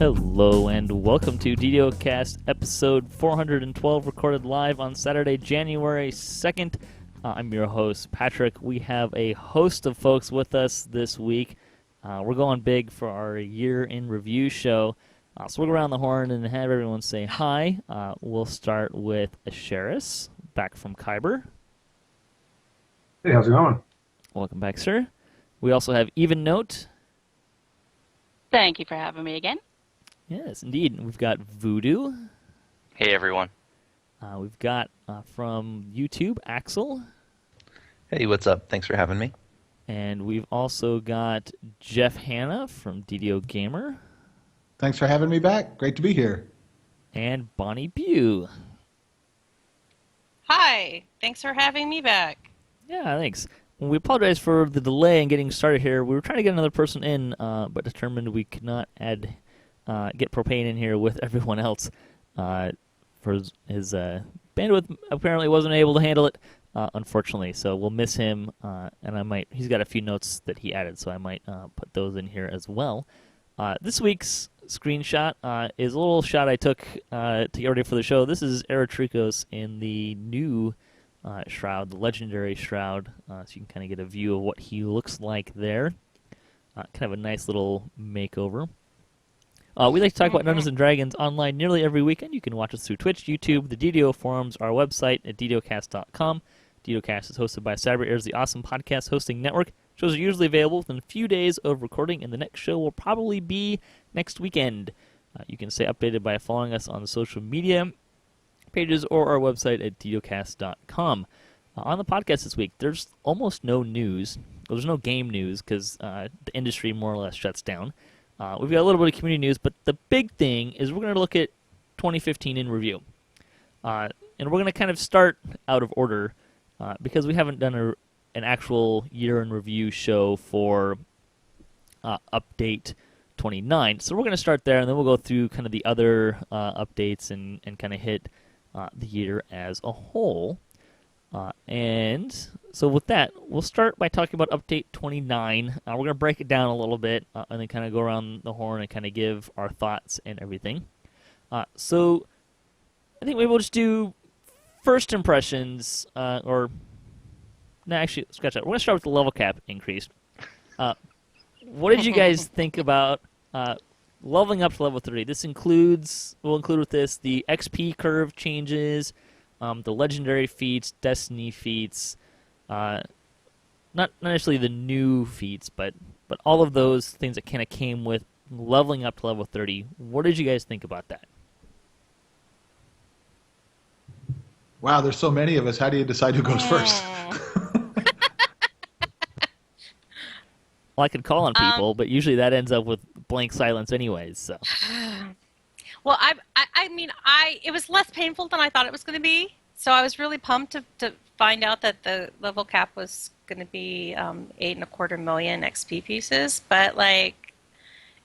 Hello and welcome to DDOCast episode 412, recorded live on Saturday, January 2nd. I'm your host, Patrick. We have a host of folks with us this week. We're going big for our year in review show. So we'll go around the horn and have everyone say hi. We'll start with Asheras, back from Kyber. Hey, how's it going? Welcome back, sir. We also have Evennote. Thank you for having me again. Yes, indeed. We've got Voodoo. Hey, everyone. We've got from YouTube, Axel. Hey, what's up? Thanks for having me. And we've also got Geoff Hanna from DDO Gamer. Thanks for having me back. Great to be here. And BonnieBew. Hi. Thanks for having me back. Yeah, thanks. We apologize for the delay in getting started here. We were trying to get another person in, but determined we could not get Propane in here with everyone else. For his bandwidth apparently wasn't able to handle it, unfortunately. So we'll miss him, and he's got a few notes that he added, so I might put those in here as well. This week's screenshot is a little shot I took to get ready for the show. This is Eritrikos in the new shroud, the legendary shroud, so you can kind of get a view of what he looks like there. Kind of a nice little makeover. We like to talk about Dungeons & Dragons online nearly every weekend. You can watch us through Twitch, YouTube, the DDO forums, our website at DDOcast.com. DDOcast is hosted by CyberAir's The Awesome Podcast Hosting Network. Shows are usually available within a few days of recording, and the next show will probably be next weekend. You can stay updated by following us on the social media pages or our website at DDOcast.com. On the podcast this week, there's almost no news. Well, there's no game news because the industry more or less shuts down. We've got a little bit of community news, but the big thing is we're going to look at 2015 in review. And we're going to kind of start out of order because we haven't done an actual year in review show for Update 29. So we're going to start there, and then we'll go through kind of the other updates and kind of hit the year as a whole. And so with that, we'll start by talking about Update 29. We're going to break it down a little bit and then kind of go around the horn and kind of give our thoughts and everything. So I think maybe we'll just do first impressions, scratch that. We're going to start with the level cap increase. What did you guys think about leveling up to level 30? We'll include with this the XP curve changes, the legendary feats, destiny feats, not necessarily the new feats, but all of those things that kind of came with leveling up to level 30. What did you guys think about that? Wow, there's so many of us. How do you decide who goes first? Well, I could call on people, but usually that ends up with blank silence anyways. So. Well, it was less painful than I thought it was going to be. So I was really pumped to find out that the level cap was going to be 8.25 million XP pieces. But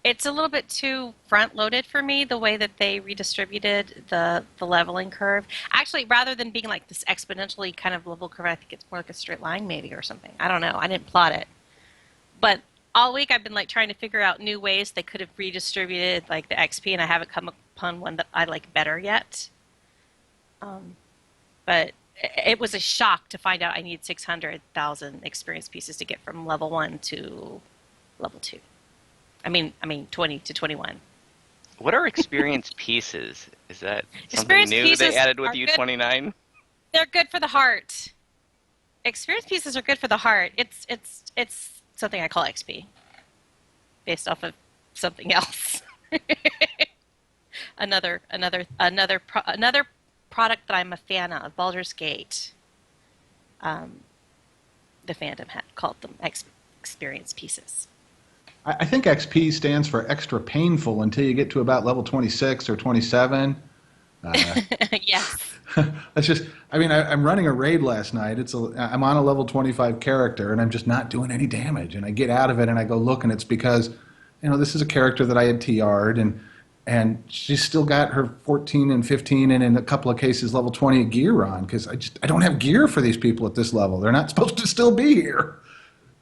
it's a little bit too front-loaded for me, the way that they redistributed the leveling curve. Actually, rather than being like this exponentially kind of level curve, I think it's more like a straight line maybe or something. I don't know. I didn't plot it. But all week I've been trying to figure out new ways they could have redistributed the XP, and I haven't come upon one that I like better yet. But it was a shock to find out I need 600,000 experience pieces to get from level 1 to level 2. I mean 20 to 21. What are experience pieces? Is that something Experience new pieces they added with are U29? They're good for the heart. Experience pieces are good for the heart. It's something I call XP, based off of something else. another product that I'm a fan of, Baldur's Gate. The fandom had called them experience pieces. I think XP stands for extra painful until you get to about level 26 or 27. Yes. That's just. I'm running a raid last night. I'm on a level 25 character, and I'm just not doing any damage. And I get out of it, and I go look, and it's because, this is a character that I had TR'd, and she's still got her 14 and 15, and in a couple of cases level 20 gear on, because I don't have gear for these people at this level. They're not supposed to still be here.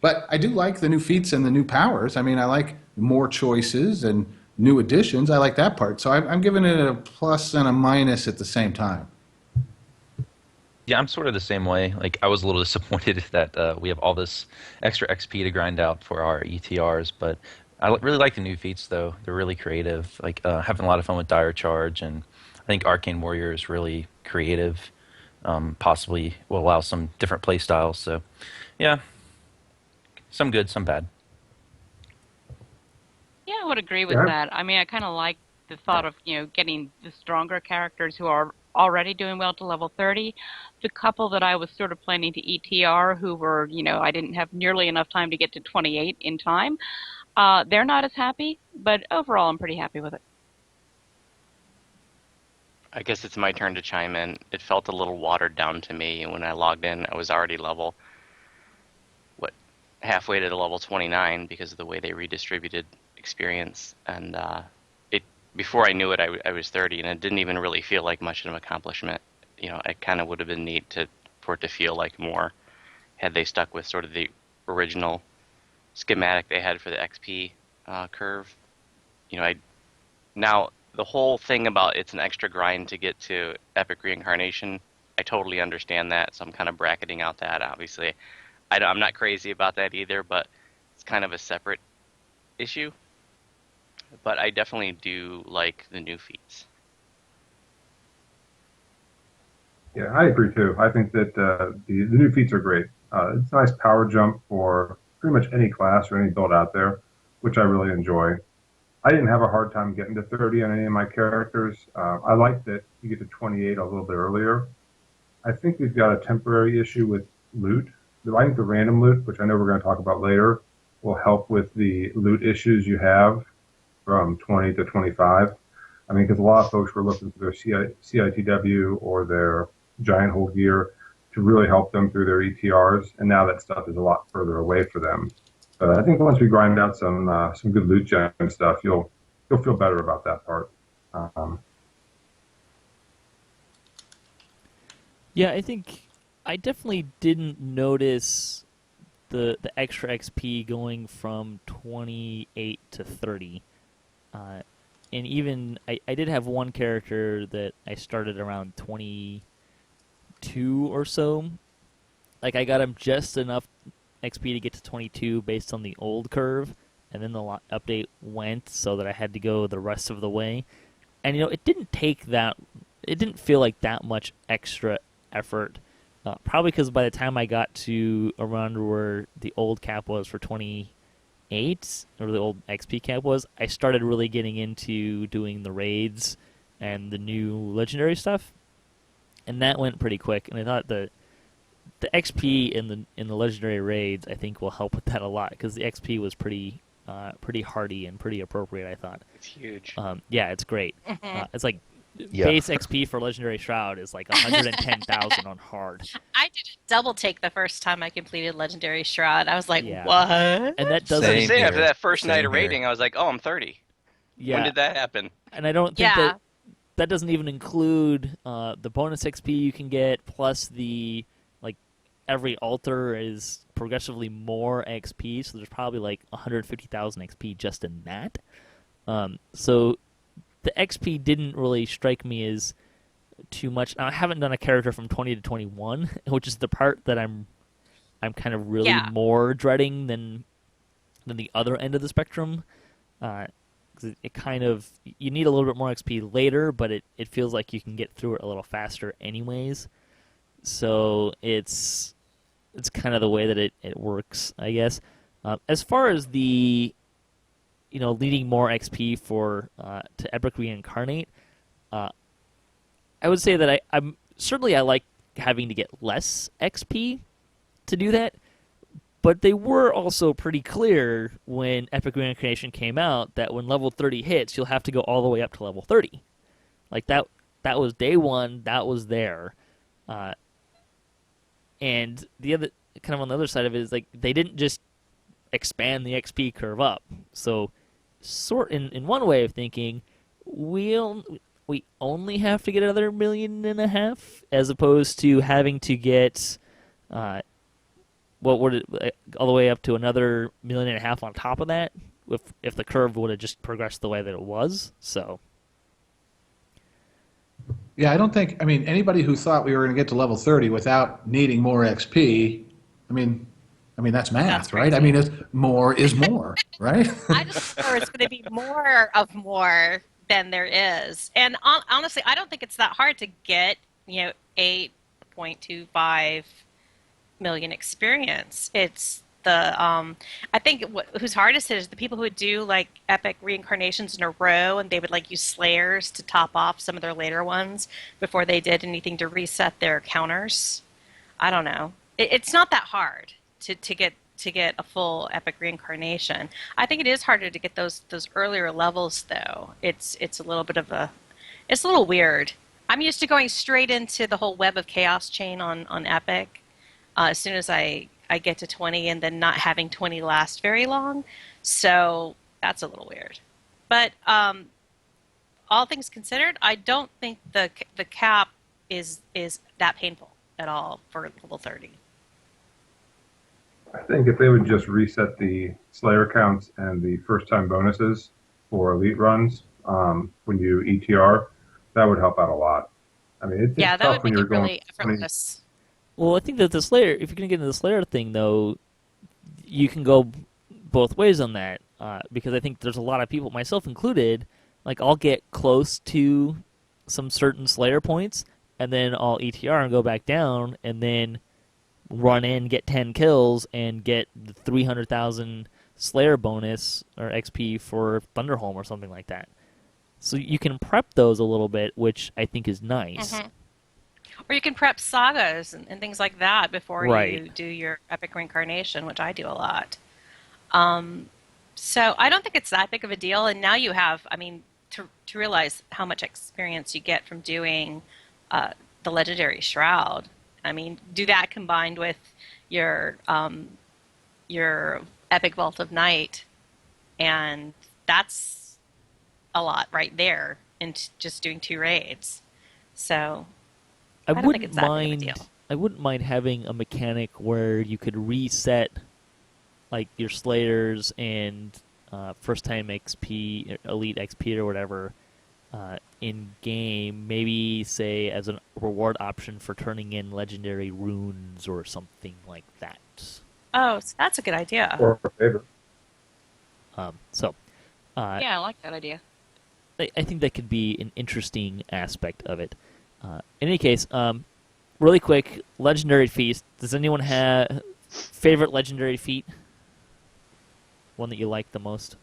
But I do like the new feats and the new powers. I like more choices and new additions. I like that part. So I'm giving it a plus and a minus at the same time. Yeah, I'm sort of the same way. Like, I was a little disappointed that we have all this extra XP to grind out for our ETRs, but really like the new feats, though. They're really creative. Like, having a lot of fun with Dire Charge, and I think Arcane Warrior is really creative. Possibly will allow some different play styles. So, yeah, some good, some bad. Yeah, I would agree with that. I mean, I kind of like the thought of, getting the stronger characters who are already doing well to level 30. The couple that I was sort of planning to ETR who were, I didn't have nearly enough time to get to 28 in time. They're not as happy, but overall I'm pretty happy with it. I guess it's my turn to chime in. It felt a little watered down to me. When I logged in, I was already halfway to the level 29 because of the way they redistributed experience. And before I knew it, I was 30, and it didn't even really feel like much of an accomplishment. It kind of would have been neat for it to feel like more had they stuck with sort of the original schematic they had for the XP curve. Now, the whole thing about it's an extra grind to get to Epic Reincarnation, I totally understand that, so I'm kind of bracketing out that, obviously. I'm not crazy about that either, but it's kind of a separate issue. But I definitely do like the new feats. Yeah, I agree too. I think that the new feats are great. It's a nice power jump for pretty much any class or any build out there, which I really enjoy. I didn't have a hard time getting to 30 on any of my characters. I like that you get to 28 a little bit earlier. I think we've got a temporary issue with loot. I think the random loot, which I know we're going to talk about later, will help with the loot issues you have from 20 to 25. I mean, because a lot of folks were looking for their CITW or their giant hole gear to really help them through their ETRs, and now that stuff is a lot further away for them. But I think once we grind out some good loot gem stuff, you'll feel better about that part. Yeah, I think I definitely didn't notice the extra XP going from 28 to 30. And even I did have one character that I started around 22 or so. Like, I got him just enough XP to get to 22 based on the old curve, and then the update went so that I had to go the rest of the way. And it didn't feel like that much extra effort. Probably because by the time I got to around where the old cap was for 28, or the old XP cap was, I started really getting into doing the raids and the new legendary stuff, and that went pretty quick. And I thought the XP in the legendary raids, I think, will help with that a lot, because the XP was pretty hearty and pretty appropriate, I thought. It's huge. Yeah, it's great. It's like base XP for legendary shroud is like 110,000 on hard. I did a double take the first time I completed legendary shroud. I was like, Yeah. what? And that doesn't. Same here. After that first night Same of here. raiding, I was like, oh, I'm 30. Yeah. When did that happen? And I don't think Yeah. that doesn't even include the bonus XP you can get, plus the, like, every altar is progressively more XP, so there's probably like 150,000 XP just in that. So the XP didn't really strike me as too much. I haven't done a character from 20 to 21, which is the part that I'm kind of really more dreading than the other end of the spectrum. 'Cause it kind of, you need a little bit more XP later, but it feels like you can get through it a little faster anyways. So it's kind of the way that it works, I guess. As far as the needing more XP for to Epic Reincarnate, I would say that I'm certainly I like having to get less XP to do that, but they were also pretty clear when Epic Reincarnation came out that when level 30 hits, you'll have to go all the way up to level 30. Like that was day one. That was there, and the other kind of on the other side of it is like they didn't just expand the XP curve up. So, in one way of thinking, we only have to get another 1.5 million, as opposed to having to get all the way up to another 1.5 million on top of that if the curve would have just progressed the way that it was. So Yeah, I don't think. I mean, anybody who thought we were going to get to level 30 without needing more XP, I mean, that's math, That's right? I crazy. mean, it's more is more, right? I just remember it's going to be more of more than there is. And honestly, I don't think it's that hard to get, 8.25 million experience. It's I think who's hardest is the people who would do like epic reincarnations in a row, and they would like use slayers to top off some of their later ones before they did anything to reset their counters. I don't know. It's not that hard to get a full epic reincarnation. I think it is harder to get those earlier levels though. It's a little bit of it's a little weird. I'm used to going straight into the whole web of chaos chain on epic as soon as I get to 20 and then not having 20 last very long. So that's a little weird. But all things considered, I don't think the cap is that painful at all for level 30. I think if they would just reset the Slayer counts and the first-time bonuses for elite runs when you ETR, that would help out a lot. I mean, it's Yeah, that tough would when make you're it going really 20. effortless. well, I think that the Slayer, if you're gonna get into the Slayer thing though, you can go both ways on that because I think there's a lot of people, myself included, like I'll get close to some certain Slayer points and then I'll ETR and go back down and then run in, get 10 kills, and get the 300,000 Slayer bonus or XP for Thunderholm or something like that. So you can prep those a little bit, which I think is nice. Mhm. Or you can prep sagas and things like that before Right. you do your epic reincarnation, which I do a lot. So I don't think it's that big of a deal. And now you have, I mean, to realize how much experience you get from doing the Legendary Shroud. I mean, do that combined with your Epic Vault of Night, and that's a lot right there in just doing 2 raids. So I don't think wouldn't it's that big of a mind. deal. I wouldn't mind having a mechanic where you could reset, like your Slayers and first time XP, Elite XP or whatever, in game. Maybe say as a reward option for turning in legendary runes or something like that. Oh, so that's a good idea. Or a favor. So, Yeah, I like that idea. I think that could be an interesting aspect of it. In any case, really quick, legendary feast. Does anyone have favorite legendary feat? One that you like the most?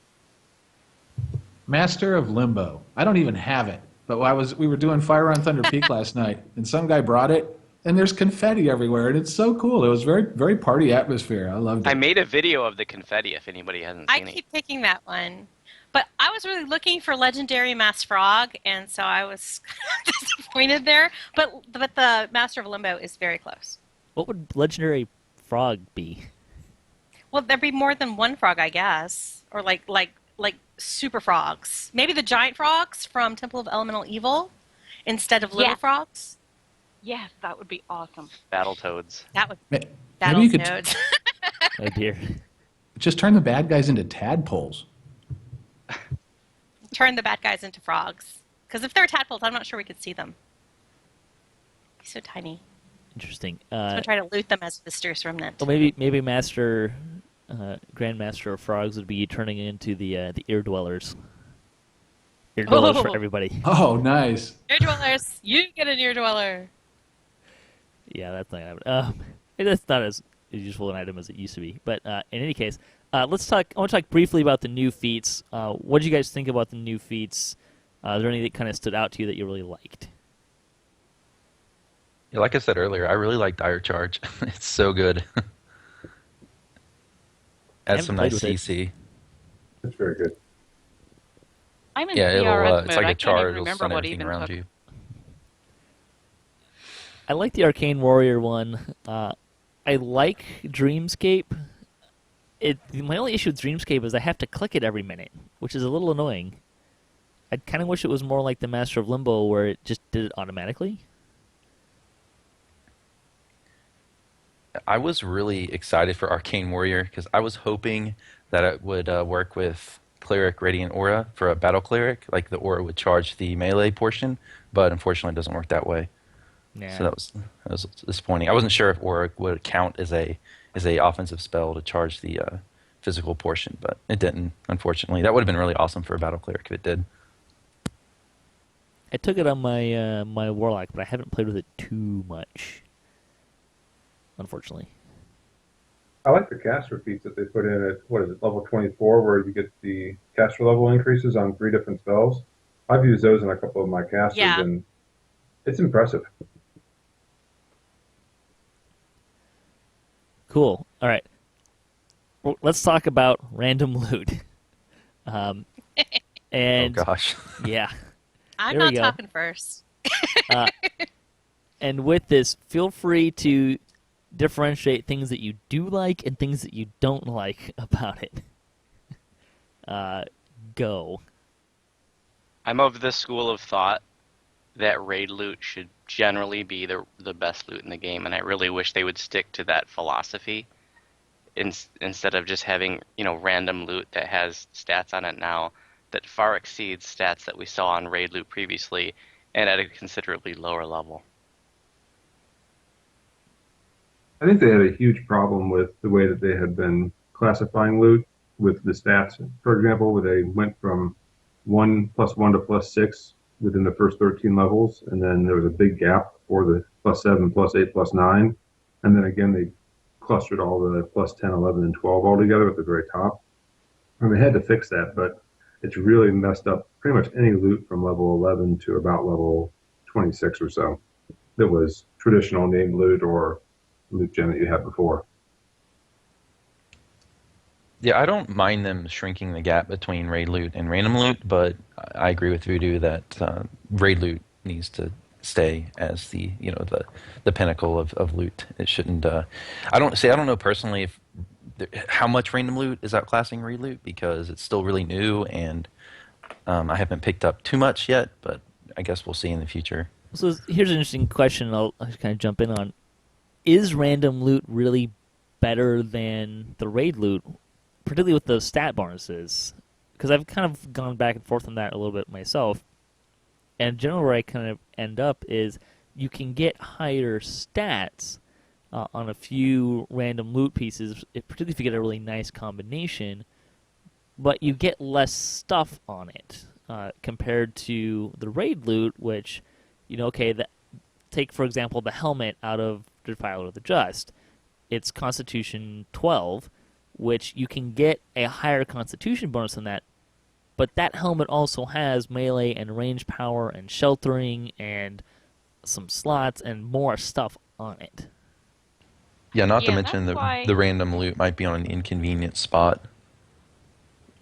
Master of Limbo. I don't even have it, but we were doing Fire on Thunder Peak last night, and some guy brought it, and there's confetti everywhere, and it's so cool. It was very, very party atmosphere. I loved it. I made a video of the confetti if anybody hasn't I seen it. keep picking that one. But I was really looking for Legendary Mass Frog, and so I was disappointed there. But the Master of Limbo is very close. What would legendary frog be? Well, there'd be more than one frog, I guess, or like super frogs. Maybe the giant frogs from Temple of Elemental Evil instead of little Yeah. frogs. Yes, that would be awesome. Battletoads. That would Maybe battle you could nodes. Oh dear. just turn the bad guys into tadpoles. Turn the bad guys into frogs. Because if they're tadpoles, I'm not sure we could see them. Be so tiny. Interesting. So I'm gonna try to loot them as a mysterious remnant. Well, maybe Master, Grandmaster of Frogs would be turning into the ear dwellers. Ear dwellers for Oh. everybody. Oh, nice. Ear dwellers, you get an ear dweller. Yeah, that's not. That's not as useful an item as it used to be. But in any case, let's talk. I want to talk briefly about the new feats. What did you guys think about the new feats? Is there any that kind of stood out to you that you really liked? Yeah, like I said earlier, I really like Dire Charge. It's so good. Adds haven't some played nice with it. CC. It's very good. I'm in Yeah, CRS mode. it's like I a can't charge. even It'll remember stun what everything even around took. you. I like the Arcane Warrior one. I like Dreamscape. My only issue with Dreamscape is I have to click it every minute, which is a little annoying. I kind of wish it was more like the Master of Limbo, where it just did it automatically. I was really excited for Arcane Warrior because I was hoping that it would work with Cleric Radiant Aura for a battle cleric. Like the aura would charge the melee portion, but unfortunately it doesn't work that way. Yeah. So that was disappointing. I wasn't sure if aura would count as a offensive spell to charge the physical portion, but it didn't. Unfortunately, that would have been really awesome for a battle cleric if it did. I took it on my my warlock, but I haven't played with it too much. Unfortunately. I like the caster feats that they put in at, what is it, level 24, where you get the caster level increases on 3 different spells. I've used those in a couple of my casters, Yeah. and it's impressive. Cool. All right. Well, let's talk about random loot. And Oh gosh. yeah. I'm There we not go. talking first. And with this, feel free to differentiate things that you do like and things that you don't like about it. Go. I'm of the school of thought that raid loot should generally be the best loot in the game, and I really wish they would stick to that philosophy instead of just having, random loot that has stats on it now that far exceeds stats that we saw on raid loot previously and at a considerably lower level. I think they had a huge problem with the way that they had been classifying loot with the stats. For example, where they went from 1+1 to +6 within the first 13 levels, and then there was a big gap for the +7, +8, +9, and then again they clustered all the +10, 11, and 12 all together at the very top. And they had to fix that, but it's really messed up pretty much any loot from level 11 to about level 26 or so that was traditional named loot or loot gen that you had before. Yeah, I don't mind them shrinking the gap between raid loot and random loot, but I agree with Voodoo that raid loot needs to stay as the pinnacle of loot. It shouldn't. I don't know personally if how much random loot is outclassing raid loot because it's still really new and I haven't picked up too much yet, but I guess we'll see in the future. So here's an interesting question I'll just kind of jump in on. Is random loot really better than the raid loot, particularly with those stat bonuses? Because I've kind of gone back and forth on that a little bit myself. And generally where I kind of end up is you can get higher stats on a few random loot pieces, particularly if you get a really nice combination, but you get less stuff on it compared to the raid loot, which, take, for example, the helmet out of Defiler of the Just. It's Constitution 12, which you can get a higher Constitution bonus than that, but that helmet also has melee and range power and sheltering and some slots and more stuff on it. Yeah, not to Yeah, mention that's why- the random loot might be on an inconvenient spot.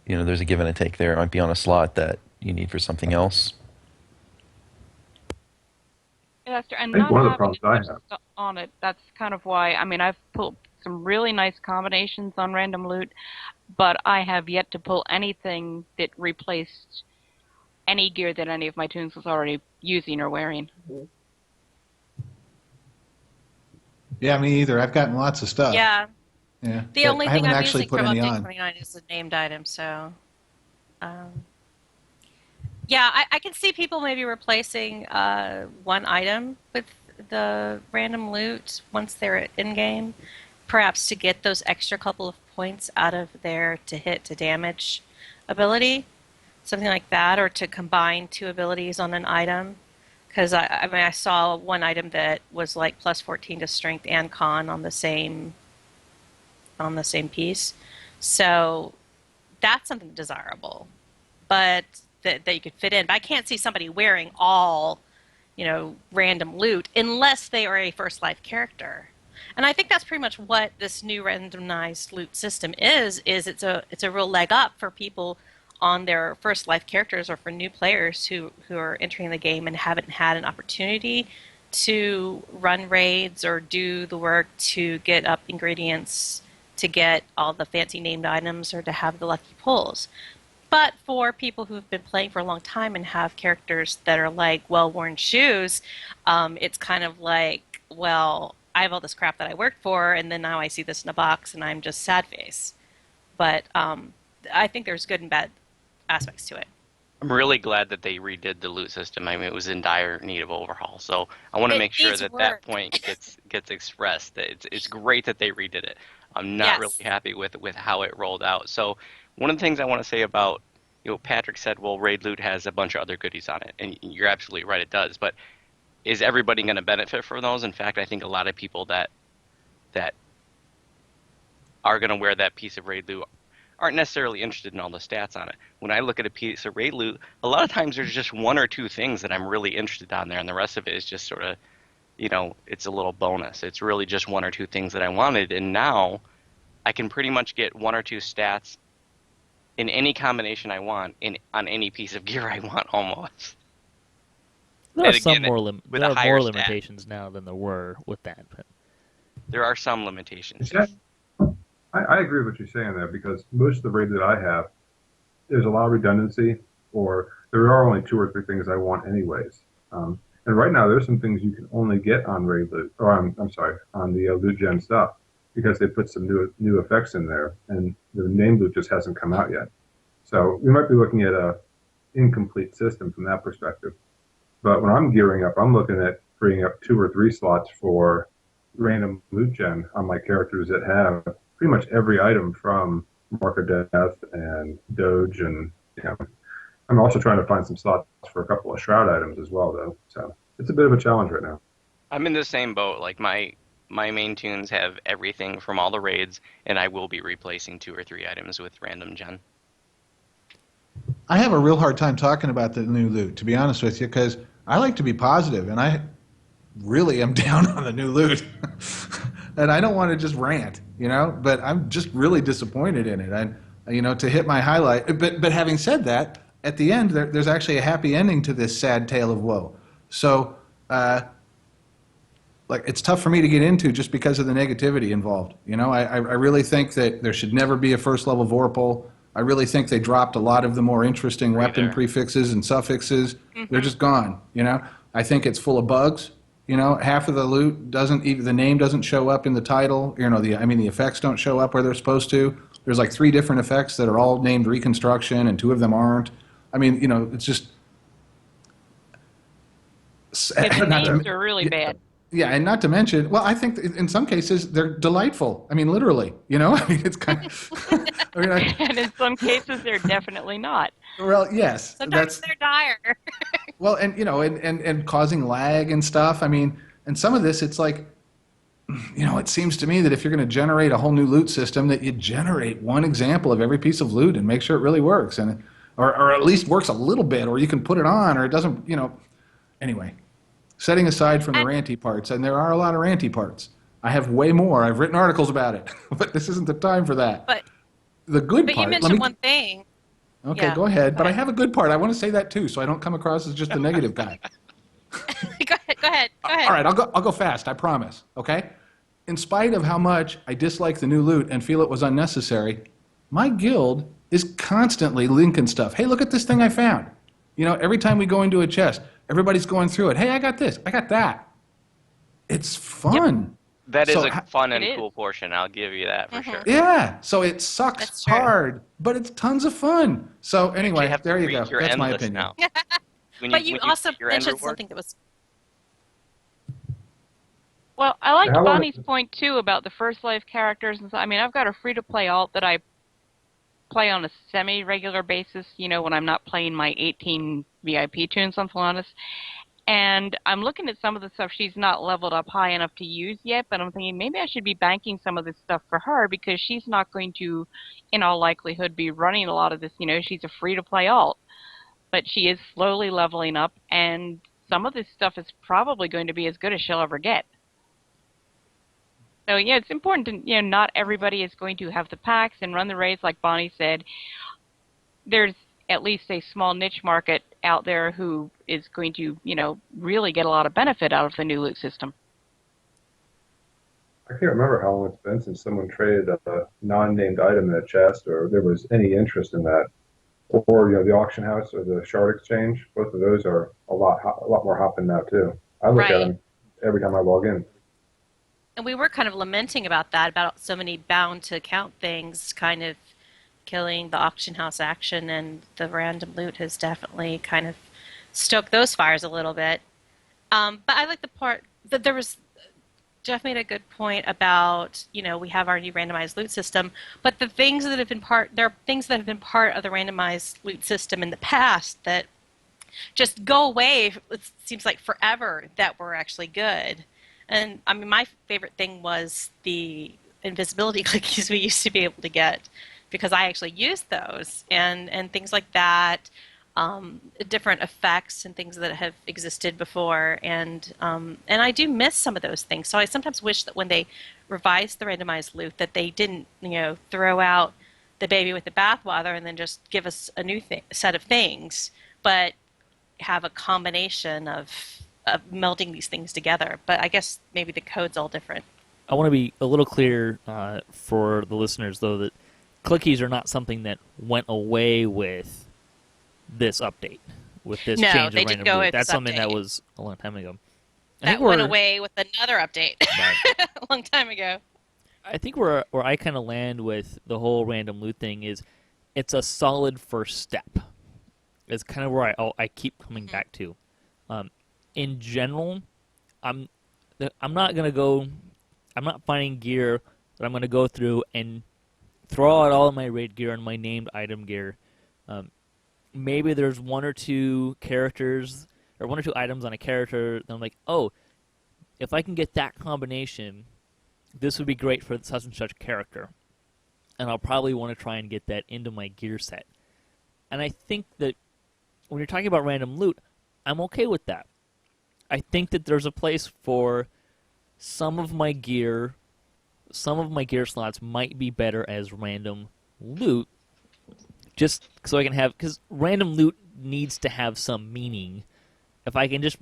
There's a give and a take there. It might be on a slot that you need for something else. Yeah, that's true. And I think not one of the having problems I as much have- stuff on it, that's kind of why, I've pulled some really nice combinations on random loot, but I have yet to pull anything that replaced any gear that any of my tunes was already using or wearing. Yeah, me either. I've gotten lots of stuff. Yeah. Yeah. The But only I thing haven't I'm actually using put from any Update on. 29 is a named item, so... yeah, I can see people maybe replacing one item with the random loot once they're in-game, perhaps to get those extra couple of points out of their to-hit, to-damage ability, something like that, or to combine two abilities on an item. Because I saw one item that was like plus 14 to strength and con on the same piece. So that's something desirable, but that you could fit in. But I can't see somebody wearing all, random loot unless they are a first life character. And I think that's pretty much what this new randomized loot system is it's a real leg up for people on their first life characters or for new players who are entering the game and haven't had an opportunity to run raids or do the work to get up ingredients to get all the fancy named items or to have the lucky pulls. But for people who've been playing for a long time and have characters that are like well-worn shoes, it's kind of like, well, I have all this crap that I worked for, and then now I see this in a box, and I'm just sad face. But I think there's good and bad aspects to it. I'm really glad that they redid the loot system. I mean, it was in dire need of overhaul. So I want to It make sure needs that work. that point gets expressed. That it's great that they redid it. I'm not really Yes. happy with how it rolled out. So one of the things I want to say about, Patrick said, well, Raid Loot has a bunch of other goodies on it, and you're absolutely right, it does. But is everybody going to benefit from those? In fact, I think a lot of people that are going to wear that piece of Raid Loot aren't necessarily interested in all the stats on it. When I look at a piece of Raid Loot, a lot of times there's just one or two things that I'm really interested on there, and the rest of it is just sort of, it's a little bonus. It's really just one or two things that I wanted, and now I can pretty much get one or two stats in any combination I want on any piece of gear I want almost. There are And some again, more with there a are higher more stat. limitations now than there were with that. But There are some limitations. Yeah, I agree with what you're saying there because most of the raid that I have, there's a lot of redundancy, or there are only 2 or 3 things I want anyways. And right now, there's some things you can only get on raid loot, or I'm sorry, on the loot gen stuff, because they put some new effects in there, and the name loot just hasn't come out yet. So we might be looking at a incomplete system from that perspective. But when I'm gearing up, I'm looking at freeing up 2 or 3 slots for random loot gen on my characters that have pretty much every item from Mark of Death and Doge, and I'm also trying to find some slots for a couple of Shroud items as well, though. So it's a bit of a challenge right now. I'm in the same boat. Like my main tunes have everything from all the raids, and I will be replacing 2 or 3 items with random gen. I have a real hard time talking about the new loot, to be honest with you, because I like to be positive, and I really am down on the new loot. And I don't want to just rant, but I'm just really disappointed in it. And, to hit my highlight. But having said that, at the end, there's actually a happy ending to this sad tale of woe. So, it's tough for me to get into just because of the negativity involved. I really think that there should never be a first level Vorpal. I really think they dropped a lot of the more interesting weapon prefixes and suffixes. Mm-hmm. They're just gone. I think it's full of bugs. Half of the loot doesn't even, the name doesn't show up in the title. The effects don't show up where they're supposed to. There's like 3 different effects that are all named Reconstruction, and 2 of them aren't. It's just. The names are really bad. Yeah, and not to mention, well, I think in some cases they're delightful. Literally, it's kind of. And in some cases, they're definitely not. Well, yes, Sometimes they're dire. Well, and and causing lag and stuff. And some of this, it's like, it seems to me that if you're going to generate a whole new loot system, that you generate one example of every piece of loot and make sure it really works, or at least works a little bit, or you can put it on, or it doesn't. Anyway. Setting aside from the ranty parts, and there are a lot of ranty parts. I have way more. I've written articles about it, but this isn't the time for that. But the good But part. you mentioned one thing. Okay, Yeah, go ahead. But I ahead. have a good part. I want to say that too, so I don't come across as just the negative guy. Go ahead. All right, I'll go fast. I promise. Okay. In spite of how much I dislike the new loot and feel it was unnecessary, my guild is constantly linking stuff. Hey, look at this thing I found. Every time we go into a chest, everybody's going through it. Hey, I got this. I got that. It's fun. That is So a fun and It is. cool portion. I'll give you that for sure. Yeah. So it sucks That's true. hard, but it's tons of fun. So anyway, have to there you read go. your That's end my list opinion. now. But you also pick your end mentioned reward, something that was. Well, I liked How long- Bonnie's point too about the first life characters. And so, I've got a free-to-play alt that I play on a semi-regular basis. When I'm not playing my 18 VIP tunes on Solanas. And I'm looking at some of the stuff she's not leveled up high enough to use yet, but I'm thinking maybe I should be banking some of this stuff for her because she's not going to, in all likelihood, be running a lot of this. She's a free-to-play alt. But she is slowly leveling up, and some of this stuff is probably going to be as good as she'll ever get. So, yeah, it's important to, not everybody is going to have the packs and run the raids, like Bonnie said. There's at least a small niche market out there who is going to, really get a lot of benefit out of the new loot system. I can't remember how long it's been since someone traded a non-named item in a chest, or there was any interest in that, or the auction house or the shard exchange. Both of those are a lot more hopping now too. I look at Right. them every time I log in. And we were kind of lamenting about that, about so many bound to count things kind of killing the auction house action, and the random loot has definitely kind of stoked those fires a little bit. But I like the part that there was. Geoff made a good point about, we have our new randomized loot system, but there are things that have been part of the randomized loot system in the past that just go away. It seems like forever that were actually good. And I mean, my favorite thing was the invisibility cookies we used to be able to get, because I actually used those and things like that. Different effects and things that have existed before, and I do miss some of those things. So I sometimes wish that when they revised the randomized loot, that they didn't, throw out the baby with the bathwater and then just give us a new set of things, but have a combination of melding these things together. But I guess maybe the code's all different. I want to be a little clear for the listeners, though, that clickies are not something that went away with this update, with this No, change they of didn't random go loot. with That's this something that update. was a long time ago. That went away with another update a long time ago. I think where I kind of land with the whole random loot thing is it's a solid first step. It's kind of where I keep coming back to. In general, I'm not finding gear that I'm gonna go through and throw out all of my raid gear and my named item gear. Maybe there's one or two characters or one or two items on a character that I'm like, oh, if I can get that combination, this would be great for such and such character. And I'll probably want to try and get that into my gear set. And I think that when you're talking about random loot, I'm okay with that. I think that there's a place for some of my gear slots might be better as random loot, just so I can have, because random loot needs to have some meaning. If I can just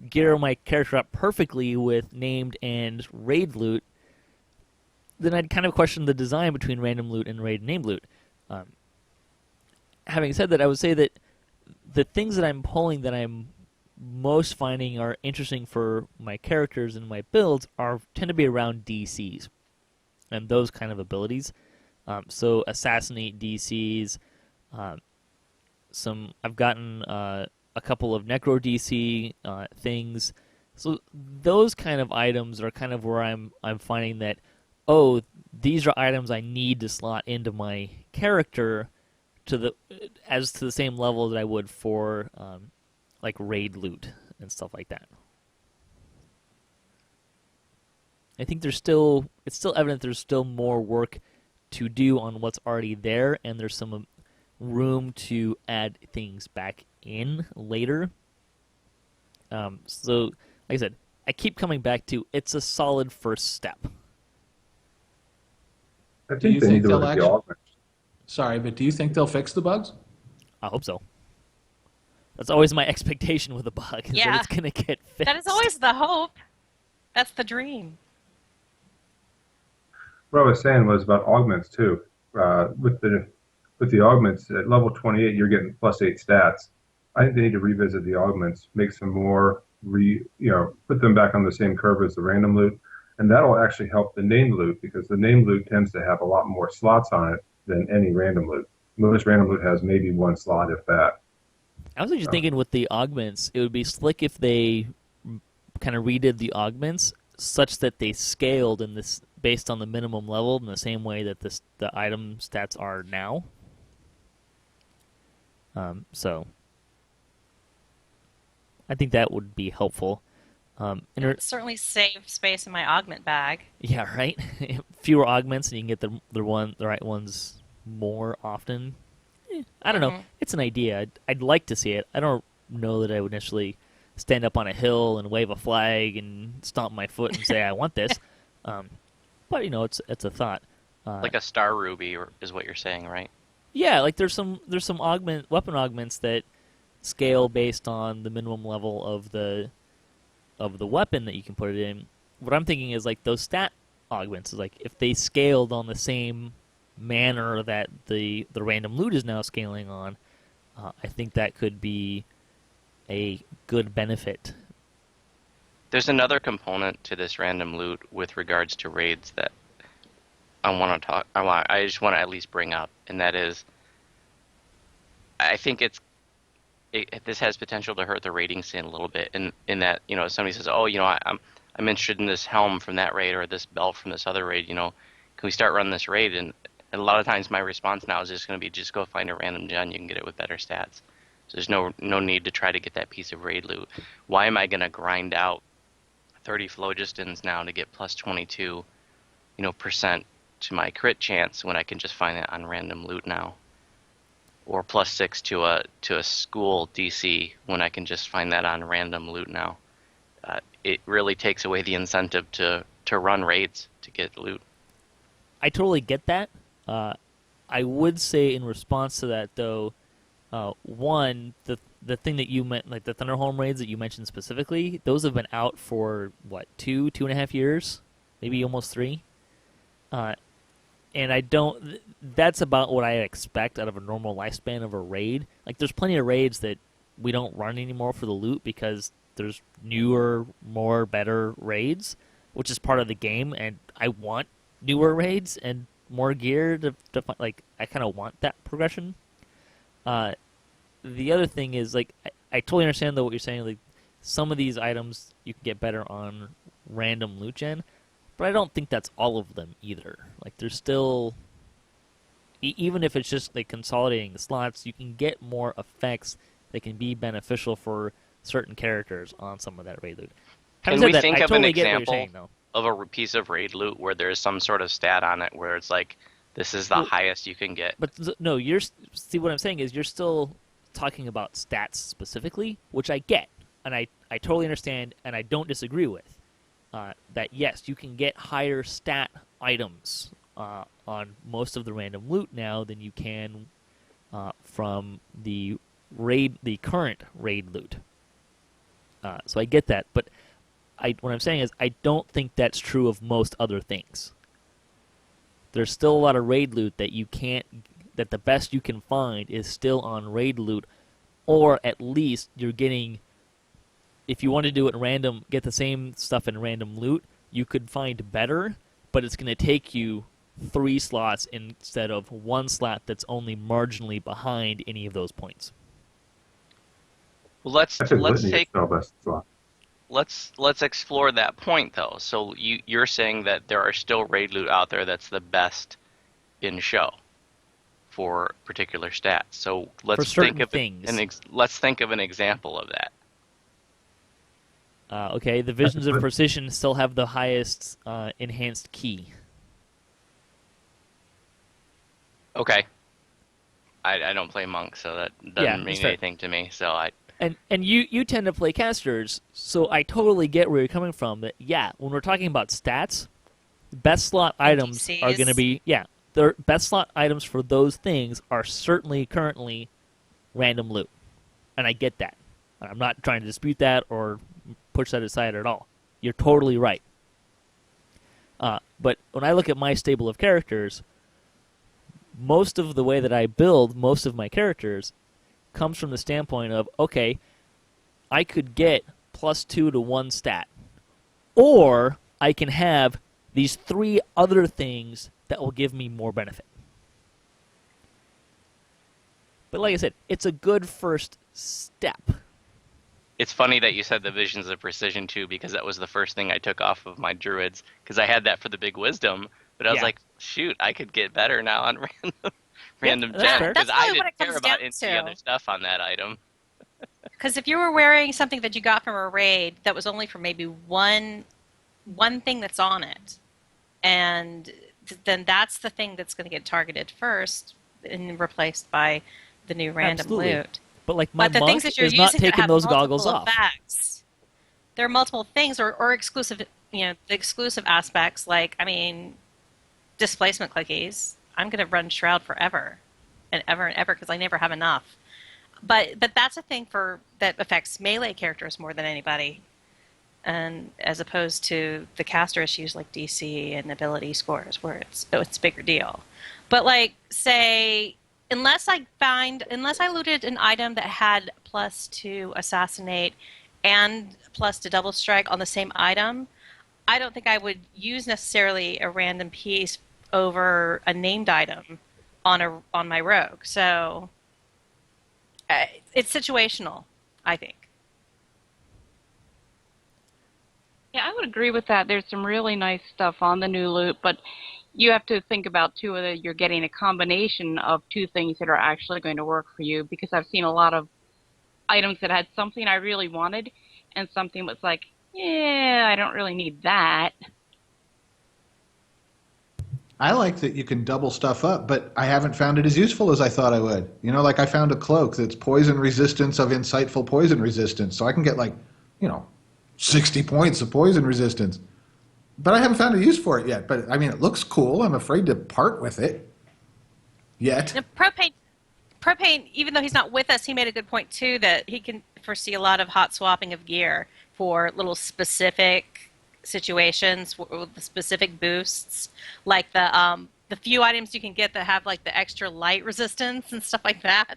gear my character up perfectly with named and raid loot, then I'd kind of question the design between random loot and raid named loot. Having said that, I would say that the things that I'm pulling that I'm most finding are interesting for my characters and my builds tend to be around DCs and those kind of abilities. So assassinate DCs. I've gotten a couple of Necro DC things. So those kind of items are kind of where I'm finding that, oh, these are items I need to slot into my character to the same level that I would for like raid loot and stuff like that. I think it's still evident there's still more work to do on what's already there, and there's some room to add things back in later. So, like I said, I keep coming back to it's a solid first step. I Do you think they think need to they'll look at the actually? augments. Sorry, but do you think they'll fix the bugs? I hope so. That's always my expectation with a bug, is Yeah. that it's going to get fixed. That is always the hope. That's the dream. What I was saying was about augments too. With the augments at level 28, you're getting +8 stats. I think they need to revisit the augments, make some more put them back on the same curve as the random loot, and that'll actually help the named loot, because the named loot tends to have a lot more slots on it than any random loot. Most random loot has maybe one slot, if that. I was actually thinking with the augments, it would be slick if they kind of redid the augments such that they scaled in this based on the minimum level in the same way that the item stats are now. So I think that would be helpful. It certainly saved space in my augment bag. Yeah, right. Fewer augments, and you can get the right ones more often. I don't know. It's an idea. I'd like to see it. I don't know that I would initially stand up on a hill and wave a flag and stomp my foot and say I want this. But it's a thought. Like a star ruby is what you're saying, right? Yeah, like there's some weapon augments that scale based on the minimum level of the weapon that you can put it in. What I'm thinking is like those stat augments is like if they scaled on the same manner that the random loot is now scaling on, I think that could be a good benefit. There's another component to this random loot with regards to raids that want to talk. I just want to at least bring up, and that is, I think this has potential to hurt the rating scene a little bit. In that, somebody says, oh, I'm interested in this helm from that raid or this belt from this other raid. Can we start running this raid? And a lot of times my response now is just going to be, just go find a random gen. You can get it with better stats. So there's no need to try to get that piece of raid loot. Why am I going to grind out 30 Phlogistons now to get plus 22, percent to my crit chance when I can just find it on random loot now? Or plus 6 to a school DC when I can just find that on random loot now. It really takes away the incentive to run raids to get loot. I totally get that. I would say in response to that, though, one, the thing that you meant, like the Thunderhorn raids that you mentioned specifically, those have been out for, what, 2.5 years? Maybe almost 3? And that's about what I expect out of a normal lifespan of a raid. Like, there's plenty of raids that we don't run anymore for the loot because there's newer, better raids, which is part of the game, and I want newer raids and more gear to like, I kind of want that progression. The other thing is, like, I totally understand, though, what you're saying. Like, some of these items you can get better on random loot gen, but I don't think that's all of them either. Like, there's still, even if it's just like consolidating the slots, you can get more effects that can be beneficial for certain characters on some of that raid loot. Can we think of an example of a piece of raid loot where there's some sort of stat on it where it's like, this is the highest you can get? But no, see, what I'm saying is you're still talking about stats specifically, which I get, and I totally understand, and I don't disagree with. That yes, you can get higher stat items on most of the random loot now than you can from the current raid loot. So I get that, but what I'm saying is I don't think that's true of most other things. There's still a lot of raid loot that that the best you can find is still on raid loot, or at least you're getting. If you want to do it random, get the same stuff in random loot, you could find better, but it's going to take you 3 slots instead of 1 slot that's only marginally behind any of those points. Well, let's explore that point, though. So you're saying that there are still raid loot out there that's the best in show for particular stats. So let's think of let's think of an example of that. Okay, the Visions of Precision still have the highest enhanced key. Okay. I don't play monk, so that doesn't mean anything to me. So And you tend to play casters, so I totally get where you're coming from. That when we're talking about stats, best slot items are going to be the best slot items for those things are certainly currently random loot, and I get that. I'm not trying to dispute that or push that aside at all. You're totally right. But when I look at my stable of characters, most of the way that I build most of my characters comes from the standpoint of, okay, I could get +2 to 1 stat, or I can have these 3 other things that will give me more benefit. But like I said, it's a good first step. It's funny that you said the Visions of Precision too, because that was the first thing I took off of my druids, because I had that for the big wisdom, but I was like, shoot, I could get better now on random gen, because I didn't care about any other stuff on that item. Because if you were wearing something that you got from a raid that was only for maybe one thing that's on it, and then that's the thing that's going to get targeted first and replaced by the new random loot. But like my the monk things that you're is not using taking those goggles off. Effects. There are multiple things, or exclusive, the exclusive aspects. Like, I mean, displacement clickies. I'm going to run Shroud forever, and ever because I never have enough. But that's a thing that affects melee characters more than anybody, and as opposed to the caster issues like DC and ability scores, where it's a bigger deal. But like, say, unless I looted an item that had +2 assassinate and +2 double strike on the same item, I don't think I would use necessarily a random piece over a named item on my rogue. So it's situational, I think. Yeah, I would agree with that. There's some really nice stuff on the new loot, but you have to think about too whether you're getting a combination of two things that are actually going to work for you. Because I've seen a lot of items that had something I really wanted, and something was like, yeah, I don't really need that. I like that you can double stuff up, but I haven't found it as useful as I thought I would. You know, like I found a cloak that's poison resistance of insightful poison resistance, so I can get like, 60 points of poison resistance. But I haven't found a use for it yet. But I mean, it looks cool. I'm afraid to part with it yet. Now, Propane, even though he's not with us, he made a good point too that he can foresee a lot of hot swapping of gear for little specific situations with specific boosts, like the few items you can get that have like the extra light resistance and stuff like that.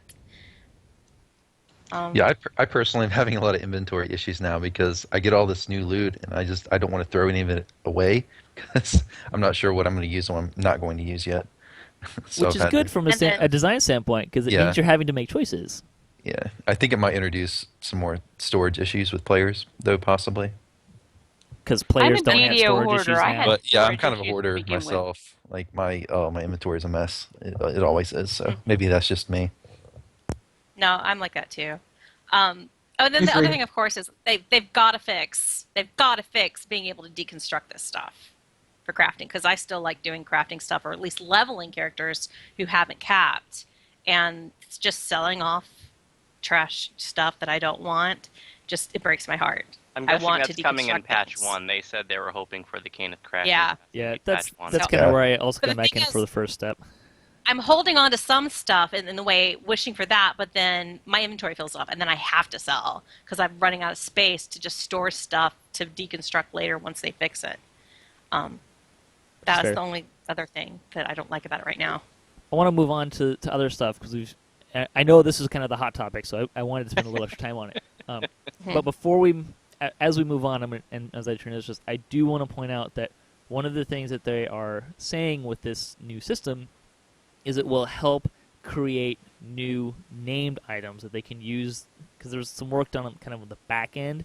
Yeah, I personally am having a lot of inventory issues now because I get all this new loot and I don't want to throw any of it away because I'm not sure what I'm going to use and what I'm not going to use yet. So Which is good from a design standpoint because it means you're having to make choices. Yeah, I think it might introduce some more storage issues with players, though, possibly. Because players don't have DDO storage hoarder. issues I now. had But yeah, I'm storage kind of a issues to hoarder begin with. myself. Like my inventory is a mess. It always is. So maybe that's just me. No, I'm like that too. Then the other thing, of course, is they've got to fix being able to deconstruct this stuff for crafting, because I still like doing crafting stuff, or at least leveling characters who haven't capped, and it's just selling off trash stuff that I don't want. Just it breaks my heart. I'm I guessing want that's to coming in deconstruct patch things. 1. They said they were hoping for the Caneth crashing. Yeah. That's patch 1. kind of where I also But come the back thing in is- for the first step. I'm holding on to some stuff in the way, wishing for that, but then my inventory fills up, and then I have to sell because I'm running out of space to just store stuff to deconstruct later once they fix it. That's fair. the only other thing that I don't like about it right now. I want to move on to other stuff because I know this is kind of the hot topic, so I wanted to spend a little extra time on it. But before as we move on, and as I turn this, I do want to point out that one of the things that they are saying with this new system is it will help create new named items that they can use, because there's some work done on kind of the back end,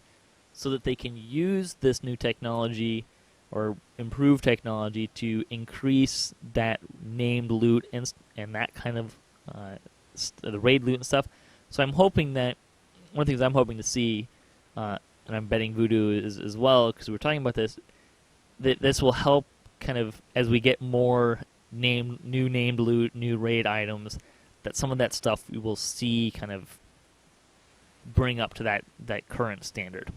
so that they can use this new technology or improved technology to increase that named loot and that kind of the raid loot and stuff. So I'm hoping that one of the things I'm hoping to see, and I'm betting Voodoo is as well, because we were talking about this, that this will help kind of as we get more new named loot, new raid items, that some of that stuff we will see kind of bring up to that current standard.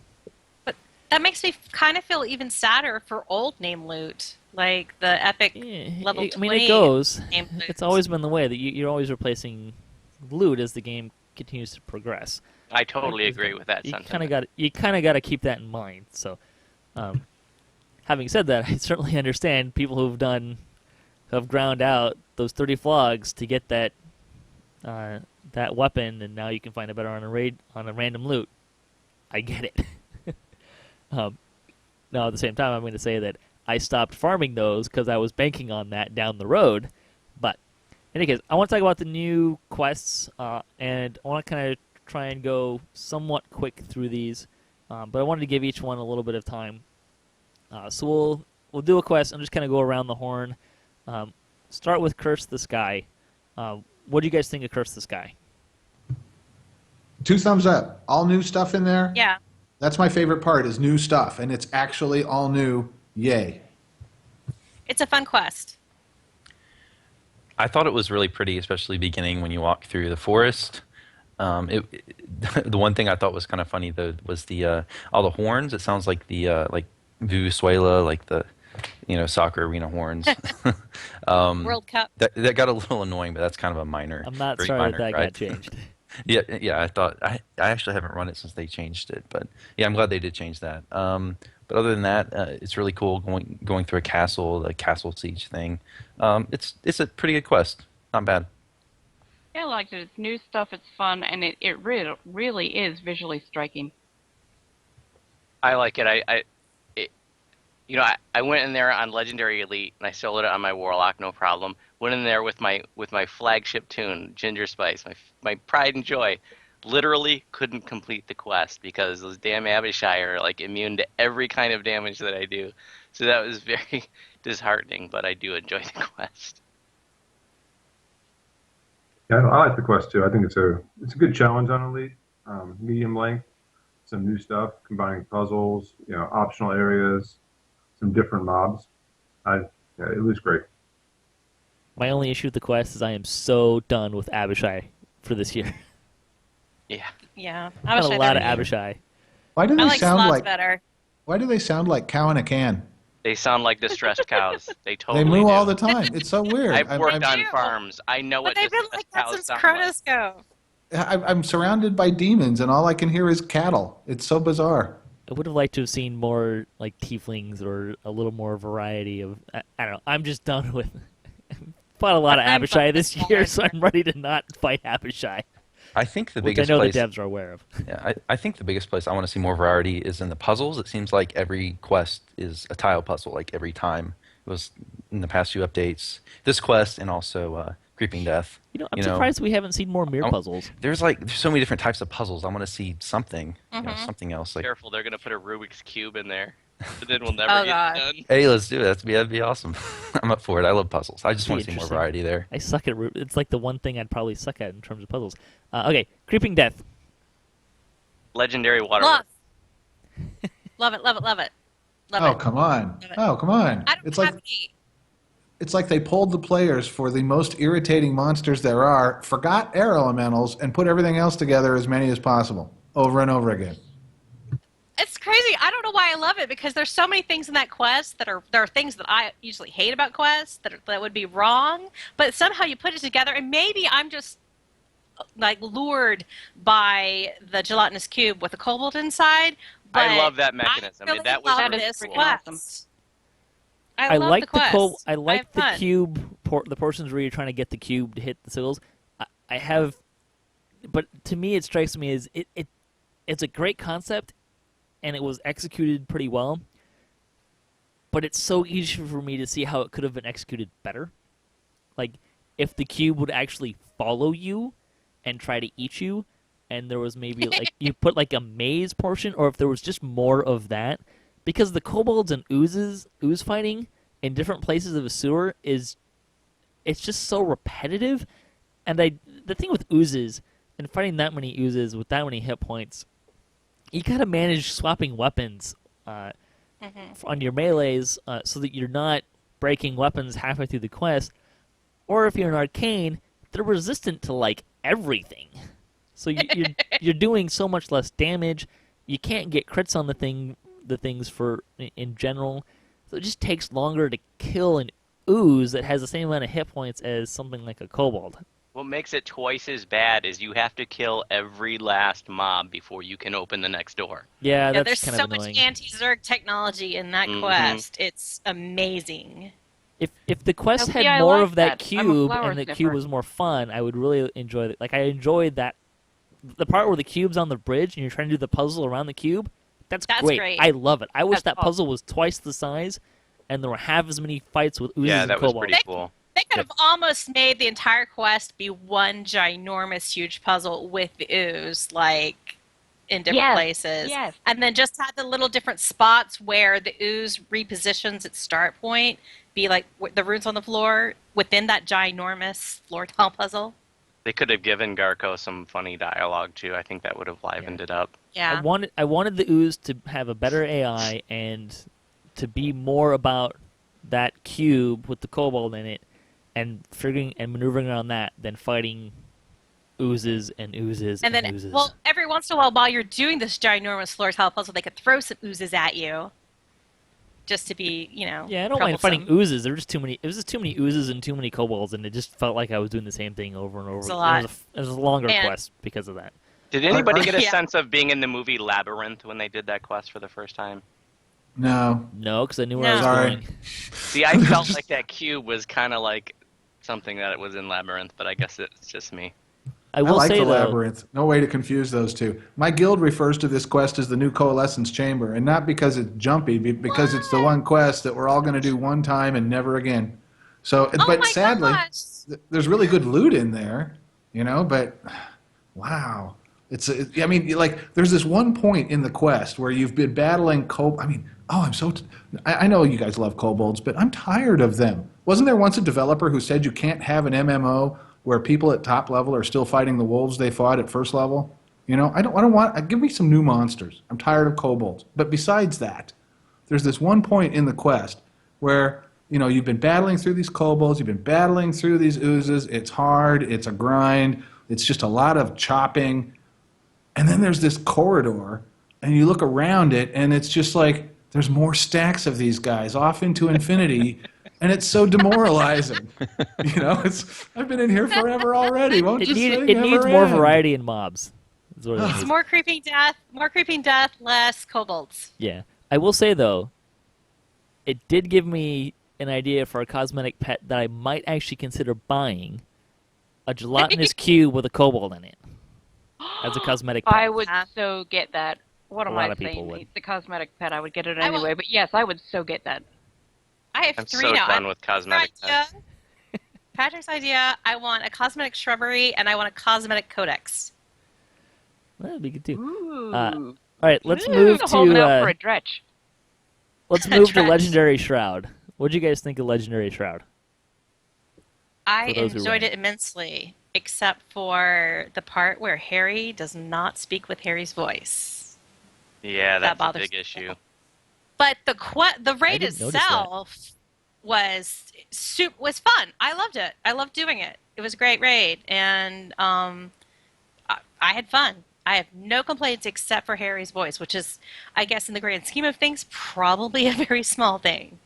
But that makes me kind of feel even sadder for old name loot, like the epic level 20. I mean, it goes. name loot. It's always been the way that you're always replacing loot as the game continues to progress. I totally agree with that You sentiment. kind of got to keep that in mind. So, having said that, I certainly understand people who have ground out those 30 flogs to get that weapon, and now you can find it better on a random loot. I get it. Now, at the same time, I'm going to say that I stopped farming those because I was banking on that down the road. But in any case, I want to talk about the new quests, and I want to kind of try and go somewhat quick through these, but I wanted to give each one a little bit of time. So we'll do a quest and just kind of go around the horn. Start with Curse the Sky. What do you guys think of Curse the Sky? 2 thumbs up. All new stuff in there. Yeah. That's my favorite part, is new stuff, and it's actually all new. Yay. It's a fun quest. I thought it was really pretty, especially beginning when you walk through the forest. The one thing I thought was kind of funny though was the all the horns. It sounds like the like Vooduspyce, like the soccer arena horns. World Cup. That got a little annoying, but that's kind of a minor. I'm not very sorry minor that gripe. got changed. Yeah. I thought I actually haven't run it since they changed it, but yeah, I'm glad they did change that. But other than that, it's really cool going through a castle, the castle siege thing. It's a pretty good quest. Not bad. Yeah, I liked it. It's new stuff. It's fun, and it really is visually striking. I like it. I went in there on Legendary Elite and I soloed it on my Warlock, no problem. Went in there with my flagship tune, Ginger Spice, my pride and joy. Literally couldn't complete the quest because those damn Abishai are like immune to every kind of damage that I do. So that was very disheartening, but I do enjoy the quest. Yeah, I like the quest too. I think it's a good challenge on Elite. Medium length, some new stuff, combining puzzles, optional areas, some different mobs. It was great. My only issue with the quest is I am so done with Abishai for this year. Yeah. Yeah. Got a lot of Abishai. Why do I they like sound slots like? better. Why do they sound like cow in a can? They sound like distressed cows. They totally They moo do. all the time. It's so weird. I've worked on do. farms. I know But what they've been distressed like that cows since sound like. Chronoscope. I'm surrounded by demons, and all I can hear is cattle. It's so bizarre. I would have liked to have seen more like tieflings or a little more variety of. I don't know. I'm just done with. Fought a lot of I'm Abishai fine this with year, more. so I'm ready to not fight Abishai, I think the which I biggest know place. the devs are aware of. Yeah, I think the biggest place I want to see more variety is in the puzzles. It seems like every quest is a tile puzzle, like every time. It was in the past few updates. This quest and also Creeping Death. I'm surprised we haven't seen more mirror puzzles. There's so many different types of puzzles. I want to see something, something else. Like, Careful, they're gonna put a Rubik's Cube in there. But then we'll never Oh, get God. it done. hey, let's do it. That'd be awesome. I'm up for it. I love puzzles. I just Be want to see more interesting. variety there. I suck at it's like the one thing I'd probably suck at in terms of puzzles. Okay, Creeping Death. Legendary water. Love. Love it, love it, love it. Love Oh, it. come on. Oh, come on. I don't It's have like any. it's like they pulled the players for the most irritating monsters there are, forgot air elementals, and put everything else together, as many as possible, over and over again. It's crazy. I don't know why I love it because there's so many things in that quest there are things that I usually hate about quests that would be wrong, but somehow you put it together, and maybe I'm just like lured by the gelatinous cube with a cobalt inside. But I love that mechanism. I really That was love That is this freaking quest. awesome. I love like the quest. I like have the fun. cube. The portions where you're trying to get the cube to hit the sigils. I have, but to me, it strikes me as it's a great concept, and it was executed pretty well. But it's so easy for me to see how it could have been executed better. Like if the cube would actually follow you and try to eat you, and there was maybe like you put like a maze portion, or if there was just more of that. Because the kobolds and ooze fighting in different places of a sewer it's just so repetitive. And the thing with oozes and fighting that many oozes with that many hit points, you gotta manage swapping weapons on your melees so that you're not breaking weapons halfway through the quest. Or if you're an arcane, they're resistant to like everything. So you're doing so much less damage. You can't get crits on the things for in general, so it just takes longer to kill an ooze that has the same amount of hit points as something like a kobold. What makes it twice as bad is you have to kill every last mob before you can open the next door. Yeah, that's there's kind so of annoying. much anti-Zerg technology in that quest. It's amazing. If the quest Oh, had see, I more like of that that. I'm a cube flower and the sniffer. cube was more fun, I would really enjoy it. Like I enjoyed that the part where the cube's on the bridge and you're trying to do the puzzle around the cube. That's great. great. I love it. I wish That's that puzzle was twice the size, and there were half as many fights with oozes Yeah, and that was kobolds. pretty cool. They could have almost made the entire quest be one ginormous, huge puzzle with the ooze, like in different places. Yes. And then just had the little different spots where the ooze repositions its start point, be like the runes on the floor within that ginormous floor tile puzzle. They could have given Garco some funny dialogue too. I think that would have livened it up. Yeah. I wanted the ooze to have a better AI and to be more about that cube with the kobold in it and figuring and maneuvering around that than fighting oozes and oozes And then, oozes. well, every once in a while you're doing this ginormous floor tile puzzle, they could throw some oozes at you just to be, yeah, I don't mind troublesome. fighting oozes. There were just too many. It was just too many oozes and too many kobolds, and it just felt like I was doing the same thing over and over. It's a lot. It was a longer And- quest because of that. Did anybody get a Yeah. sense of being in the movie Labyrinth when they did that quest for the first time? No. No, because I knew where I was No. Sorry. going. See, I felt like that cube was kind of like something that it was in Labyrinth, but I guess it's just me. I will like say the though, labyrinth. No way to confuse those two. My guild refers to this quest as the new coalescence chamber, and not because it's jumpy, because it's the one quest that we're all going to do one time and never again. So, Oh but my sadly, gosh! there's really good loot in there, but wow. I mean, like, there's this one point in the quest where you've been battling I mean, oh, I know you guys love kobolds, but I'm tired of them. Wasn't there once a developer who said you can't have an MMO where people at top level are still fighting the wolves they fought at first level? I don't want, give me some new monsters. I'm tired of kobolds. But besides that, there's this one point in the quest where, you've been battling through these kobolds, you've been battling through these oozes, it's hard, it's a grind, it's just a lot of chopping. And then there's this corridor, and you look around it, and it's just like there's more stacks of these guys off into infinity, and it's so demoralizing. I've been in here forever already. Won't it, this need, thing it ever needs more end? variety in mobs. Is what it It's needs. more creeping death, less kobolds. Yeah. I will say though, it did give me an idea for a cosmetic pet that I might actually consider buying. A gelatinous cube with a kobold in it. As a cosmetic pet. I would so get that. What A am lot I of people saying? would. It's a cosmetic pet. I would get it I will- anyway. But yes, I would so get that. I have I'm three so now. done with cosmetic pets. Patrick's idea. I want a cosmetic shrubbery, and I want a cosmetic codex. That'd be good too. Ooh. All right, let's Ooh, move holding out for to a dretch. let's move to Trash. Legendary Shroud. What would you guys think of Legendary Shroud? I For those who enjoyed ran. it immensely, except for the part where Harry does not speak with Harry's voice. Yeah, That that's a bothers big me. issue. But the raid didn't notice itself was fun. I loved it. I loved doing it. It was a great raid, and I had fun. I have no complaints except for Harry's voice, which is, I guess, in the grand scheme of things, probably a very small thing.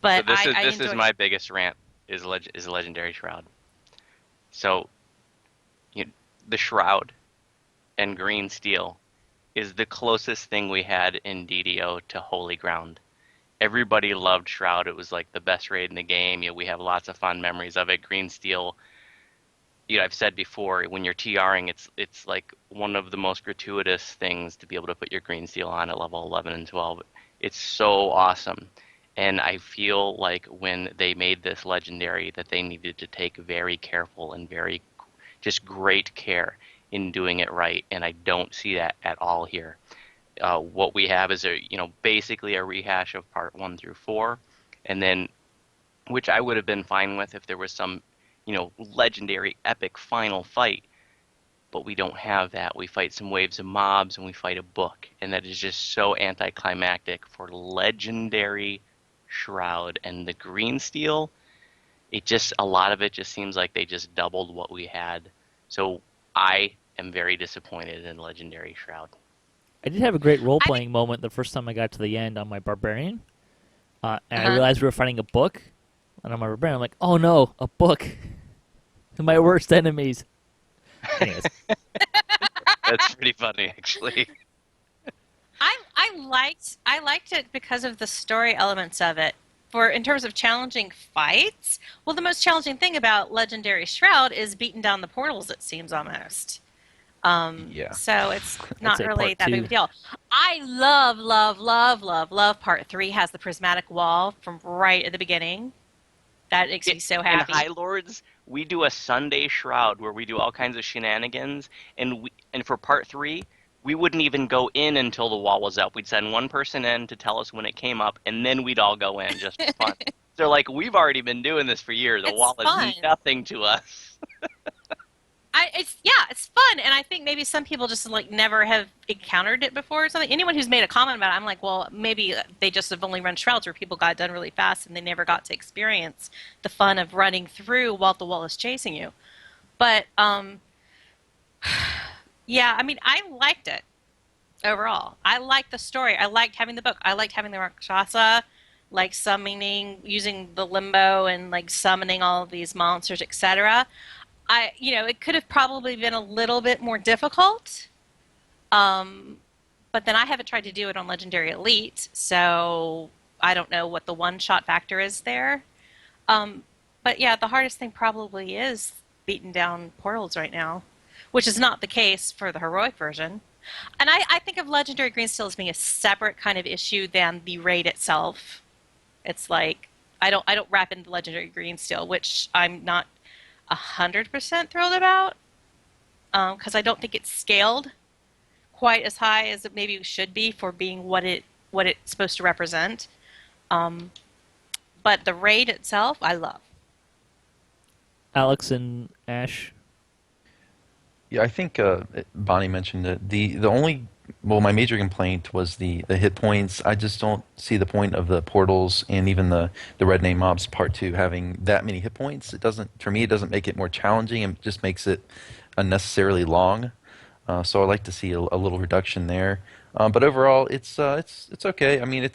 So But this I is enjoyed my it. biggest rant is Legendary Shroud. So, the Shroud and Green Steel is the closest thing we had in DDO to Holy Ground. Everybody loved Shroud. It was like the best raid in the game. We have lots of fond memories of it. Green Steel, I've said before, when you're TRing, it's like one of the most gratuitous things to be able to put your Green Steel on at level 11 and 12. It's so awesome. And I feel like when they made this legendary that they needed to take very careful and very just great care in doing it right, and I don't see that at all here. What we have is basically a rehash of part 1 through 4, and then, which I would have been fine with if there was some, legendary epic final fight, but we don't have that. We fight some waves of mobs and we fight a book, and that is just so anticlimactic for legendary Shroud. And the Green Steel, a lot of it just seems like they just doubled what we had. So I am very disappointed in Legendary Shroud. I did have a great role-playing moment the first time I got to the end on my Barbarian. And I realized we were fighting a book. And on my Barbarian, I'm like, oh no, a book. My worst enemies. Anyways. That's pretty funny, actually. I liked it because of the story elements of it. In terms of challenging fights, well, the most challenging thing about Legendary Shroud is beating down the portals, it seems almost. Yeah. So it's not say really part that big of two. a deal. I love part 3 has the prismatic wall from right at the beginning. That makes me so happy. In High Lords, we do a Sunday Shroud where we do all kinds of shenanigans, and for part 3, we wouldn't even go in until the wall was up. We'd send one person in to tell us when it came up, and then we'd all go in just for fun. They're like, we've already been doing this for years. The It's wall fun. is nothing to us. It's fun, and I think maybe some people just never have encountered it before or something. Anyone who's made a comment about it, I'm like, well, maybe they just have only run Shrouds where people got done really fast and they never got to experience the fun of running through while the wall is chasing you. But yeah, I mean, I liked it overall. I liked the story. I liked having the book. I liked having the Rakshasa, summoning, using the limbo and summoning all of these monsters, etc. It could have probably been a little bit more difficult. But then I haven't tried to do it on Legendary Elite, so I don't know what the one-shot factor is there. But yeah, the hardest thing probably is beating down portals right now, which is not the case for the heroic version. And I think of Legendary Greensteel as being a separate kind of issue than the raid itself. It's like I don't wrap in the Legendary Greensteel, which I'm not 100% thrilled about, because I don't think it's scaled quite as high as it maybe should be for being what it's supposed to represent. But the raid itself, I love. Alex and Ash. Yeah, I think Bonnie mentioned it. The only my major complaint was the hit points. I just don't see the point of the portals and even the Red Name Mobs Part 2 having that many hit points. It doesn't, for me, it doesn't make it more challenging. It just makes it unnecessarily long. So I'd like to see a little reduction there. But overall, it's okay. I mean,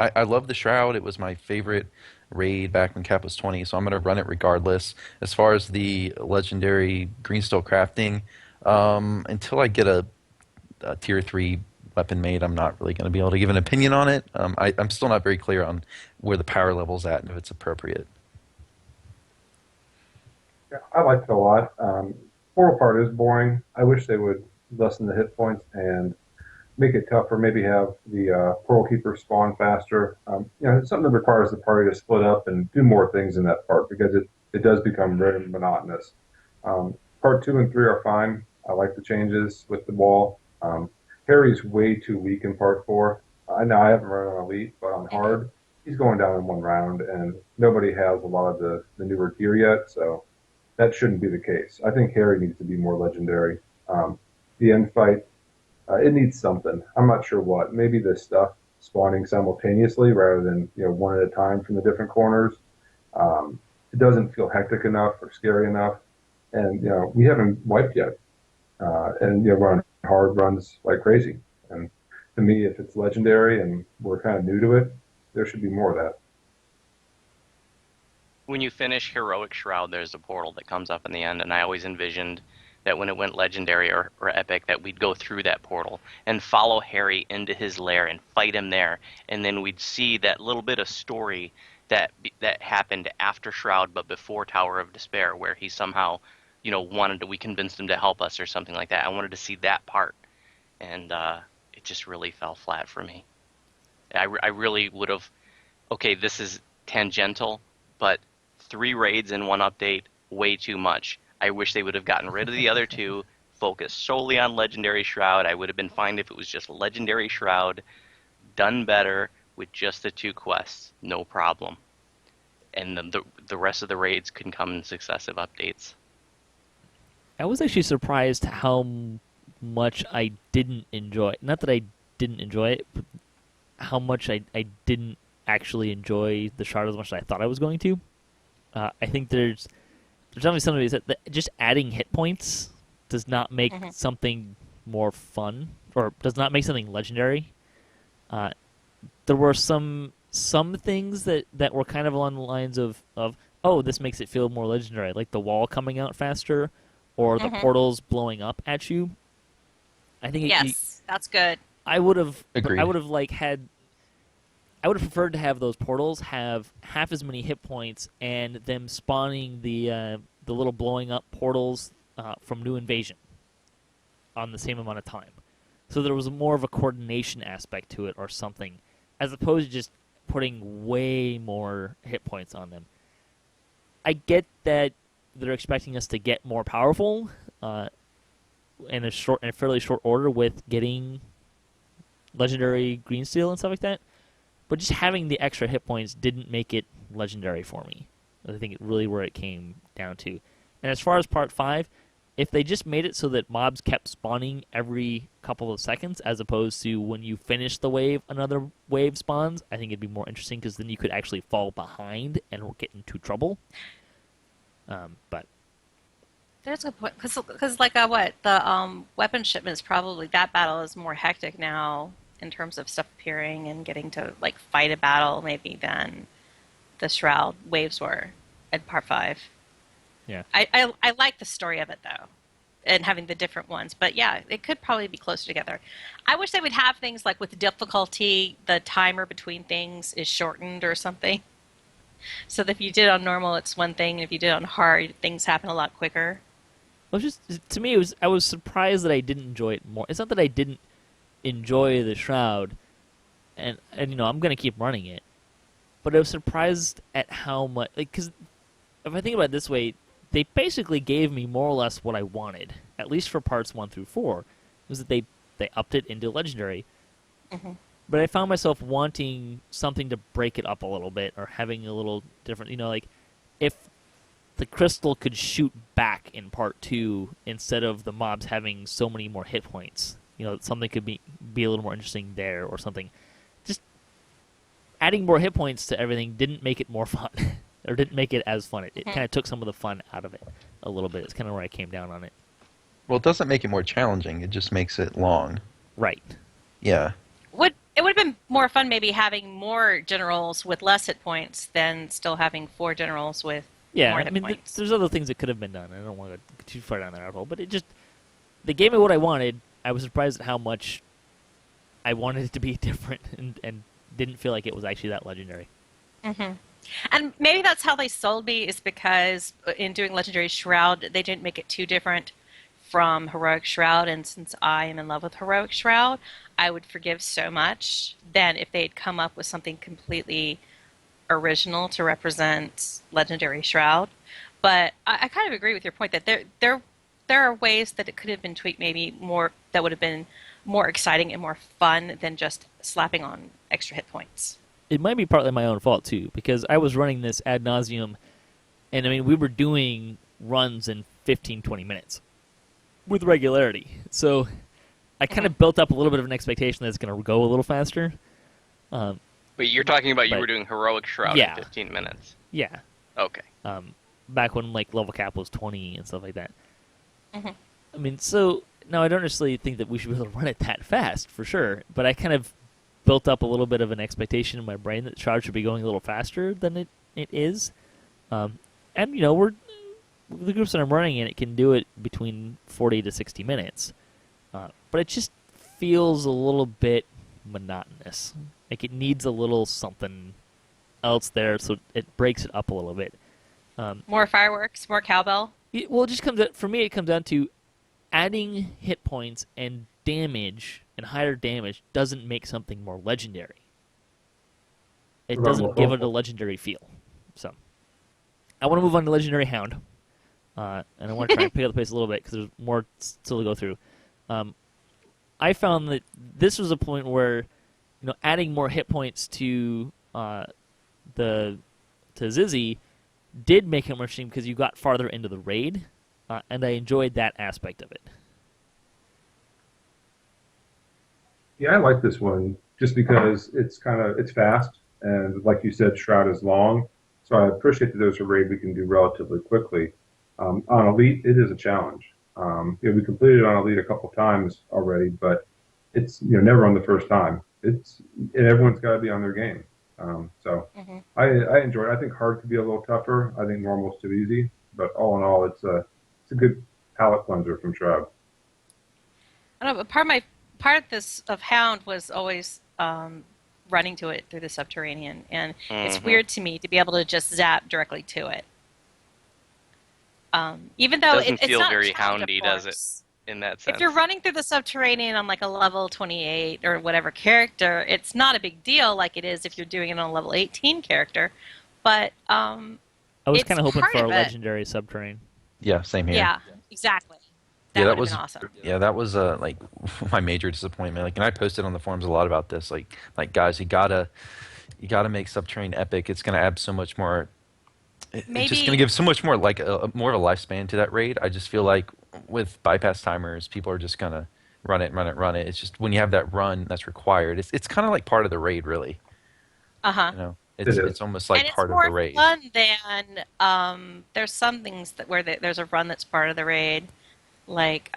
I love the Shroud. It was my favorite raid back when Cap was 20, so I'm going to run it regardless. As far as the legendary Greensteel crafting, until I get a tier 3 weapon made, I'm not really going to be able to give an opinion on it. I'm still not very clear on where the power level's at and if it's appropriate. Yeah, I liked it a lot. Portal part is boring. I wish they would lessen the hit points and make it tougher. Maybe have the Portal Keeper spawn faster. It's something that requires the party to split up and do more things in that part because it does become very monotonous. Part 2 and 3 are fine. I like the changes with the wall. Harry's way too weak in part 4. I know I haven't run on Elite, but on Hard, he's going down in one round, and nobody has a lot of the newer gear yet, so that shouldn't be the case. I think Harry needs to be more legendary. The end fight, it needs something. I'm not sure what. Maybe the stuff spawning simultaneously rather than one at a time from the different corners. It doesn't feel hectic enough or scary enough, and we haven't wiped yet. And run hard runs like crazy. And to me, if it's legendary and we're kind of new to it, there should be more of that. When you finish Heroic Shroud, there's a portal that comes up in the end, and I always envisioned that when it went legendary or epic, that we'd go through that portal and follow Harry into his lair and fight him there, and then we'd see that little bit of story that happened after Shroud but before Tower of Despair, where he somehow we convinced him to help us or something like that. I wanted to see that part, and it just really fell flat for me. I really would have, okay, this is tangential, but 3 raids in one update, way too much. I wish they would have gotten rid of the other 2, focused solely on Legendary Shroud. I would have been fine if it was just Legendary Shroud, done better with just the 2 quests, no problem. And the rest of the raids can come in successive updates. I was actually surprised how much I didn't enjoy it. Not that I didn't enjoy it, but how much I didn't actually enjoy the Shard as much as I thought I was going to. I think there's definitely something that just adding hit points does not make something more fun, or does not make something legendary. There were some things that were kind of along the lines of oh, this makes it feel more legendary, like the wall coming out faster, or the portals blowing up at you. I think that's good. I would have Agreed. I would have preferred to have those portals have half as many hit points and them spawning the little blowing up portals from New Invasion on the same amount of time. So there was more of a coordination aspect to it or something, as opposed to just putting way more hit points on them. I get that they're expecting us to get more powerful in a fairly short order with getting legendary Greensteel and stuff like that, but just having the extra hit points didn't make it legendary for me. I think it really where it came down to. And as far as Part 5, if they just made it so that mobs kept spawning every couple of seconds, as opposed to when you finish the wave, another wave spawns, I think it'd be more interesting, because then you could actually fall behind and get into trouble. But There's a good point, because like the weapon shipments, probably that battle is more hectic now in terms of stuff appearing and getting to like fight a battle maybe than the Shroud waves were in Part 5. yeah, I like the story of it though, and having the different ones. But yeah, it could probably be closer together. I wish they would have things like with difficulty, the timer between things is shortened or something. So that if you did it on normal, it's one thing, and if you did it on hard, things happen a lot quicker. Well, just to me, I was surprised that I didn't enjoy it more. It's not that I didn't enjoy the Shroud, and I'm gonna keep running it, but I was surprised at how much. Because if I think about it this way, they basically gave me more or less what I wanted, at least for parts 1 through 4, was that they upped it into Legendary. Mm-hmm. But I found myself wanting something to break it up a little bit, or having a little different. Like if the crystal could shoot back in part 2 instead of the mobs having so many more hit points. Something could be a little more interesting there, or something. Just adding more hit points to everything didn't make it more fun, or didn't make it as fun. It kind of took some of the fun out of it a little bit. It's kind of where I came down on it. Well, it doesn't make it more challenging. It just makes it long. Right. Yeah. It would have been more fun maybe having more generals with less hit points than still having 4 generals with more hit points. There's other things that could have been done. I don't want to go too far down that rabbit hole, but they gave me what I wanted. I was surprised at how much I wanted it to be different, and didn't feel like it was actually that legendary. Mm-hmm. And maybe that's how they sold me, is because in doing Legendary Shroud, they didn't make it too different from Heroic Shroud, and since I am in love with Heroic Shroud, I would forgive so much than if they had come up with something completely original to represent Legendary Shroud. But I kind of agree with your point that there are ways that it could have been tweaked maybe more, that would have been more exciting and more fun than just slapping on extra hit points. It might be partly my own fault, too, because I was running this ad nauseum, and we were doing runs in 15, 20 minutes with regularity. So I kind of built up a little bit of an expectation that it's going to go a little faster. But you're talking about you were doing Heroic Shroud in 15 minutes. Yeah. Okay. Back when level cap was 20 and stuff like that. Mm-hmm. So now I don't necessarily think that we should be able to run it that fast, for sure, but I kind of built up a little bit of an expectation in my brain that Shroud should be going a little faster than it is. And, we're the groups that I'm running in, it can do it between 40 to 60 minutes. But it just feels a little bit monotonous. It needs a little something else there, so it breaks it up a little bit. More fireworks, more cowbell. It just comes for me. It comes down to adding hit points and damage, and higher damage doesn't make something more legendary. It doesn't give it a legendary feel. So I want to move on to Legendary Hound. And I want to try and pick up the pace a little bit because there's more still to go through. I found that this was a point where, adding more hit points to Zizzy did make it more interesting because you got farther into the raid, and I enjoyed that aspect of it. Yeah, I like this one just because it's fast, and like you said, Shroud is long. So I appreciate that there's a raid we can do relatively quickly. On Elite, it is a challenge. We completed it on Elite a couple times already, but it's never on the first time. And everyone's got to be on their game. I enjoy it. I think hard could be a little tougher. I think normal's too easy. But all in all, it's a good palate cleanser from Shroud. I don't know, but part of Hound was always running to it through the subterranean, and it's weird to me to be able to just zap directly to it. Even though it doesn't feel not very challenge, Houndy, does it? In that sense. If you're running through the subterranean on a level 28 or whatever character, it's not a big deal like it is if you're doing it on a level 18 character. But I was kind of hoping for a legendary subterranean. Yeah, same here. Yeah, exactly. That was awesome. Yeah, that was my major disappointment. And I posted on the forums a lot about this. Like guys, you gotta make subterranean epic. It's gonna add so much more. It's just gonna give so much more more of a lifespan to that raid. I just feel like with bypass timers, people are just gonna run it. It's just when you have that run that's required, it's kind of like part of the raid, really. It's almost like part of the raid. And it's more fun than there's some things where there's a run that's part of the raid, like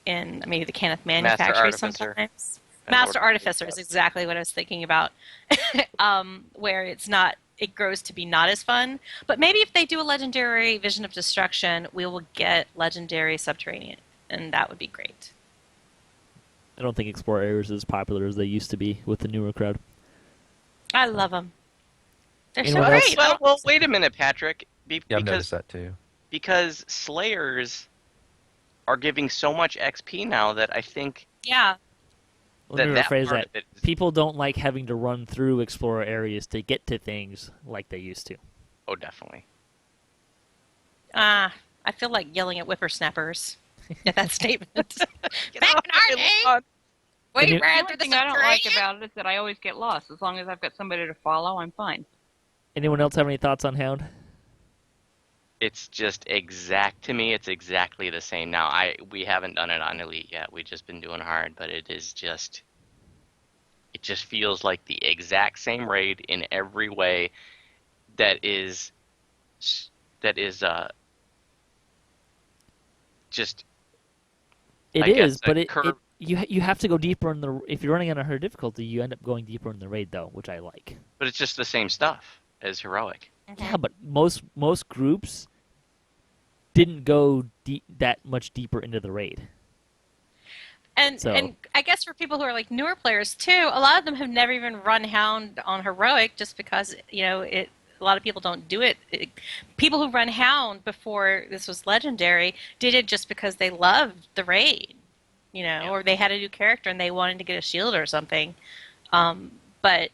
in maybe the Cannith Manufactory sometimes. Master Artificer is exactly what I was thinking about, where it grows to be not as fun. But maybe if they do a legendary Vision of Destruction, we will get legendary Subterranean, and that would be great. I don't think Explorer Areas is as popular as they used to be with the newer crowd. I love them. They're so Anyone else? great. Well, wait a minute, Patrick. Yeah, I've Because noticed that too. because Slayers are giving so much XP now that I think Yeah. Let me that rephrase part that. of it is, People don't like having to run through explorer areas to get to things like they used to. oh, definitely. I feel like yelling at whippersnappers at that statement. Get Back off in our my day, lawn. we And you- The ran only through the thing I don't like subterranean. about it is that I always get lost. As long as I've got somebody to follow, I'm fine. Anyone else have any thoughts on Hound? It's just to me, it's exactly the same. Now, we haven't done it on Elite yet. We've just been doing hard, but it just feels like the exact same raid in every way that is just It I guess is, but a it curve. you have to go deeper in the. If you're running on a hard difficulty, you end up going deeper in the raid though, which I like. But it's just the same stuff as heroic. Yeah, but most groups didn't go that much deeper into the raid. And I guess for people who are like newer players too, a lot of them have never even run Hound on heroic just because a lot of people don't do it. People who run Hound before this was legendary did it just because they loved the raid, or they had a new character and they wanted to get a shield or something. But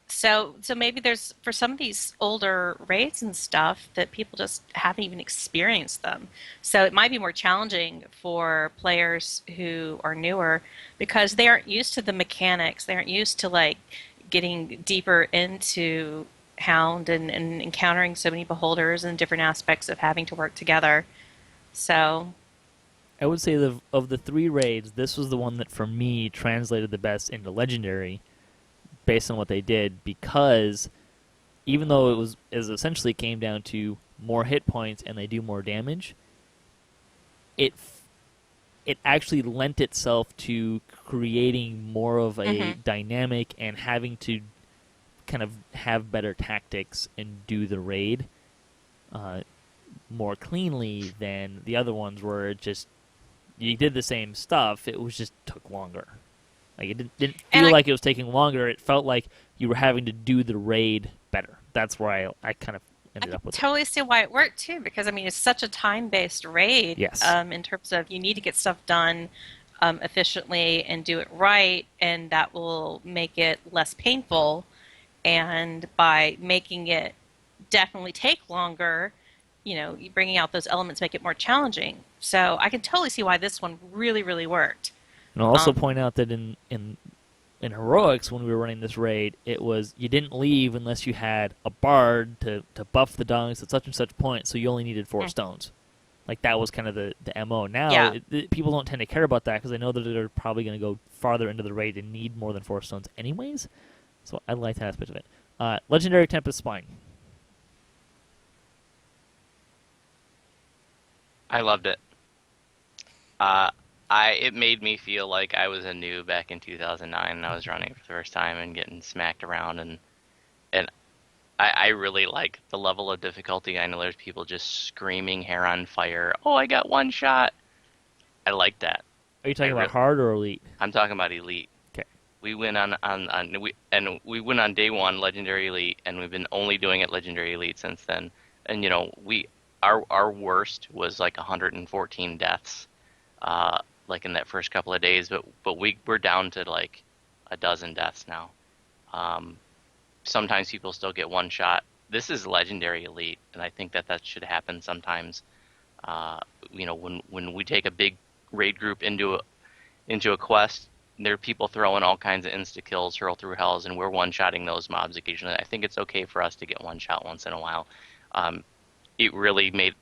so maybe there's for some of these older raids and stuff that people just haven't even experienced them. So it might be more challenging for players who are newer because they aren't used to the mechanics. They aren't used to like getting deeper into Hound and encountering so many beholders and different aspects of having to work together. So I would say of the 3 raids, this was the one that for me translated the best into legendary, based on what they did, because even though it essentially came down to more hit points and they do more damage, it actually lent itself to creating more of a dynamic and having to kind of have better tactics and do the raid more cleanly than the other ones where it just you did the same stuff, it was just took longer. Like it didn't feel like it was taking longer. It felt like you were having to do the raid better. That's where I kind of ended up with. Totally see why it worked too, because I mean it's such a time-based raid. Yes. In terms of you need to get stuff done efficiently and do it right, and that will make it less painful. And by making it definitely take longer, you bringing out those elements make it more challenging. So I can totally see why this one really, really worked. And I'll also point out that in heroics, when we were running this raid, it was you didn't leave unless you had a bard to buff the dunks at such and such point, so you only needed 4 stones. Like that was kind of the MO. Now people don't tend to care about that because they know that they're probably going to go farther into the raid and need more than 4 stones anyways. So I like that aspect of it. Legendary Tempest Spine. I loved it. It made me feel like I was a noob back in 2009 and I was running it for the first time and getting smacked around and I really like the level of difficulty. I know there's people just screaming hair on fire. Oh, I got 1 shot. I like that. Are you talking about hard or elite? I'm talking about elite. Okay. We went we went on day 1 legendary elite and we've been only doing it legendary elite since then. And our worst was like 114 deaths. Like in that first couple of days, but we're down to like a dozen deaths now. Sometimes people still get 1 shot. This is legendary elite, and I think that should happen sometimes. When we take a big raid group into a quest, there are people throwing all kinds of insta kills, hurl through hells, and we're 1-shotting those mobs occasionally. I think it's okay for us to get 1 shot once in a while. It really made.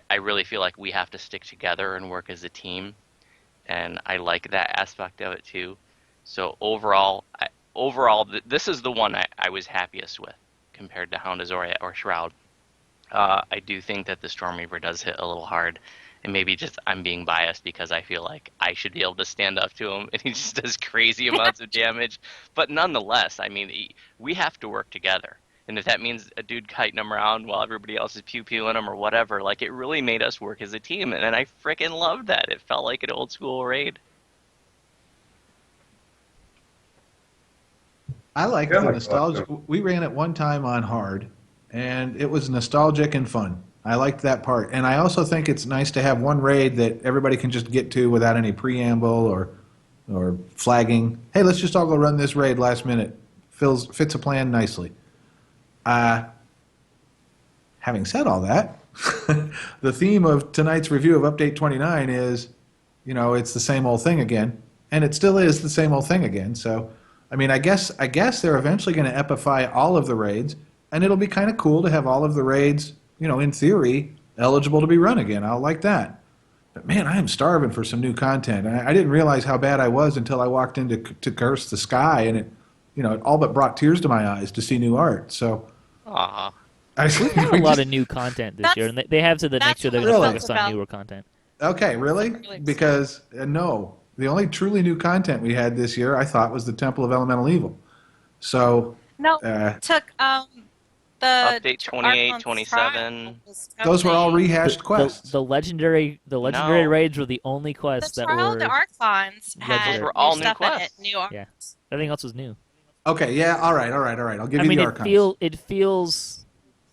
I really feel like we have to stick together and work as a team. And I like that aspect of it too. So overall, this is the one I was happiest with compared to Hound Azoria or Shroud. I do think that the Stormreaver does hit a little hard, and maybe just I'm being biased because I feel like I should be able to stand up to him, and he just does crazy amounts of damage. But nonetheless, I mean, we have to work together. And if that means a dude kiting him around while everybody else is pew-pewing him or whatever, like it really made us work as a team. And I freaking loved that. It felt like an old school raid. I liked Yeah, I the like the nostalgia. last We ran it one time on hard, and it was nostalgic and fun. I liked that part, and I also think it's nice to have one raid that everybody can just get to without any preamble or flagging. Hey, let's just all go run this raid last minute. Fits a plan nicely. Uh, Having said all that, the theme of tonight's review of Update 29 is, it's the same old thing again, and it still is the same old thing again. So, I mean, I guess they're eventually going to epify all of the raids, and it'll be kind of cool to have all of the raids, in theory, eligible to be run again. I'll like that. But man, I am starving for some new content. I didn't realize how bad I was until I walked into to Curse the Sky, and it all but brought tears to my eyes to see new art. So. Aw. We've had a lot of new content this year, and they have said that next year they're going to Really? focus on newer content. Okay, really? Because no, the only truly new content we had this year, I thought, was the Temple of Elemental Evil. So No, took the Update 28, Archon's 27. trial was those were all totally- rehashed quests. The legendary No. raids were the only quests The that trial were. of the Archons had Those were all new new stuff in it, quests. new art. Yeah. Everything else was new. Okay, yeah, all right. I'll give I you mean, the it Archons. feels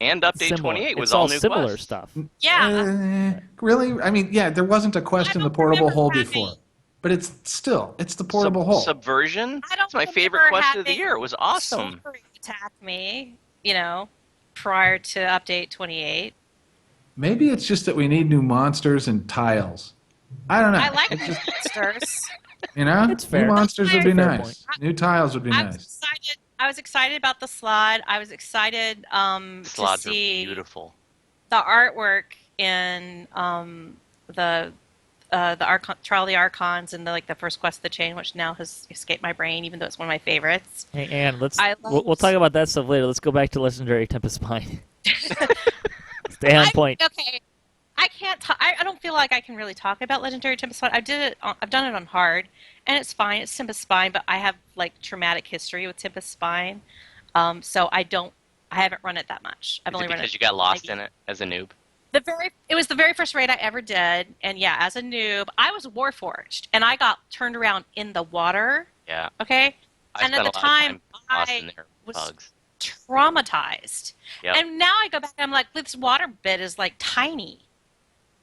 And Update similar. 28 was It's all new similar quests. stuff. Yeah, Really? I mean, yeah, there wasn't a quest I in the don't portable remember hole having- before, but it's the portable hole. Subversion? I don't It's my favorite remember quest of the having year. It was awesome. Soldier attack me, prior to Update 28. Maybe it's just that we need new monsters and tiles. I don't know. I like It's the just, monsters. It's fair. New monsters would be Fair nice. New tiles would be nice. I was excited about the slot. I was excited to Slots are see beautiful. the artwork in the Trial of the Archons and the first quest of the chain, which now has escaped my brain, even though it's one of my favorites. Hey, Anne, I we'll talk about that stuff later. Let's go back to Legendary Tempest Spine. Stay on point. Okay, I can't. I don't feel like I can really talk about Legendary Tempest Spine. I've done it on hard, and it's fine. It's Tempest Spine, but I have traumatic history with Tempest Spine, so I haven't run it that much. I've Is only it run because it you got lost maybe- in it as a noob? It was the very first raid I ever did, and yeah, as a noob, I was Warforged, and I got turned around in the water. Yeah. Okay, I and spent at the a lot of time, lost in I there with was bugs. traumatized. Yep. And now I go back and I'm like, this water bit is tiny.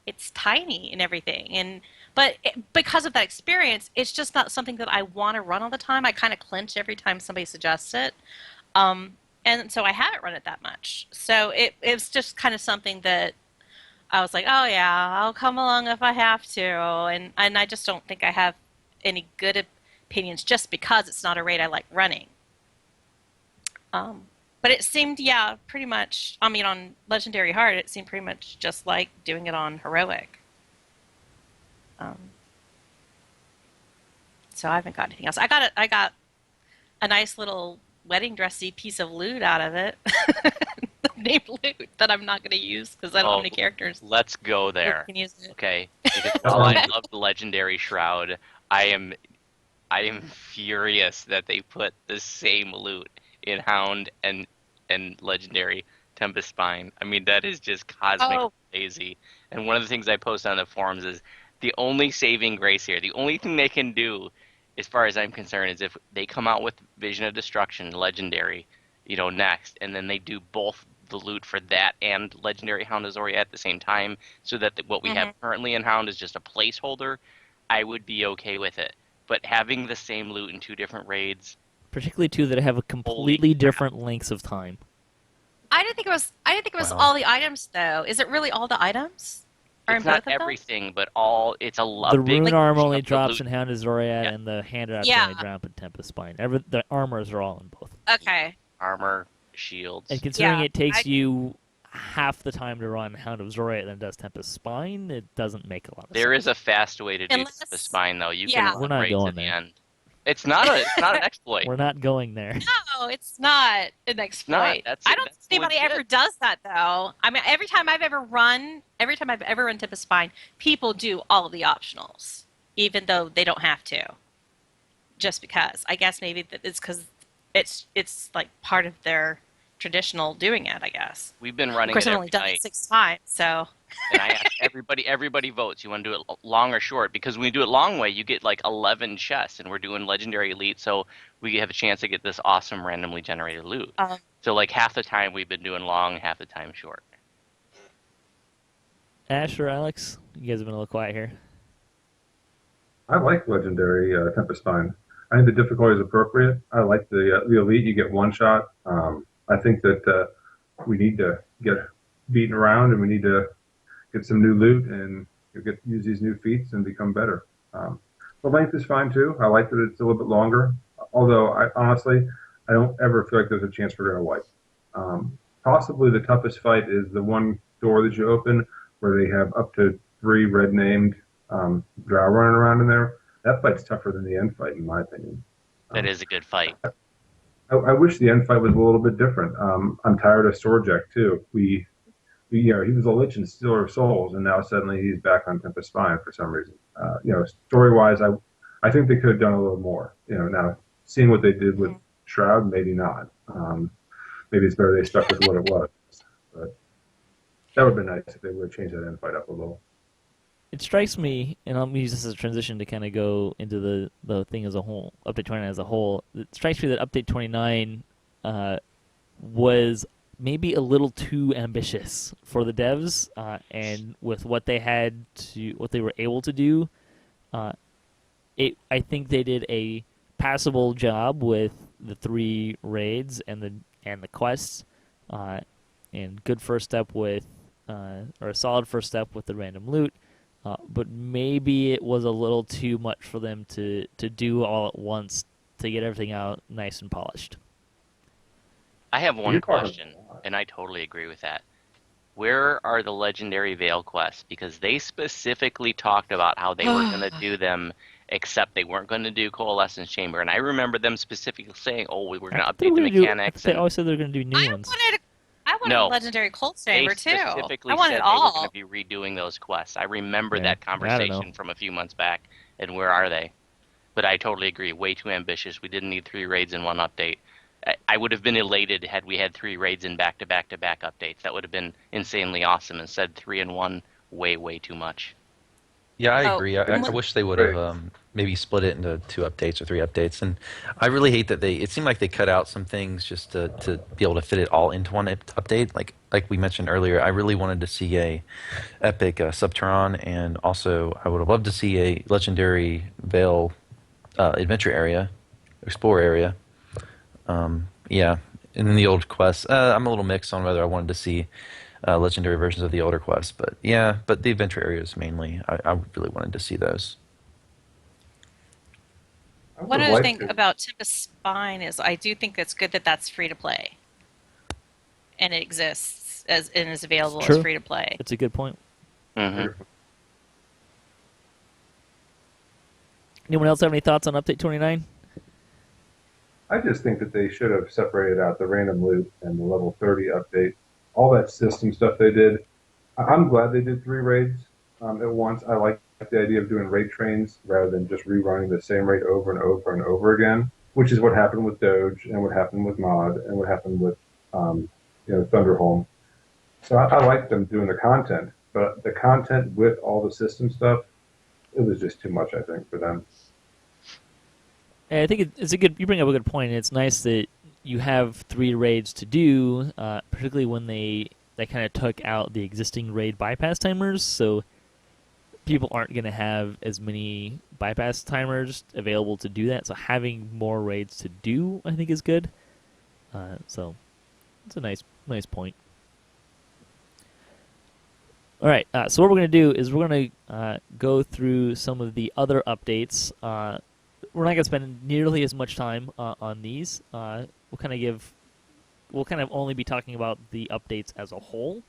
It's tiny and everything, but because of that experience, it's just not something that I want to run all the time. I kind of clench every time somebody suggests it. And so I haven't run it that much. So it's just kind of something that I was like, oh yeah, I'll come along if I have to. And I just don't think I have any good opinions just because it's not a raid I like running. But it seemed, yeah, pretty much, on Legendary Hard, it seemed pretty much just like doing it on Heroic. So I haven't got anything else. I got a nice little wedding dressy piece of loot out of it. Named loot that I'm not going to use because I don't have any characters. Let's go there. Can use it. Okay. Because while I love the Legendary Shroud, I am furious that they put the same loot in Hound and Legendary Tempest Spine. I mean, that is just cosmic lazy. And one of the things I post on the forums is the only saving grace here, the only thing they can do, as far as I'm concerned, is if they come out with Vision of Destruction, Legendary, next, and then they do both the loot for that and Legendary Hound Azoria at the same time, so that what we have currently in Hound is just a placeholder, I would be okay with it. But having the same loot in two different raids, particularly two that have a completely different lengths of time. I didn't think it was all the items though. Is it really all the items? Or it's in both not of them? everything, but it's a lot. The rune arm only of the drops loot. in Hound Azoria, Yeah. and the handouts Yeah. only drop in Tempest Spine. The armors are all in both. Okay. Armor, shields. And considering Yeah, it takes you half the time to run Hound of Zoria than it does Tempest Spine, it doesn't make a lot of There sense. is a fast way to do Unless- the spine, though. You Yeah. can We're run not right to going the there. end. It's not an exploit. We're not going there. No, it's not an exploit. That's I don't think anybody legit. ever does that though. I mean, every time I've ever run Tempest Spine, people do all of the optionals, even though they don't have to. Just because, I guess maybe it's because it's like part of their traditional doing it, I guess. We've been Of running course, it I've every only done night. it 6 times, so. And I ask everybody votes. You want to do it long or short? Because when you do it long way, you get like 11 chests, and we're doing legendary elite, so we have a chance to get this awesome randomly generated loot. So like half the time we've been doing long, half the time short. Ash or Alex, you guys have been a little quiet here. I like legendary Tempest Spine. I think the difficulty is appropriate. I like the elite. You get one shot. I think that we need to get beaten around, and we need to get some new loot and use these new feats and become better. The length is fine too. I like that it's a little bit longer. Although honestly, I don't ever feel like there's a chance we're going to wipe. Possibly the toughest fight is the one door that you open where they have up to 3 red named drow running around in there. That fight's tougher than the end fight, in my opinion. That is a good fight. I wish the end fight was a little bit different. I'm tired of Sorjek too. He was a lich and stealer of souls, and now suddenly he's back on Tempest Spine for some reason. Story-wise, I think they could have done a little more. Now seeing what they did with Shroud, maybe not. Maybe it's better they stuck with what it was. But that would have been nice if they would have changed that end fight up a little. It strikes me, and I'll use this as a transition to kind of go into the thing as a whole, Update 29 as a whole. It strikes me that Update 29 was maybe a little too ambitious for the devs, and with what they were able to do, I think they did a passable job with the 3 raids and the quests, and good first step with, or a solid first step with the random loot. But maybe it was a little too much for them to do all at once to get everything out nice and polished. I have one question, and I totally agree with that. Where are the legendary Veil quests? Because they specifically talked about how they were going to do them, except they weren't going to do Coalescence Chamber. And I remember them specifically saying, "Oh, we were going to update the mechanics." They always said they were going to do new ones. I wanted a legendary Cold Chamber too. They specifically I wanted said it all. they were going to be redoing those quests. I remember that conversation from a few months back. And where are they? But I totally agree. Way too ambitious. We didn't need 3 raids in one update. I would have been elated had we had 3 raids in back-to-back-to-back updates. That would have been insanely awesome. Instead, 3 in 1, way too much. Yeah, I agree. I wish they would have maybe split it into 2 updates or 3 updates. And I really hate that it seemed like they cut out some things just to be able to fit it all into one update. Like we mentioned earlier, I really wanted to see a epic Subterran, and also I would have loved to see a legendary Veil adventure area, explore area. Yeah, and then the old quests. I'm a little mixed on whether I wanted to see legendary versions of the older quests, but the adventure areas mainly. I really wanted to see those. One other thing about Tempest Spine is I do think it's good that that's free to play, and it exists and is available as free to play. It's a good point. Mm-hmm. Anyone else have any thoughts on Update 29? I just think that they should have separated out the random loot and the level 30 update. All that system stuff they did. I'm glad they did 3 raids at once. I like the idea of doing raid trains rather than just rerunning the same raid over and over and over again, which is what happened with Doge and what happened with Mod and what happened with Thunderholm. So I like them doing the content, but the content with all the system stuff, it was just too much, I think, for them. I think it's a good. You bring up a good point. It's nice that you have 3 raids to do, particularly when they kind of took out the existing raid bypass timers, so people aren't going to have as many bypass timers available to do that. So having more raids to do, I think, is good. So it's a nice point. All right. So what we're going to do is we're going to go through some of the other updates. We're not going to spend nearly as much time on these. We'll kind of only be talking about the updates as a whole,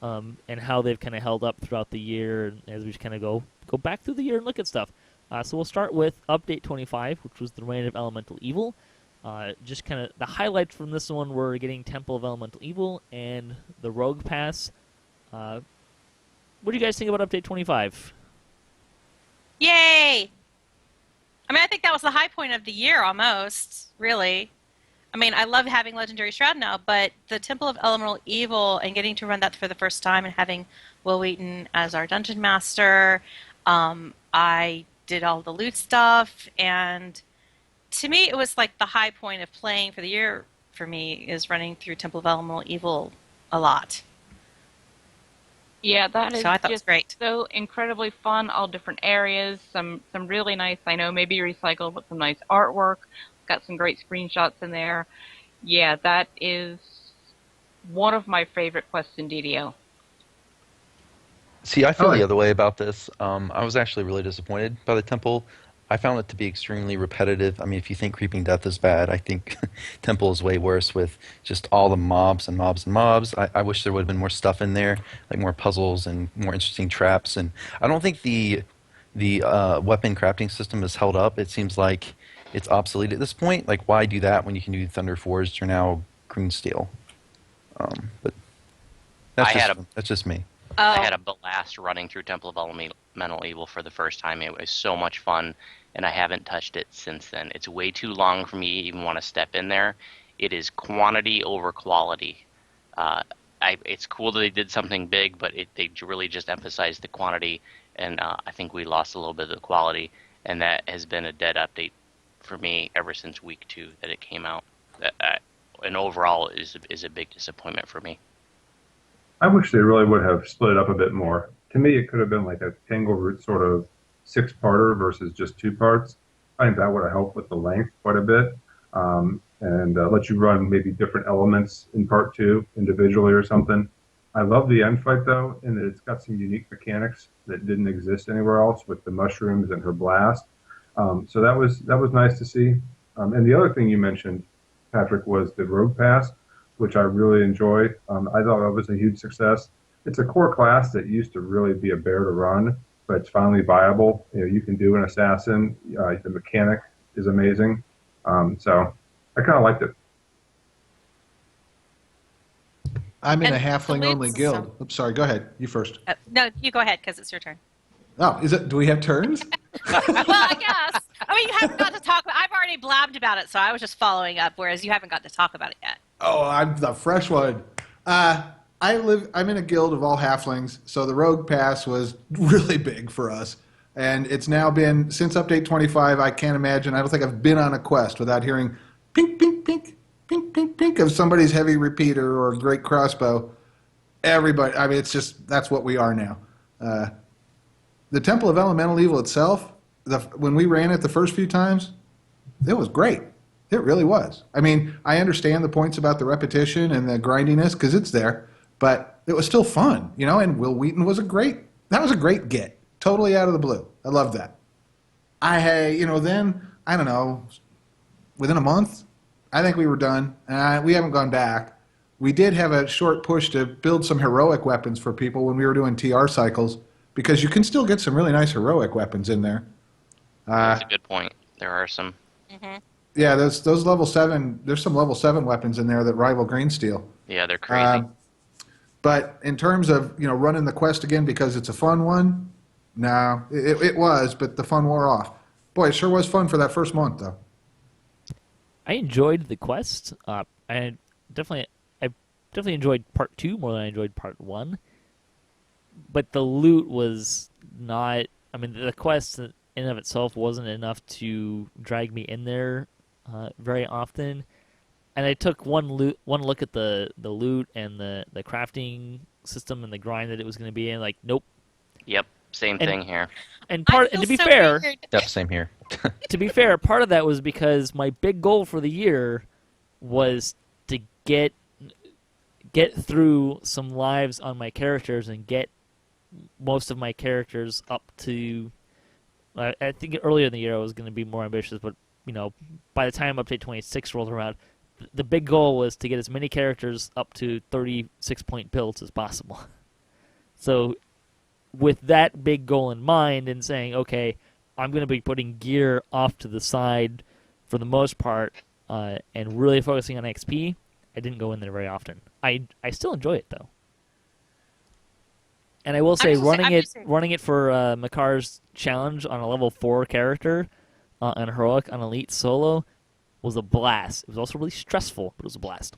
and how they've kind of held up throughout the year as we just kind of go back through the year and look at stuff. So we'll start with Update 25, which was the Reign of Elemental Evil. Just kind of the highlights from this one were getting Temple of Elemental Evil and the Rogue Pass. What do you guys think about Update 25? Yay! I mean, I think that was the high point of the year almost, really. I mean, I love having Legendary Shroud now, but the Temple of Elemental Evil and getting to run that for the first time and having Will Wheaton as our dungeon master, I did all the loot stuff, and to me, it was like the high point of playing for the year for me is running through Temple of Elemental Evil a lot. Yeah, that is So I thought it was just great. so incredibly fun. All different areas, some really nice. I know maybe recycled, but some nice artwork. Got some great screenshots in there. Yeah, that is one of my favorite quests in DDO. See, I feel Oh, the other way about this. I was actually really disappointed by the temple. I found it to be extremely repetitive. I mean, if you think Creeping Death is bad, I think Temple is way worse with just all the mobs and mobs and mobs. I wish there would have been more stuff in there, like more puzzles and more interesting traps. And I don't think the weapon crafting system is held up. It seems like it's obsolete at this point. Like, why do that when you can do Thunder Forged or now Green Steel? But that's just me. I had a blast running through Temple of Elemental Evil for the first time. It was so much fun, and I haven't touched it since then. It's way too long for me to even want to step in there. It is quantity over quality. It's cool that they did something big, but they really just emphasized the quantity, and I think we lost a little bit of the quality, and that has been a dead update for me ever since week 2 that it came out. And overall is a big disappointment for me. I wish they really would have split it up a bit more. To me, it could have been like a Tangleroot sort of 6-parter versus just 2 parts. I think that would have helped with the length quite a bit, and let you run maybe different elements in part 2 individually or something. I love the end fight though, in that it's got some unique mechanics that didn't exist anywhere else with the mushrooms and her blast. So that was nice to see. And the other thing you mentioned, Patrick, was the Rogue Pass, which I really enjoy. I thought that was a huge success. It's a core class that used to really be a bear to run, but it's finally viable. You can do an assassin. The mechanic is amazing. So I kind of liked it. I'm in And a the halfling-only loot guild. system- Oops, sorry. Go ahead. You first. No, you go ahead because it's your turn. Oh, do we have turns? Well, I guess. I mean, you haven't got to talk. I've already blabbed about it, so I was just following up, whereas you haven't got to talk about it yet. Oh, I'm the fresh one. I'm in a guild of all halflings, so the Rogue Pass was really big for us. And it's now been, since update 25, I can't imagine, I don't think I've been on a quest without hearing pink, pink, pink, pink, pink, pink of somebody's heavy repeater or great crossbow. Everybody, I mean, it's just, that's what we are now. The Temple of Elemental Evil itself, when we ran it the first few times, it was great. It really was. I mean, I understand the points about the repetition and the grindiness because it's there, but it was still fun, and Will Wheaton was a great get. Totally out of the blue. I love that. Then, I don't know, within a month, I think we were done. We haven't gone back. We did have a short push to build some heroic weapons for people when we were doing TR cycles because you can still get some really nice heroic weapons in there. That's a good point. There are some. Mm-hmm. Yeah, those level 7, there's some level 7 weapons in there that rival Green Steel. Yeah, they're crazy. But in terms of, running the quest again because it's a fun one, no, it was, but the fun wore off. Boy, it sure was fun for that first month, though. I enjoyed the quest. I definitely enjoyed part 2 more than I enjoyed part 1. But the loot was not. I mean, the quest in and of itself wasn't enough to drag me in there very often. And I took one look at the loot and the crafting system and the grind that it was going to be in. Like, nope. Yep, same thing here. And to be fair, Yep, same here. to be fair, part of that was because my big goal for the year was to get through some lives on my characters and get most of my characters up to. I think earlier in the year I was going to be more ambitious, but by the time update 26 rolled around, the big goal was to get as many characters up to 36-point builds as possible. So, with that big goal in mind, and saying, okay, I'm going to be putting gear off to the side for the most part, and really focusing on XP, I didn't go in there very often. I still enjoy it though. And I will say, running it for Makar's challenge on a level 4 character, on heroic, on elite solo, was a blast. It was also really stressful, but it was a blast.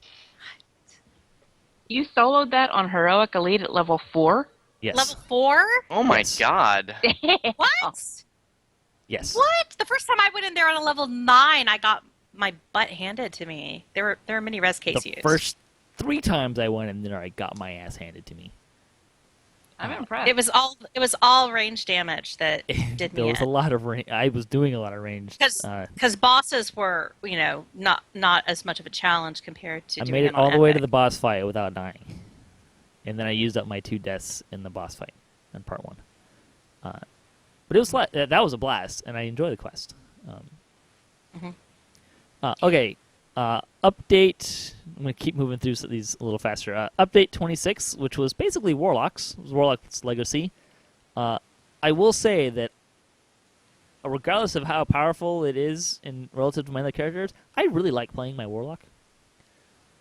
You soloed that on Heroic Elite at level 4? Yes. Level 4? Oh my Yes. god. What? Yes. What? The first time I went in there on a level 9, I got my butt handed to me. There were many res case The used. first 3 times I went in there, I got my ass handed to me. I'm impressed. It was all range damage that did There me was a lot of range. I was doing a lot of range. because bosses were not as much of a challenge compared to I doing made it on all the way to Epic. the boss fight without dying, and then I used up my 2 deaths in the boss fight in part 1. But it was that was a blast, and I enjoyed the quest. Okay, update. I'm gonna keep moving through these a little faster. Update 26, which was basically Warlocks. It was Warlock's Legacy. I will say that, regardless of how powerful it is in relative to my other characters, I really like playing my Warlock.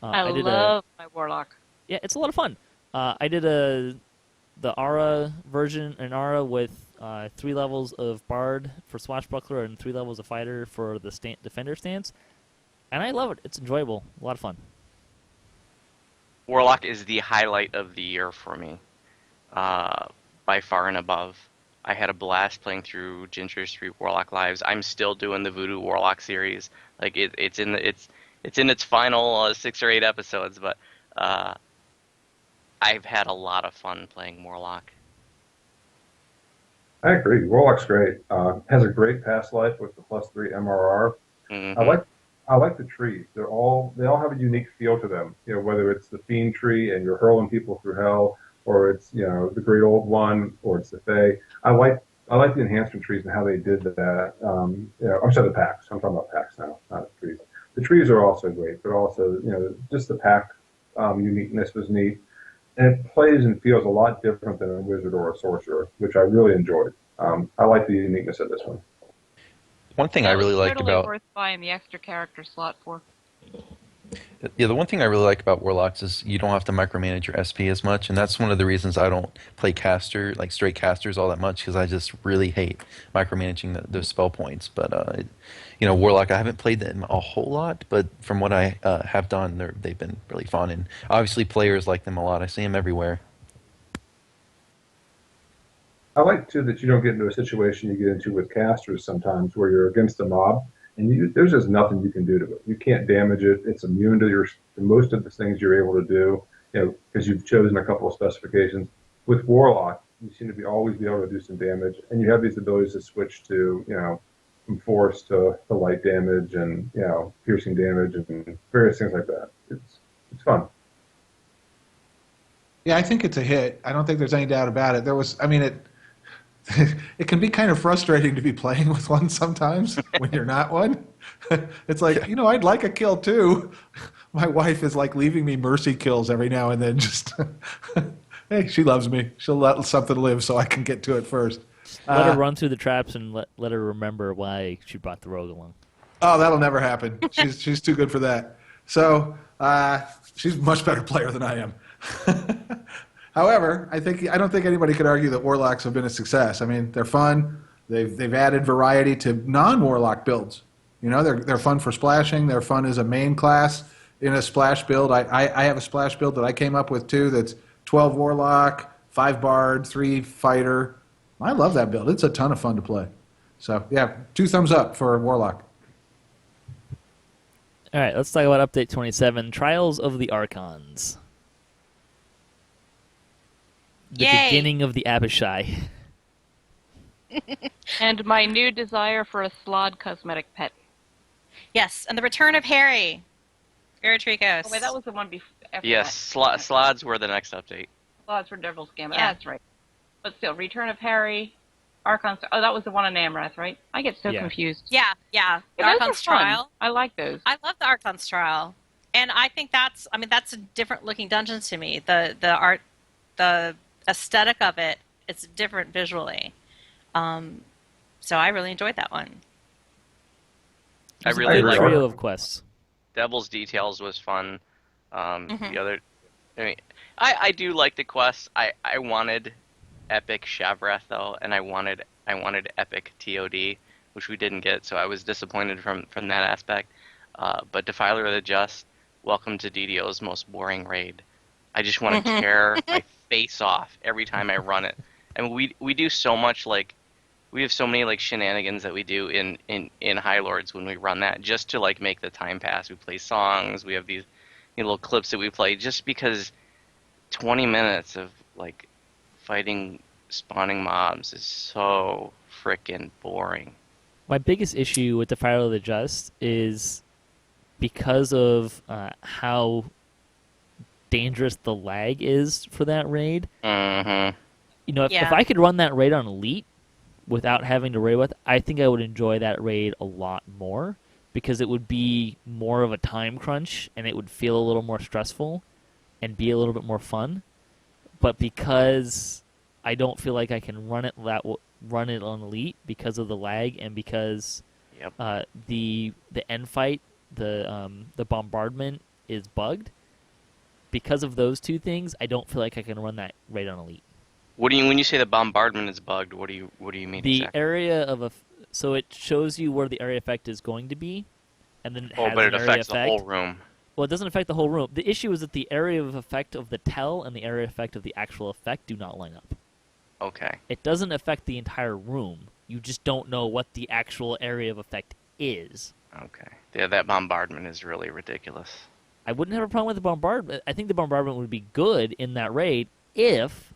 I love my Warlock. Yeah, it's a lot of fun. I did the Aura version, an Aura with 3 levels of Bard for Swashbuckler and 3 levels of Fighter for the Defender stance, and I love it. It's enjoyable, a lot of fun. Warlock is the highlight of the year for me, by far and above. I had a blast playing through Ginger Street Warlock Lives. I'm still doing the Voodoo Warlock series. Like it's in its final 6 or 8 episodes, but I've had a lot of fun playing Warlock. I agree. Warlock's great. Has a great past life with the +3 MRR. Mm-hmm. I like the trees. They all have a unique feel to them. You know, whether it's the Fiend tree and you're hurling people through hell, or it's the Great Old One, or it's the Fae. I like the enhancement trees and how they did that. I'm sorry, the packs. I'm talking about packs now, not the trees. The trees are also great, but also just the pack uniqueness was neat. And it plays and feels a lot different than a wizard or a sorcerer, which I really enjoyed. I like the uniqueness of this one. One thing I really like totally about worth buying the extra character slot for. the one thing I really like about Warlocks is you don't have to micromanage your SP as much, and that's one of the reasons I don't play caster, like straight casters, all that much, because I just really hate micromanaging those spell points. But Warlock, I haven't played them a whole lot, but from what I have done, they've been really fun, and obviously players like them a lot. I see them everywhere. I like, too, that you don't get into a situation you get into with casters sometimes where you're against a mob and there's just nothing you can do to it. You can't damage it. It's immune to most of the things you're able to do, because you've chosen a couple of specifications. With Warlock, you seem to always be able to do some damage, and you have these abilities to switch to, from force to light damage and, piercing damage and various things like that. It's fun. Yeah, I think it's a hit. I don't think there's any doubt about it. It can be kind of frustrating to be playing with one sometimes when you're not one. It's like, I'd like a kill too. My wife is like leaving me mercy kills every now and then. Just, hey, she loves me. She'll let something live so I can get to it first. Let her run through the traps and let her remember why she brought the rogue along. Oh, that'll never happen. She's too good for that. So she's a much better player than I am. However, I don't think anybody could argue that Warlocks have been a success. I mean, they're fun. They've added variety to non-Warlock builds. They're fun for splashing. They're fun as a main class in a splash build. I have a splash build that I came up with too. That's 12 Warlock, 5 Bard, 3 Fighter. I love that build. It's a ton of fun to play. So yeah, 2 thumbs up for Warlock. All right, let's talk about Update 27, Trials of the Archons. The Yay. beginning of the Abishai. And my new desire for a Slod cosmetic pet. Yes, and the return of Harry. Eritricos. Oh, wait, that was the one before. Yes, slots were the next update. Slods for Devil's Gambit. Yeah. That's right. But still, Return of Harry, Archon's. Oh, that was the one in Amrath, right? I get so confused. Yeah. The Yeah, those Archon's are fun. Trial. I like those. I love the Archon's Trial. And I think that's a different looking dungeon to me. The art, the aesthetic of it, it's different visually. So I really enjoyed that one. I really Good like trio of quests. Devil's Details was fun. The other, I do like the quests. I wanted Epic Shavrath though, and I wanted Epic TOD, which we didn't get, so I was disappointed from that aspect. But Defiler of the Just, welcome to DDO's most boring raid. I just want to tear my face off every time I run it. And we do so much, like, we have so many like shenanigans that we do in High Lords when we run that, just to like make the time pass. We play songs. We have these little clips that we play just because 20 minutes of like fighting spawning mobs is so freaking boring. My biggest issue with the Fire of the Just is because of how dangerous the lag is for that raid. Mm-hmm. You know, if Yeah. I could run that raid on Elite without having to raid with, I think I would enjoy that raid a lot more because it would be more of a time crunch and it would feel a little more stressful and be a little bit more fun. But because I don't feel like I can run it on Elite because of the lag and because Yep. the end fight, the bombardment is bugged. Because of those two things, I don't feel like I can run that raid on Elite. What do you when you say the bombardment is bugged? What do you mean? The exactly? area of so it shows you where the area effect is going to be, and then it has but it an area affects effect. the whole room. Well, it doesn't affect the whole room. The issue is that the area of effect of the tell and the area effect of the actual effect do not line up. Okay. It doesn't affect the entire room. You just don't know what the actual area of effect is. Okay. Yeah, that bombardment is really ridiculous. I wouldn't have a problem with the bombardment. I think the bombardment would be good in that raid if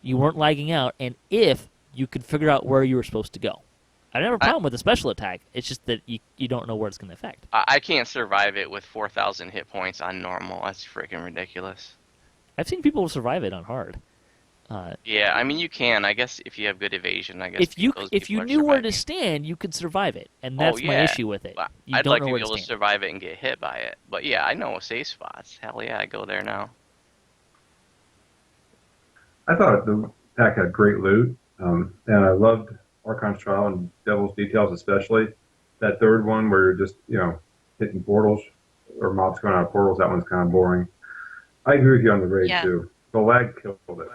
you weren't lagging out and if you could figure out where you were supposed to go. I don't have a problem with the special attack. It's just that you don't know where it's going to affect. I can't survive it with 4,000 hit points on normal. That's freaking ridiculous. I've seen people survive it on hard. Yeah, I mean you can. I guess if you have good evasion, I guess. If you knew where to stand, you could survive it, and that's my issue with it. You I'd don't like know to where be able to stand. survive it and get hit by it. But yeah, I know safe spots. Hell yeah, I go there now. I thought the pack had great loot, and I loved Archon's Trial and Devil's Details especially. That third one where you're just, hitting portals or mobs going out of portals, that one's kind of boring. I agree with you on the raid, Yeah. too. The lag killed it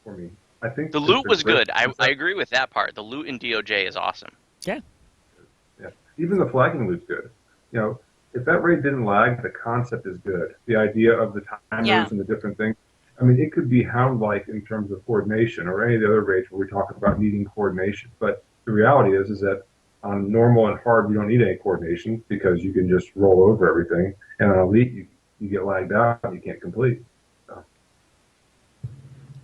for me. I think The that loot was great good. I agree with that part. The loot in DOJ is awesome. Yeah. Yeah. Even the flagging loot's good. If that raid didn't lag, the concept is good. The idea of the timers Yeah. and the different things. I mean, it could be Hound-like in terms of coordination or any of the other raids where we talk about needing coordination. But the reality is that on normal and hard, you don't need any coordination because you can just roll over everything. And on Elite, you get lagged out and you can't complete. So,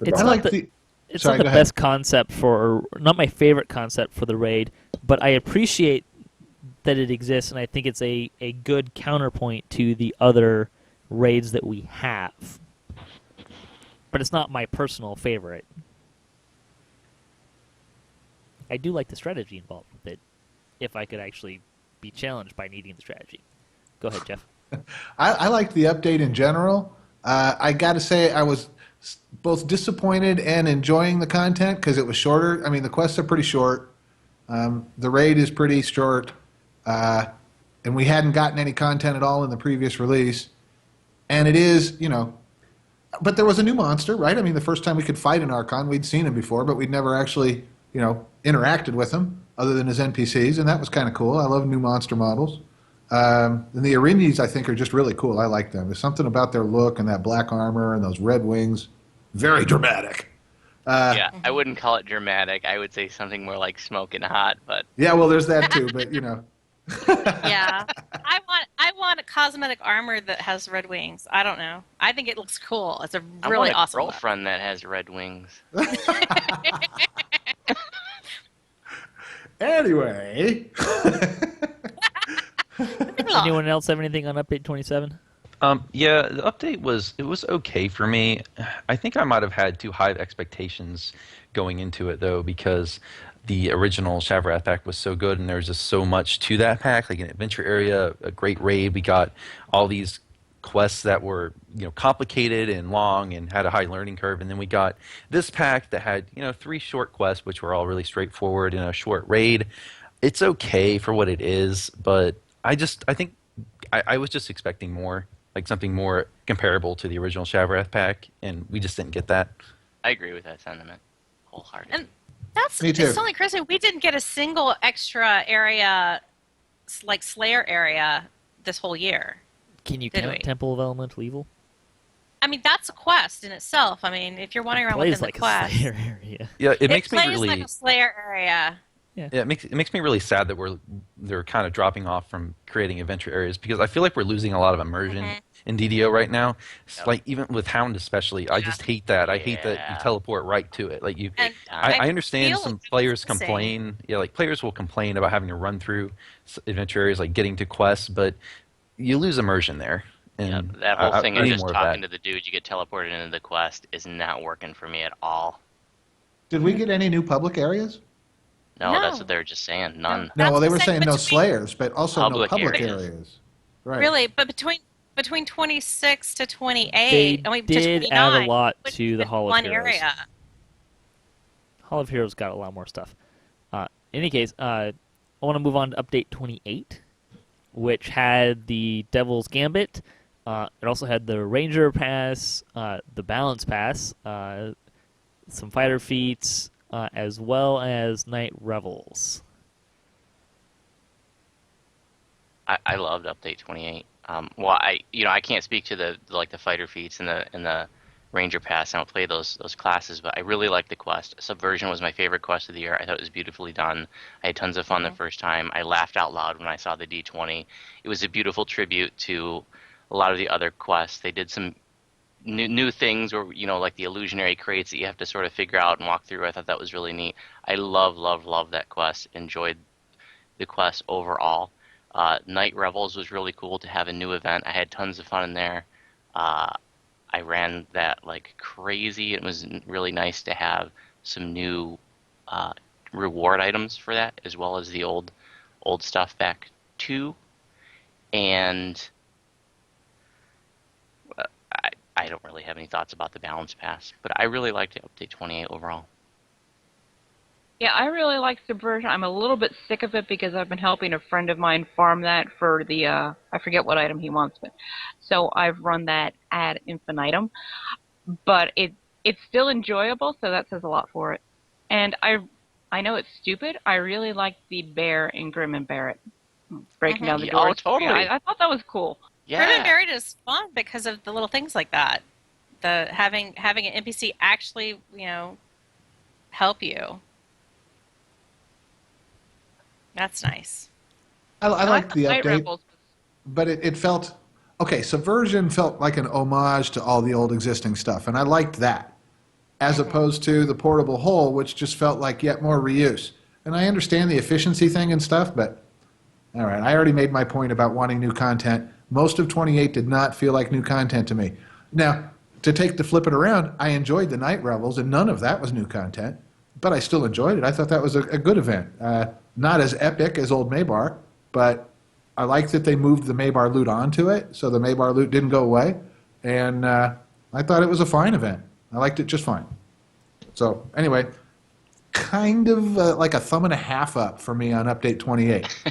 It's I not like the- the. It's Sorry, not go the ahead. best concept or not my favorite concept for the raid, but I appreciate that it exists, and I think it's a good counterpoint to the other raids that we have. But it's not my personal favorite. I do like the strategy involved with it, if I could actually be challenged by needing the strategy. Go ahead, Geoff. I liked the update in general. I got to say, I was both disappointed and enjoying the content because it was shorter. I mean, the quests are pretty short. The raid is pretty short. And we hadn't gotten any content at all in the previous release. And it is, but there was a new monster, right? I mean, the first time we could fight an Archon, we'd seen him before, but we'd never actually, interacted with him other than as NPCs, and that was kind of cool. I love new monster models. And the Erinyes, I think, are just really cool. I like them. There's something about their look and that black armor and those red wings. Very dramatic. Yeah, I wouldn't call it dramatic. I would say something more like smoking hot. But Yeah, well, there's that too, but, Yeah. I want a cosmetic armor that has red wings. I don't know. I think it looks cool. It's a I really want a awesome look. girlfriend that has red wings. Anyway. Anyone else have anything on update 27? Yeah, the update was okay for me. I think I might have had too high of expectations going into it though, because the original Shavarath pack was so good, and there was just so much to that pack, like an adventure area, a great raid. We got all these quests that were complicated and long and had a high learning curve, and then we got this pack that had 3 short quests, which were all really straightforward in a short raid. It's okay for what it is, but I think I was just expecting more, like something more comparable to the original Shavarath pack, and we just didn't get that. I agree with that sentiment wholeheartedly. And that's Me too. it's only crazy. We didn't get a single extra area, like Slayer area, this whole year. Can you Did count we? Temple of Elemental Evil? I mean, that's a quest in itself. I mean, if you're wandering around within Plays like the quest, a Slayer area. Yeah, it it makes me plays really. like a Slayer area. Yeah, it makes me really sad that they're kind of dropping off from creating adventure areas because I feel like we're losing a lot of immersion in DDO right now. It's like even with Hound especially, I just hate that. I hate that you Yeah. teleport right to it. Like you, And I understand feel some it's players missing. complain. Yeah, like players will complain about having to run through adventure areas, like getting to quests, but you lose immersion there. Yeah, And that whole thing I of need just more of talking that. to the dude you get teleported into the quest is not working for me at all. Did we get any new public areas? No, that's No. what they were just saying. None. No, That's well, they what were I'm saying no between- Slayers, but also no Public public areas. areas. Right. Really, but between 26 to 28, They I mean, to did 29, add a lot which to is the Hall of one Heroes. area. Hall of Heroes got a lot more stuff. In any case, I want to move on to update 28, which had the Devil's Gambit. It also had the Ranger Pass, the Balance Pass, some fighter feats, as well as Night Revels. I loved Update 28. Well, I can't speak to the fighter feats and the Ranger Pass. I don't play those classes, but I really liked the quest. Subversion was my favorite quest of the year. I thought it was beautifully done. I had tons of fun the first time. I laughed out loud when I saw the D20. It was a beautiful tribute to a lot of the other quests. They did some new things, or like the illusionary crates that you have to sort of figure out and walk through. I thought that was really neat. I love that quest. Enjoyed the quest overall. Night Revels was really cool to have a new event. I had tons of fun in there. I ran that like crazy. It was really nice to have some new reward items for that, as well as the old stuff back too. And I don't really have any thoughts about the Balance Pass, but I really liked Update 28 overall. Yeah, I really like Subversion. I'm a little bit sick of it because I've been helping a friend of mine farm that for the, I forget what item he wants, but so I've run that ad infinitum. But it's still enjoyable, so that says a lot for it. And I know it's stupid. I really like the bear in Grim and Barrett. Breaking down the Yeah, doors. oh, totally. I thought that was cool. Yeah. Grim and Buried is fun because of the little things like that. The having an NPC actually, help you. That's nice. I liked the Night update, Rebels. but it felt okay. Subversion felt like an homage to all the old existing stuff, and I liked that, as opposed to the portable hole, which just felt like yet more reuse. And I understand the efficiency thing and stuff, but all right, I already made my point about wanting new content. Most of 28 did not feel like new content to me. Now, to flip it around, I enjoyed the Night Revels, and none of that was new content, but I still enjoyed it. I thought that was a good event. Not as epic as Old Maybar, but I liked that they moved the Maybar loot onto it, so the Maybar loot didn't go away, and I thought it was a fine event. I liked it just fine. So anyway, kind of like a thumb and a half up for me on Update 28.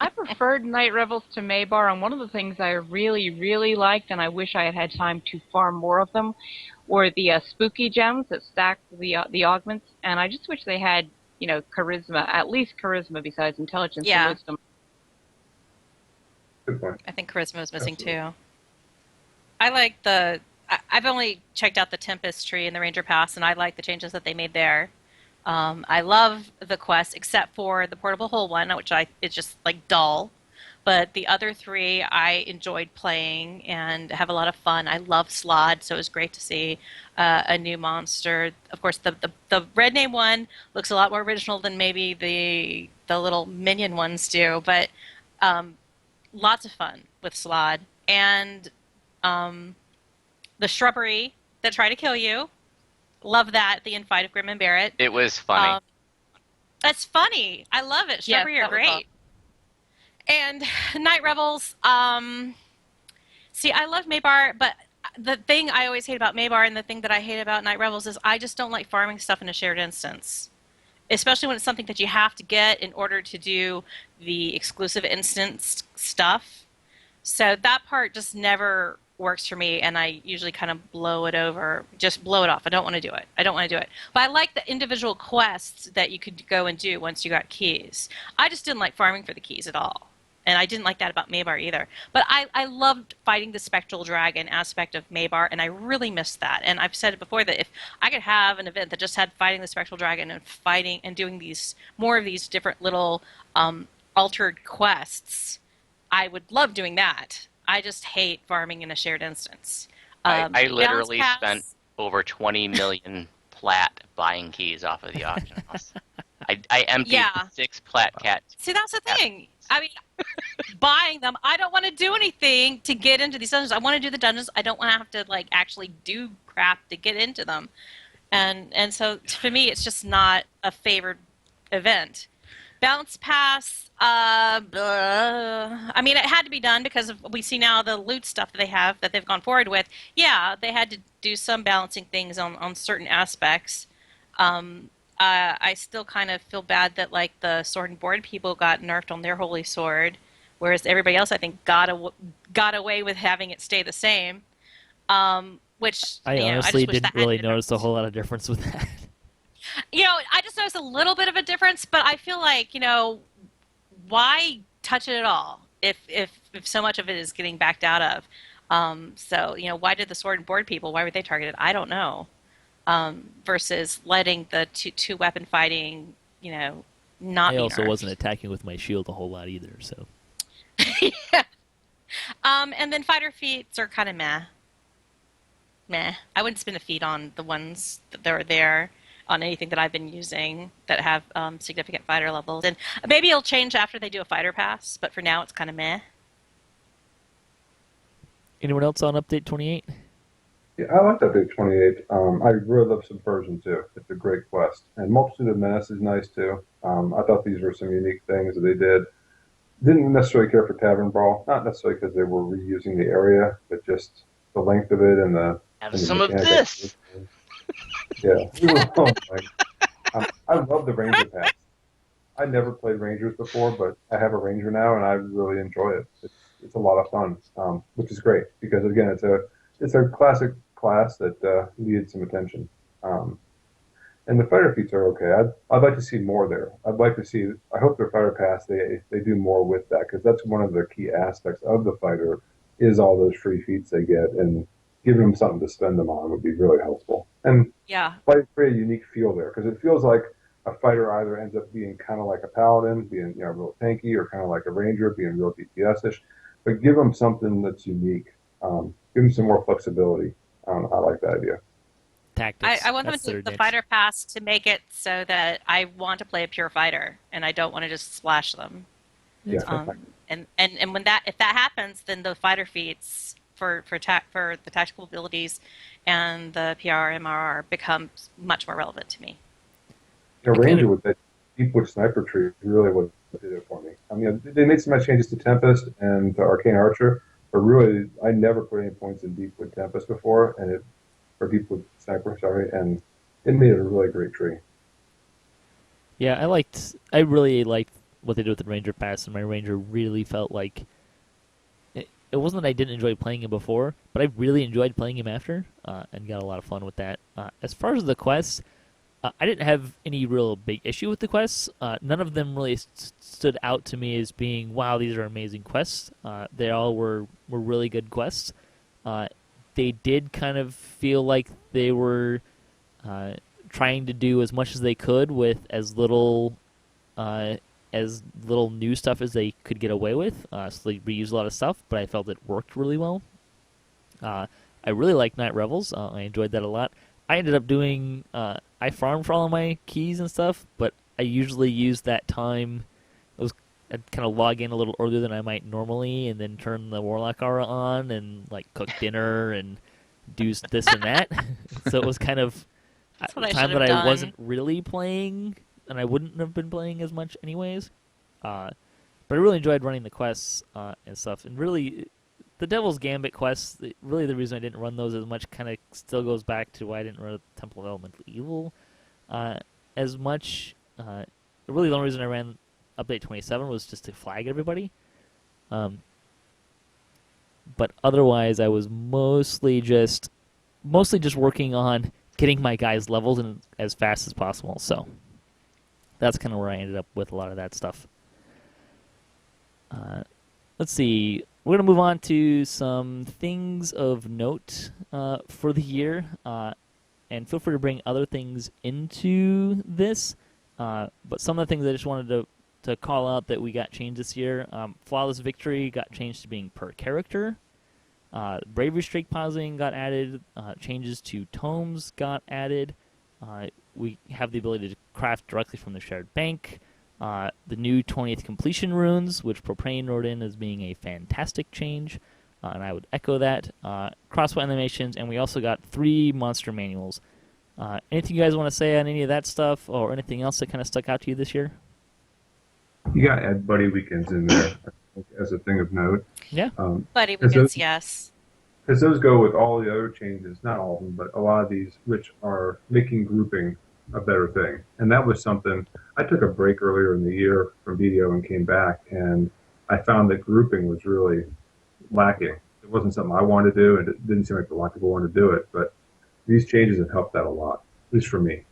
I preferred Night Revels to Maybar, and one of the things I really, really liked, and I wish I had had time to farm more of them, were the spooky gems that stacked the augments, and I just wish they had, charisma, at least charisma besides intelligence Yeah. and wisdom. Good point. I think Charisma was missing Absolutely. too. I like I've only checked out the Tempest tree in the Ranger Pass, and I like the changes that they made there. I love the quest, except for the portable hole one, which it's just like dull. But the other three I enjoyed playing and have a lot of fun. I love Slod, so it was great to see a new monster. Of course, the red name one looks a lot more original than maybe the little minion ones do, but lots of fun with Slod. And the shrubbery that try to kill you. Love that, the infight of Grim and Barrett. It was funny. That's funny. I love it. Yes, Shrubbery are that was great. awesome. And Night Revels, see, I love Maybar, but the thing I always hate about Maybar and the thing that I hate about Night Revels is I just don't like farming stuff in a shared instance. Especially when it's something that you have to get in order to do the exclusive instance stuff. So that part just never works for me, and I usually kind of blow it off. I don't want to do it. But I like the individual quests that you could go and do once you got keys. I just didn't like farming for the keys at all. And I didn't like that about Maybar either. But I loved fighting the spectral dragon aspect of Maybar, and I really missed that. And I've said it before that if I could have an event that just had fighting the spectral dragon and fighting and doing these more of these different little altered quests, I would love doing that. I just hate farming in a shared instance. I literally Balance spent Pass- over 20 million plat buying keys off of the auction house. I emptied Yeah. 6 plat cat. See, that's the thing. I mean, buying them, I don't want to do anything to get into these dungeons. I want to do the dungeons. I don't want to have to like actually do crap to get into them. And so for me, it's just not a favored event. Bounce Pass, I mean, it had to be done because we see now the loot stuff that they have that they've gone forward with. Yeah, they had to do some balancing things on certain aspects. I still kind of feel bad that like the sword and board people got nerfed on their holy sword, whereas everybody else I think got away with having it stay the same. Which I I honestly just wish didn't that really had been notice a nerfed. whole lot of difference with that. I just noticed a little bit of a difference, but I feel like, why touch it at all if so much of it is getting backed out of? So, why did the sword and board people, why were they targeted? I don't know. Versus letting the two weapon fighting, not I be also nerfed. wasn't attacking with my shield a whole lot either, so. Yeah. And then fighter feats are kind of meh. Meh. I wouldn't spend a feat on the ones that are there on anything that I've been using that have significant fighter levels. And maybe it'll change after they do a fighter pass, but for now it's kind of meh. Anyone else on update 28? Yeah, I like that big 28. I really love Subversion too. It's a great quest. And Multitude of Menace is nice too. I thought these were some unique things that they did. Didn't necessarily care for Tavern Brawl, not necessarily because they were reusing the area, but just the length of it and the Have and the some of mechanic this. Yeah, we were all like, I love the Ranger Pass. I never played Rangers before, but I have a Ranger now, and I really enjoy it. It's a lot of fun, which is great because again, it's a classic class that needed some attention. And the fighter feats are okay. I'd like to see more there. I'd like to see. I hope their fighter pass they do more with that because that's one of the key aspects of the fighter is all those free feats they get and giving them something to spend them on would be really helpful. And Yeah. like create a unique feel there because it feels like a fighter either ends up being kind of like a paladin, being real tanky, or kind of like a ranger, being real DPS-ish. But give them something that's unique. Give them some more flexibility. I like that idea. Tactics. I want them That's to their the niche. fighter pass to make it so that I want to play a pure fighter and I don't want to just splash them. Yeah. And when if that happens, then the fighter feats for the tactical abilities and the PR MRR becomes much more relevant to me. A ranger with that Deepwood sniper tree really what did it for me. I mean, they made some nice changes to Tempest and to Arcane Archer, but really, I never put any points in Deepwood Tempest before, or Deepwood Sniper, sorry, and it made it a really great tree. Yeah, I really liked what they did with the Ranger Pass, and my Ranger really felt like it wasn't that I didn't enjoy playing him before, but I really enjoyed playing him after, and got a lot of fun with that. As far as the quests, I didn't have any real big issue with the quests. None of them really stood out to me as being, wow, these are amazing quests. They all were really good quests. They did kind of feel like they were trying to do as much as they could with as little new stuff as they could get away with. So they reused a lot of stuff, but I felt it worked really well. I really like Night Revels. I enjoyed that a lot. I ended up doing I farmed for all of my keys and stuff, but I usually use that time. I'd kind of log in a little earlier than I might normally, and then turn the Warlock aura on and like cook dinner and do this and that. So it was kind of That's what I time should that have I done. wasn't really playing, and I wouldn't have been playing as much anyways. But I really enjoyed running the quests and stuff, and really. The Devil's Gambit quests, really the reason I didn't run those as much kind of still goes back to why I didn't run Temple of Elemental Evil as much. Really the only reason I ran Update 27 was just to flag everybody. But otherwise I was mostly just working on getting my guys leveled and as fast as possible. So that's kind of where I ended up with a lot of that stuff. let's see. We're going to move on to some things of note for the year. And feel free to bring other things into this. But some of the things I just wanted to call out that we got changed this year. Flawless Victory got changed to being per character. Bravery Streak pausing got added. Changes to tomes got added. We have the ability to craft directly from the shared bank. The new 20th completion runes, which Propane wrote in as being a fantastic change, and I would echo that. Crossbow animations, and we also got 3 monster manuals. Anything you guys want to say on any of that stuff, or anything else that kind of stuck out to you this year? You got to add buddy weekends in there as a thing of note. Yeah. Buddy weekends, yes. Because those go with all the other changes, not all of them, but a lot of these, which are making grouping a better thing. And that was something, I took a break earlier in the year from BDO and came back, and I found that grouping was really lacking. It wasn't something I wanted to do, and it didn't seem like a lot of people wanted to do it, but these changes have helped that a lot, at least for me.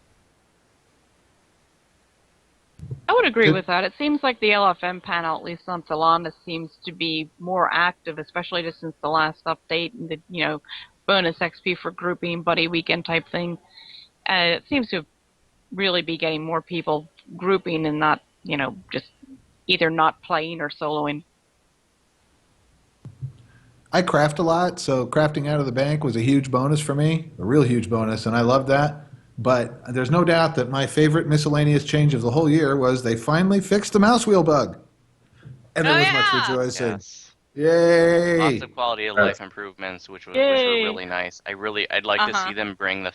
I would agree with that. It seems like the LFM panel, at least on Solana, seems to be more active, especially just since the last update and the bonus XP for grouping, buddy weekend type thing. It seems to really be getting more people grouping and not, just either not playing or soloing. I craft a lot, so crafting out of the bank was a huge bonus for me, a real huge bonus, and I love that. But there's no doubt that my favorite miscellaneous change of the whole year was they finally fixed the mouse wheel bug. And there was much rejoicing. Yes. Yay! Lots of quality of life improvements, which were really nice. I'd like to see them bring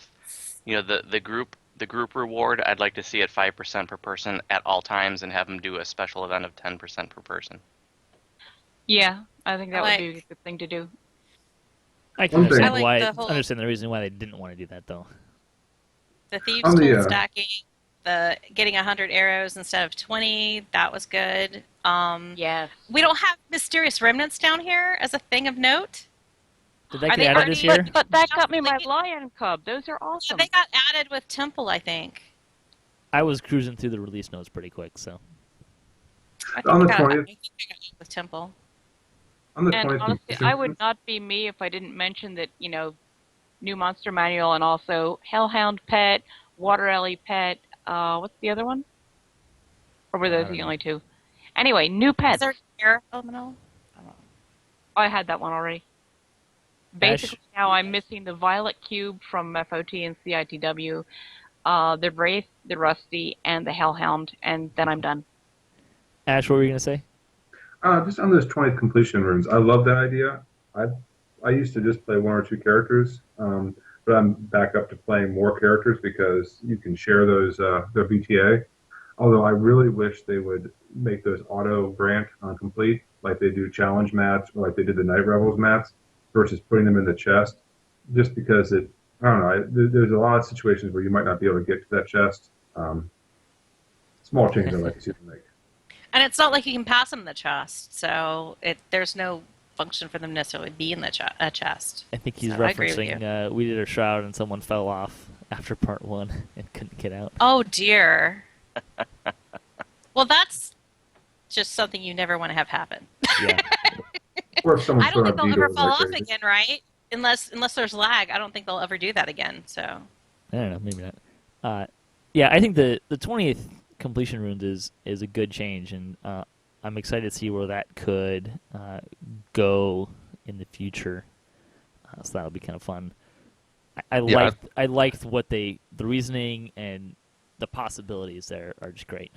the group reward. I'd like to see it 5% per person at all times, and have them do a special event of 10% per person. Yeah, I think that would be a good thing to do. I can understand understand the reason why they didn't want to do that, though. The Thieves' Tool stacking, the getting 100 arrows instead of 20, that was good. Yes. We don't have Mysterious Remnants down here as a thing of note. Did that get added this year? But that got me my Lion Cub. Those are awesome. Yeah, they got added with Temple, I think. I was cruising through the release notes pretty quick, so. I think I got it with Temple. And honestly, I would not be me if I didn't mention that, new monster manual and also Hellhound Pet, Water Ellie Pet, what's the other one? Or were those the only 2? Anyway, new pets. Is there Air Elemental? I don't know. I had that one already. Basically, now I'm missing the Violet Cube from FOT and CITW, the Wraith, the Rusty, and the Hellhound, and then I'm done. Ash, what were you going to say? Just on those 20th completion runes, I love that idea. I used to just play 1 or 2 characters, but I'm back up to playing more characters because you can share those their BTA. Although I really wish they would make those auto grant on complete, like they do challenge mats or like they did the Night Revels mats, versus putting them in the chest. Just because I don't know. There's a lot of situations where you might not be able to get to that chest. Small changes I'd like to see them make. And it's not like you can pass them the chest, so there's no function for them necessarily be in the chest. I think he's referencing we did a shroud and someone fell off after part 1 and couldn't get out. Oh dear. Well, that's just something you never want to have happen. Yeah. Or if I don't think they'll ever fall off again, right? Unless there's lag, I don't think they'll ever do that again. So I don't know, maybe not. Yeah, I think the 20th completion runes is a good change, and I'm excited to see where that could go in the future. So that'll be kind of fun. I liked what the reasoning and the possibilities there are just great.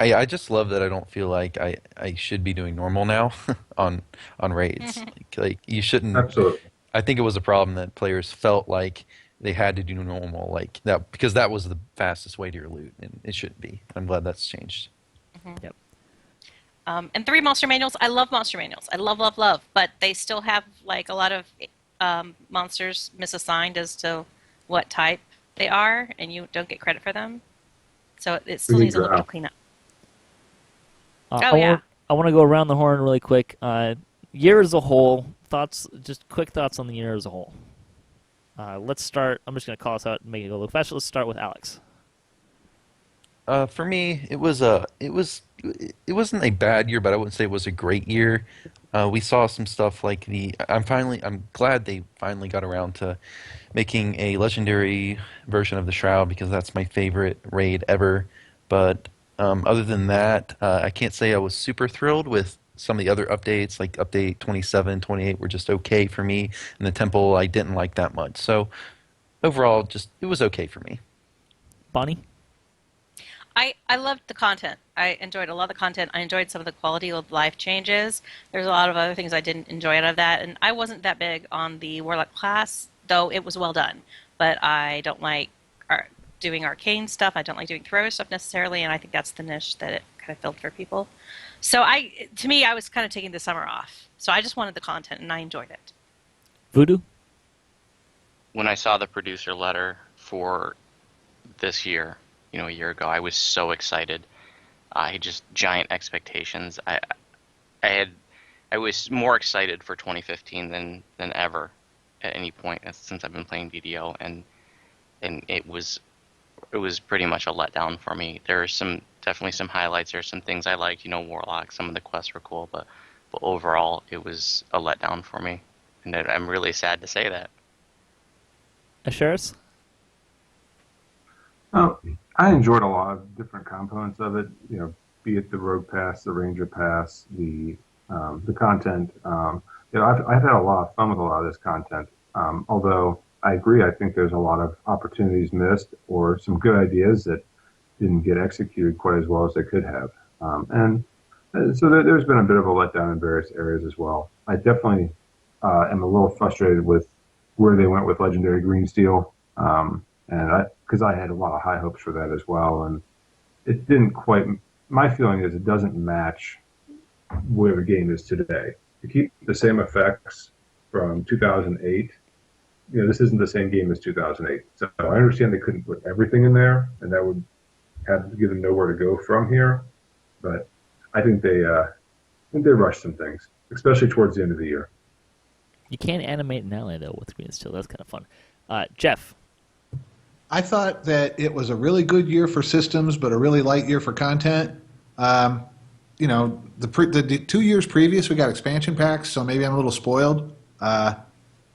I just love that I don't feel like I should be doing normal now on raids. like you shouldn't. Absolutely. I think it was a problem that players felt like they had to do normal like that because that was the fastest way to your loot, and it shouldn't be. I'm glad that's changed. Mm-hmm. Yep. And 3 monster manuals. I love monster manuals. I love, but they still have like a lot of monsters misassigned as to what type they are, and you don't get credit for them. So it still needs a little bit of cleanup. I want to go around the horn really quick. Year as a whole, just quick thoughts on the year as a whole. Let's start. I'm just going to call us out and make it go a little faster. Let's start with Alex. For me, it wasn't a bad year, but I wouldn't say it was a great year. We saw some stuff like I'm glad they finally got around to making a legendary version of the Shroud because that's my favorite raid ever. But other than that, I can't say I was super thrilled with some of the other updates, like update 27, 28 were just okay for me, and the temple I didn't like that much. So overall, just it was okay for me. Bonnie? I loved the content. I enjoyed a lot of the content. I enjoyed some of the quality of life changes. There's a lot of other things I didn't enjoy out of that, and I wasn't that big on the Warlock class, though it was well done. But I don't like doing arcane stuff. I don't like doing thrower stuff necessarily, and I think that's the niche that it kind of filled for people. So to me, I was kind of taking the summer off. So I just wanted the content, and I enjoyed it. Voodoo? When I saw the producer letter for this year, a year ago, I was so excited. I had just giant expectations. I was more excited for 2015 than ever at any point since I've been playing DDO, and it was pretty much a letdown for me. There are definitely some highlights. There are some things I liked, Warlock. Some of the quests were cool, but overall, it was a letdown for me, and I'm really sad to say that. Asheras? I enjoyed a lot of different components of it. Be it the Rogue Pass, the Ranger Pass, the content. I've had a lot of fun with a lot of this content. Although I agree, I think there's a lot of opportunities missed or some good ideas that didn't get executed quite as well as they could have. So there's been a bit of a letdown in various areas as well. I definitely am a little frustrated with where they went with Legendary Green Steel. Because I had a lot of high hopes for that as well, and it didn't quite. My feeling is it doesn't match where the game is today. To keep the same effects from 2008, this isn't the same game as 2008. So I understand they couldn't put everything in there, and that would have to give them nowhere to go from here. But I think they rushed some things, especially towards the end of the year. You can animate an ally, though, with Green Steel. That's kind of fun. Geoff? I thought that it was a really good year for systems, but a really light year for content. The 2 years previous, we got expansion packs, so maybe I'm a little spoiled.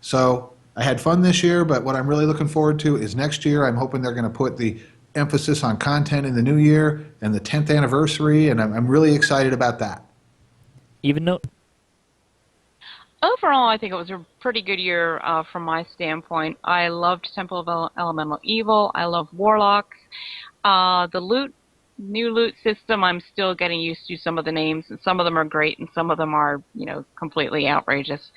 So I had fun this year, but what I'm really looking forward to is next year. I'm hoping they're going to put the emphasis on content in the new year and the 10th anniversary, and I'm really excited about that. Evennote? Overall, I think it was a pretty good year from my standpoint. I loved Temple of Elemental Evil. I love Warlocks. The new loot system, I'm still getting used to some of the names. And some of them are great, and some of them are, completely outrageous.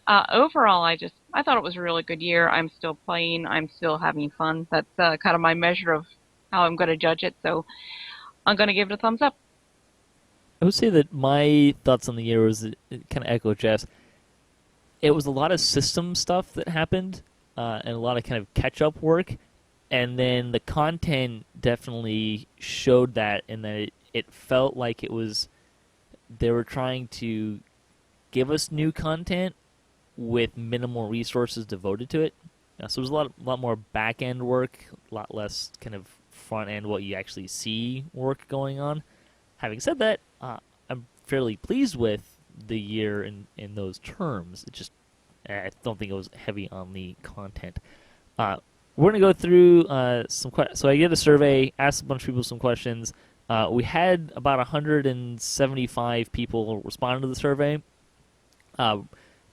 Overall, I thought it was a really good year. I'm still playing. I'm still having fun. That's kind of my measure of how I'm going to judge it. So I'm going to give it a thumbs up. I would say that my thoughts on the year was kind of echo Jeff's. It was a lot of system stuff that happened, and a lot of kind of catch-up work, and then the content definitely showed that, in that it felt like they were trying to give us new content with minimal resources devoted to it. So there's a lot more back-end work, a lot less kind of front-end what you actually see work going on. Having said that, I'm fairly pleased with the year in those terms. It just, I don't think it was heavy on the content. We're going to go through some questions. So I did a survey, asked a bunch of people some questions. We had about 175 people respond to the survey. We're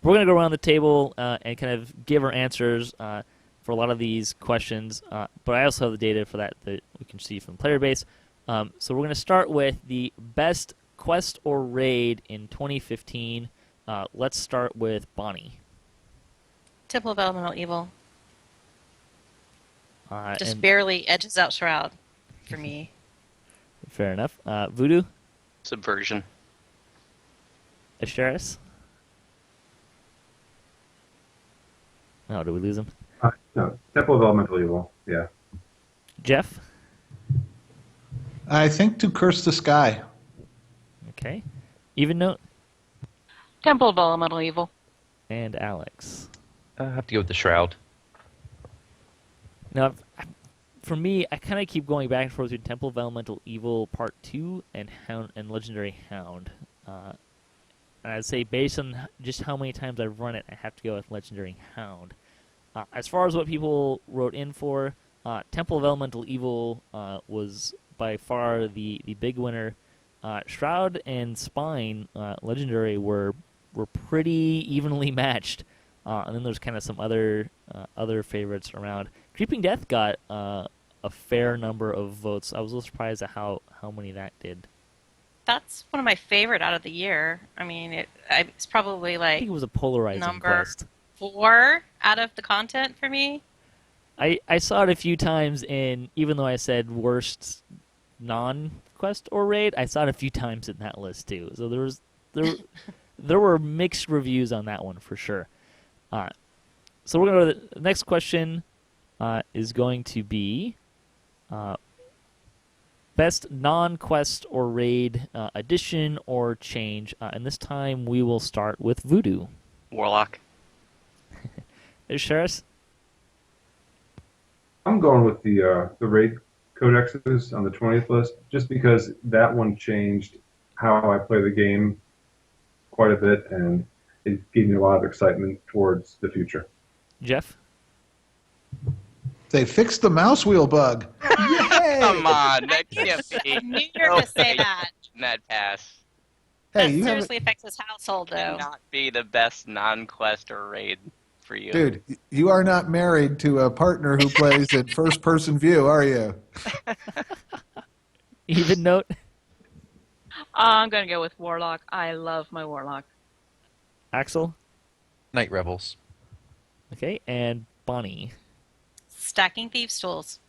going to go around the table and kind of give our answers for a lot of these questions, but I also have the data for that we can see from player base. So we're going to start with the best quest or raid in 2015. Let's start with Bonnie. Temple of Elemental Evil. Just barely edges out Shroud for me. Fair enough. Voodoo? Subversion. Asheras? Oh, did we lose him? No, Temple of Elemental Evil, yeah. Geoff? I think To Curse the Sky. Okay. Evennote? Temple of Elemental Evil. And Alex? I have to go with the Shroud. Now, for me, I kind of keep going back and forth between Temple of Elemental Evil Part 2 and Legendary Hound. And I'd say based on just how many times I've run it, I have to go with Legendary Hound. As far as what people wrote in for, Temple of Elemental Evil was by far the big winner. Shroud and Spine, Legendary, were pretty evenly matched. And then there's kind of some other favorites around. Creeping Death got a fair number of votes. I was a little surprised at how many that did. That's one of my favorite out of the year. I mean, it's probably I think it was a polarizing number quest. 4 out of the content for me. I saw it a few times, and even though I said worst non-quest or raid, I saw it a few times in that list too. So there were mixed reviews on that one for sure. So we're going to go to the next question. Is going to be best non-quest or raid addition or change. And this time we will start with Voodoo. Warlock. Asheras? I'm going with the raid codexes on the 20th list, just because that one changed how I play the game quite a bit, and it gave me a lot of excitement towards the future. Geoff? They fixed the mouse wheel bug. Yay! Come on, that can't be. I knew you were going to say that. That pass. Hey, That you seriously affects his household, though. Cannot be the best non-quest or raid for you. dude, you are not married to a partner who plays in first-person view, are you? Evennote? I'm going to go with Warlock. I love my Warlock. Axel? Night Rebels. Okay, and Bonnie, Stacking Thieves' Tools.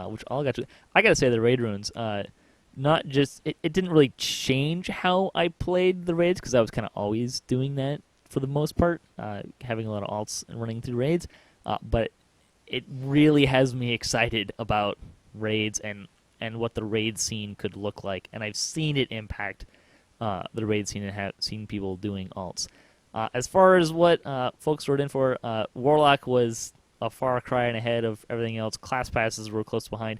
which all got to. I gotta say the raid runes. Not just it didn't really change how I played the raids because I was kind of always doing that for the most part, having a lot of alts and running through raids. But it really has me excited about raids and what the raid scene could look like, and I've seen it impact the raid scene and have seen people doing alts. As far as what folks wrote in for, Warlock was a far cry and ahead of everything else. Class passes were close behind.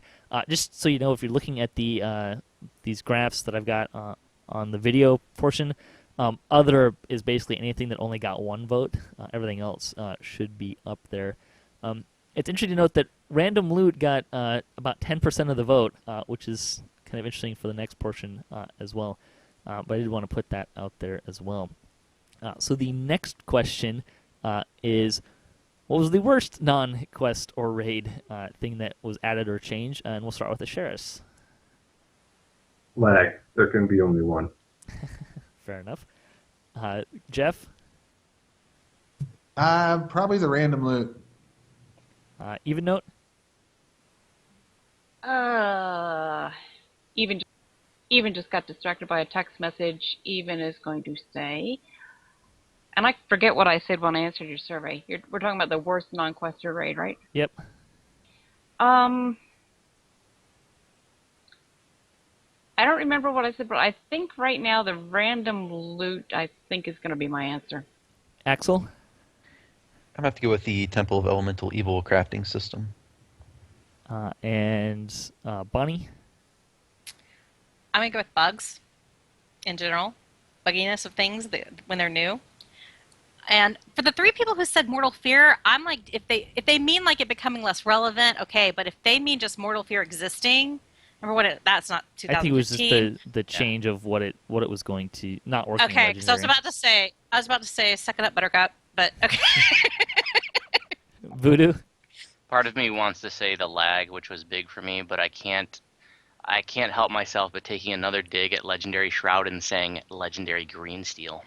Just so you know, if you're looking at these graphs that I've got on the video portion, other is basically anything that only got one vote. Everything else should be up there. It's interesting to note that random loot got about 10% of the vote, which is kind of interesting for the next portion as well. But I did want to put that out there as well. So the next question is, what was the worst non-quest or raid thing that was added or changed? And we'll start with Asheras. Lag. There can be only one. Fair enough. Geoff? Probably the random loot. Evennote? Even just got distracted by a text message. Even is going to say, and I forget what I said when I answered your survey. We're talking about the worst non-quest or raid, right? Yep. I don't remember what I said, but I think right now the random loot, I think, is going to be my answer. Axel? I'm going to have to go with the Temple of Elemental Evil crafting system. And Bonnie? I'm going to go with bugs in general. Bugginess of things when they're new. And for the 3 people who said Mortal Fear, I'm like, if they mean like it becoming less relevant, okay. But if they mean just Mortal Fear existing, remember what that's not 2015. I think it was just the change of what it was going to not working. Okay, because I was about to say, suck it up, Buttercup. But okay. Voodoo? Part of me wants to say the lag, which was big for me, but I can't help myself but taking another dig at Legendary Shroud and saying Legendary Green Steel.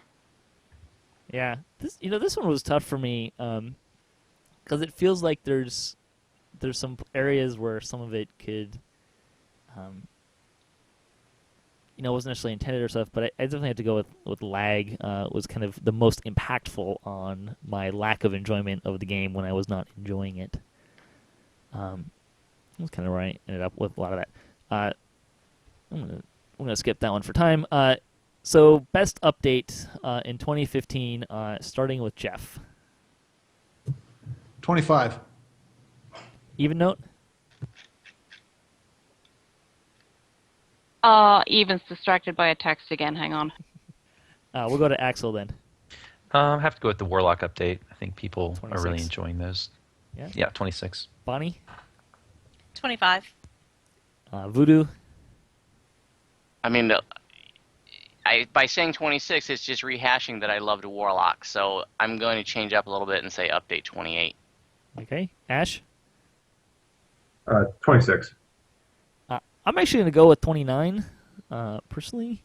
Yeah, this one was tough for me because it feels like there's some areas where some of it could, wasn't necessarily intended or stuff. But I definitely had to go with lag. Was kind of the most impactful on my lack of enjoyment of the game when I was not enjoying it. That's kind of where I ended up with a lot of that. I'm gonna skip that one for time. So, best update in 2015, starting with Geoff. 25. Evennote? Even's distracted by a text again. Hang on. We'll go to Axel then. I have to go with the Warlock update. I think people are really 26. enjoying those. Yeah. Yeah, 26. Bonnie? 25. Voodoo? I mean, by saying 26, it's just rehashing that I loved Warlock. So I'm going to change up a little bit and say update 28. Okay. Ash? 26. I'm actually going to go with 29, personally.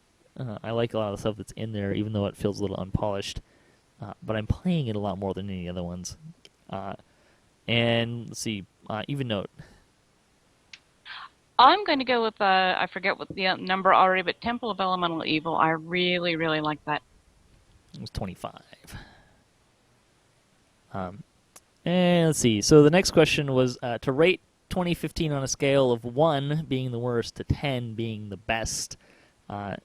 I like a lot of the stuff that's in there, even though it feels a little unpolished. But I'm playing it a lot more than any other ones. And let's see, Evennote. I'm going to go with, I forget what the number already, but Temple of Elemental Evil. I really, really like that. It was 25. And let's see. So the next question was to rate 2015 on a scale of 1 being the worst to 10 being the best. I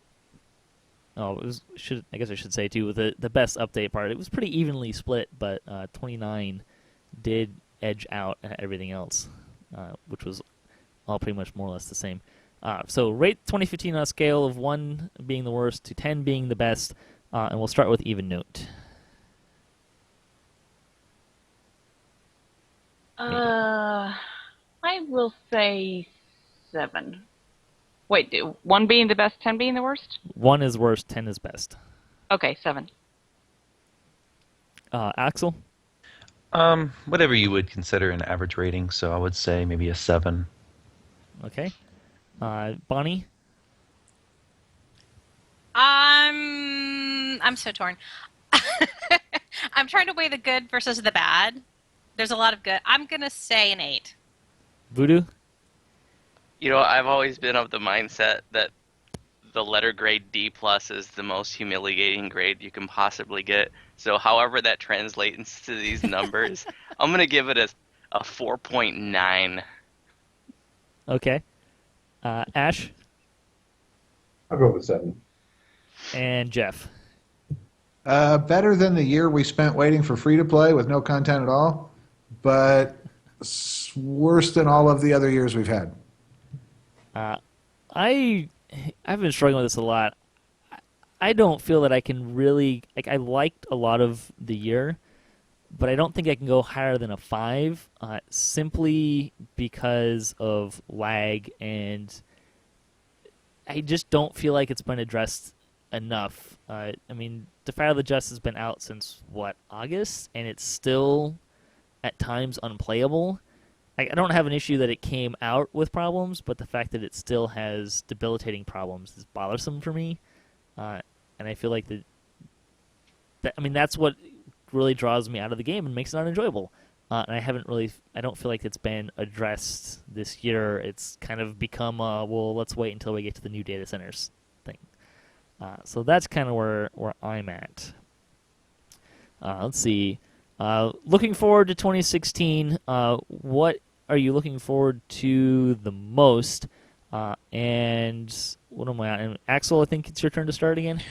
guess I should say, too, with the best update part. It was pretty evenly split, but 29 did edge out everything else, which was all pretty much more or less the same. So rate 2015 on a scale of 1 being the worst to 10 being the best, and we'll start with Evennote. I will say 7. Wait, 1 being the best, 10 being the worst? 1 is worst, 10 is best. Okay, 7. Axel? Whatever you would consider an average rating, so I would say maybe a 7. Okay. Bonnie? I'm so torn. I'm trying to weigh the good versus the bad. There's a lot of good. I'm going to say an 8. Voodoo? You know, I've always been of the mindset that the letter grade D plus is the most humiliating grade you can possibly get. So however that translates to these numbers, I'm going to give it a 4.9. Okay. Ash? I'll go with 7. And Geoff? Better than the year we spent waiting for free to play with no content at all, but worse than all of the other years we've had. I've been struggling with this a lot. I don't feel that I can really I liked a lot of the year, but I don't think I can go higher than a 5, simply because of lag, and I just don't feel like it's been addressed enough. I mean, Defy the Just has been out since August, and it's still at times unplayable. I don't have an issue that it came out with problems, but the fact that it still has debilitating problems is bothersome for me. And I feel like that's what really draws me out of the game and makes it unenjoyable. And I don't feel like it's been addressed this year. It's kind of become let's wait until we get to the new data centers thing. So that's kind of where I'm at. Let's see. Looking forward to 2016, what are you looking forward to the most? And what am I at? And Axel, I think it's your turn to start again.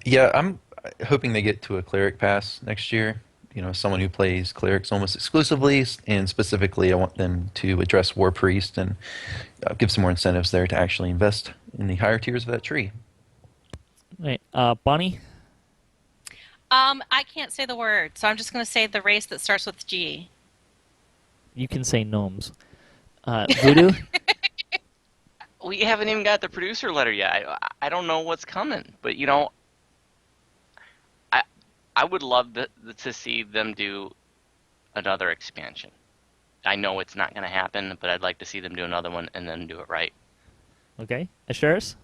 Yeah, I'm hoping they get to a cleric pass next year. You know, someone who plays clerics almost exclusively, and specifically I want them to address War Priest and give some more incentives there to actually invest in the higher tiers of that tree. Right. Bonnie? I can't say the word, so I'm just going to say the race that starts with G. You can say gnomes. Voodoo? We haven't even got the producer letter yet. I don't know what's coming, but you know, I would love to see them do another expansion. I know it's not going to happen, but I'd like to see them do another one and then do it right. Okay. Asheras?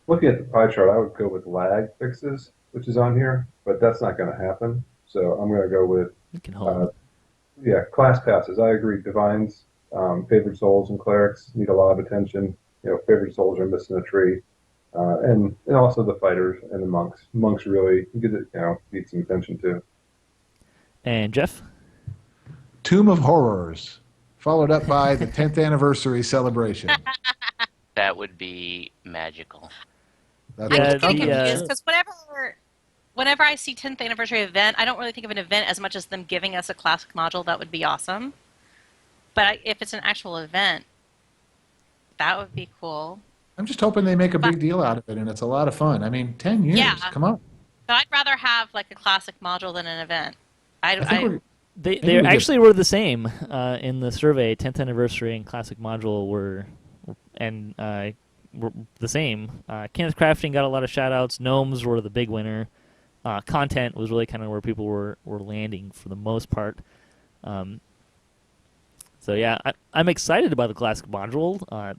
Looking at the pie chart, I would go with lag fixes, which is on here, but that's not going to happen. So I'm going to go with, You can hold. class passes. I agree. Divines, favored souls, and clerics need a lot of attention. You know, favored souls are missing a tree, and also the fighters and the monks. Monks really need some attention too. And Geoff? Tomb of Horrors, followed up by the 10th anniversary celebration. That would be magical. I'm Yeah, just getting the, confused because whenever I see 10th anniversary event, I don't really think of an event as much as them giving us a classic module. That would be awesome. But if it's an actual event, That would be cool. I'm just hoping they make a But big deal out of it, and it's a lot of fun. I mean, 10 years. yeah, Come on. but I'd rather have like a classic module than an event. I think we're. They Maybe we actually were the same in the survey. 10th anniversary and classic module were the same. Kenneth Crafting got a lot of shout outs. Gnomes were the big winner. Content was really kind of where people were landing for the most part. So yeah, I'm excited about the classic module. I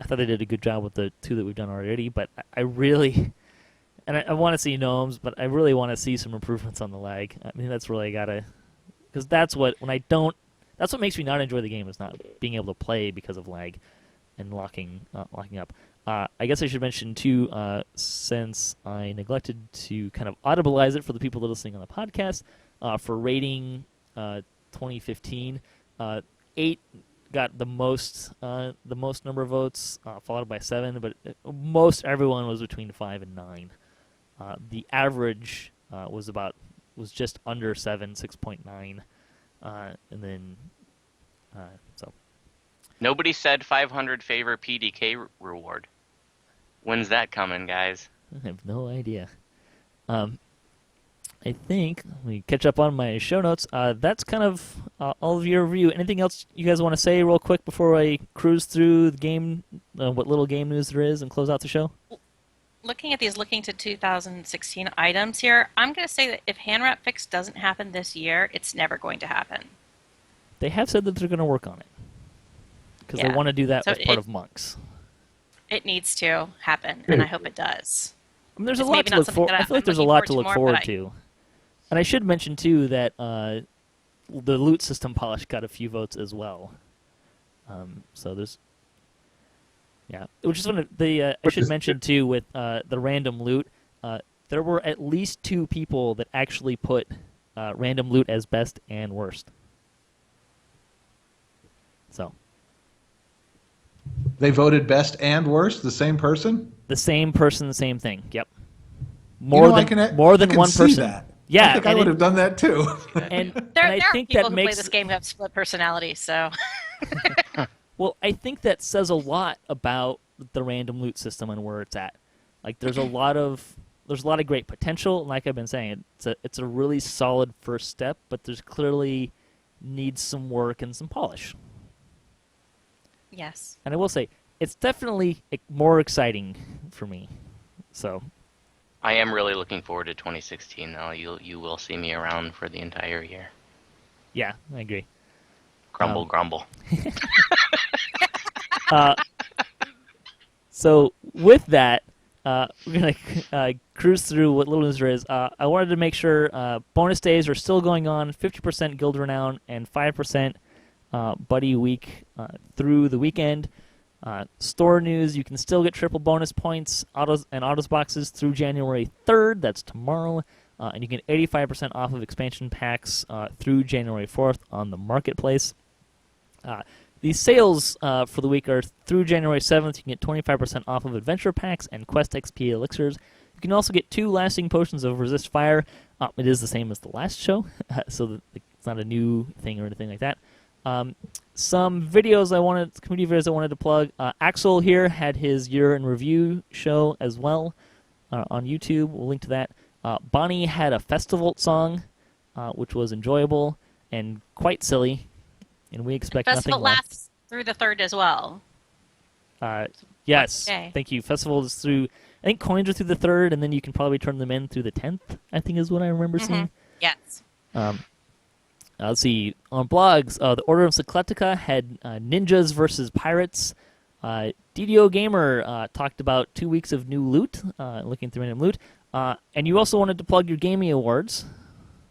thought they did a good job with the 2 that we've done already, but I really, and I want to see gnomes, but I really want to see some improvements on the lag. I mean, that's really gotta, because that's what makes me not enjoy the game, is not being able to play because of lag and locking up. I guess I should mention too, since I neglected to kind of audibilize it for the people that are listening on the podcast, for rating 2015, 8 got the most number of votes, followed by 7, but most everyone was between 5 and 9. The average was just under 7, 6.9, and then so. Nobody said 500 favor PDK reward. When's that coming, guys? I have no idea. I think, let me catch up on my show notes. That's kind of all of your review. Anything else you guys want to say real quick before I cruise through the game, what little game news there is, and close out the show? Looking to 2016 items here, I'm going to say that if hand wrap fix doesn't happen this year, it's never going to happen. They have said that they're going to work on it, because they want to do that as part of monks. It needs to happen, and I hope it does. I mean, there's a lot to look forward. I feel like there's a lot to look forward to. And I should mention too that the loot system polish got a few votes as well. So there's, which is one of the I should mention too with the random loot. There were at least 2 people that actually put random loot as best and worst. So They voted best and worst, the same person? the same person, same thing. Yep. More than one person. That. Yeah, I think I would have done that too. And There I are think people that who makes play this game who have split personalities, so. well, I think that says a lot about the random loot system and where it's at. Like, there's a lot of great potential, and like I've been saying, it's a really solid first step, but there's clearly needs some work and some polish. Yes. And I will say, it's definitely more exciting for me. So I am really looking forward to 2016, though. You will see me around for the entire year. yeah, I agree. Grumble, grumble. So with that, we're going to cruise through what little news there is. I wanted to make sure bonus days are still going on, 50% Guild Renown and 5% Buddy Week through the weekend. Store news, you can still get triple bonus points autos boxes through January 3rd. That's tomorrow. And you get 85% off of expansion packs through January 4th on the marketplace. These sales for the week are through January 7th. You can get 25% off of adventure packs and quest XP elixirs. You can also get 2 lasting potions of resist fire. It is the same as the last show, so it's not a new thing or anything like that. Some videos community videos I wanted to plug. Axel here had his year in review show as well on YouTube. We'll link to that. Bonnie had a festival song, which was enjoyable and quite silly, and we expect Festival nothing less. lasts through the 3rd as well. Yes, Okay. thank you. Festival is through, I think coins are through the 3rd, and then you can probably turn them in through the 10th, I think is what I remember seeing. Yes. Let's see. On blogs, the Order of Cycletica had ninjas versus pirates. DDO Gamer talked about 2 weeks of new loot, looking through random loot. And you also wanted to plug your gaming awards.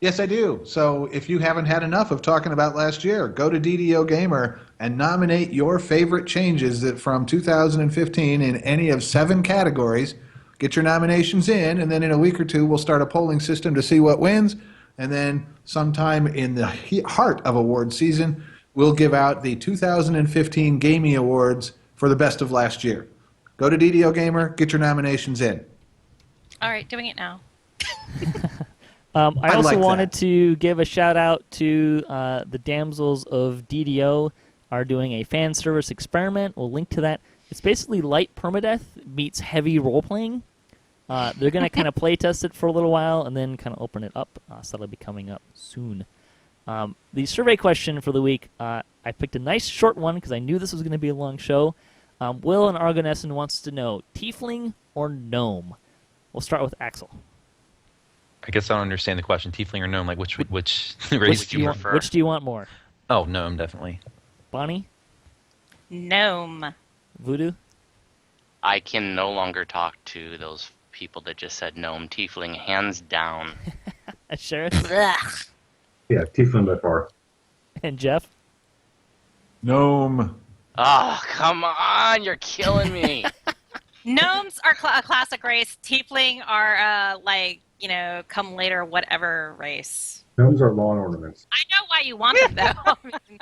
Yes, I do. So if you haven't had enough of talking about last year, go to DDO Gamer and nominate your favorite changes from 2015 in any of 7 categories. Get your nominations in, and then in a week or 2, we'll start a polling system to see what wins. And then sometime in the heart of award season, we'll give out the 2015 Gaming Awards for the best of last year. Go to DDO Gamer, get your nominations in. All right, doing it now. I also like wanted that. to give a shout out to the Damsels of DDO are doing a fan service experiment. We'll link to that. It's basically light permadeath meets heavy role playing. They're gonna kind of play test it for a little while and then kind of open it up. So that'll be coming up soon. The survey question for the week, I picked a nice short one because I knew this was going to be a long show. Will and Argonesson wants to know, tiefling or gnome? We'll start with Axel. I guess I don't understand the question. Tiefling or gnome? Like which race Which do you prefer? Which do you want more? Oh, gnome, definitely. Bonnie? Gnome. Voodoo? I can no longer talk to those people that just said gnome. Tiefling, hands down. Asheras? Ugh. Yeah, Tiefling by far. And Geoff? Gnome. Oh, come on, you're killing me. Gnomes are a classic race. Tiefling are come later whatever race. Gnomes are lawn ornaments. I know why you want them though. I mean,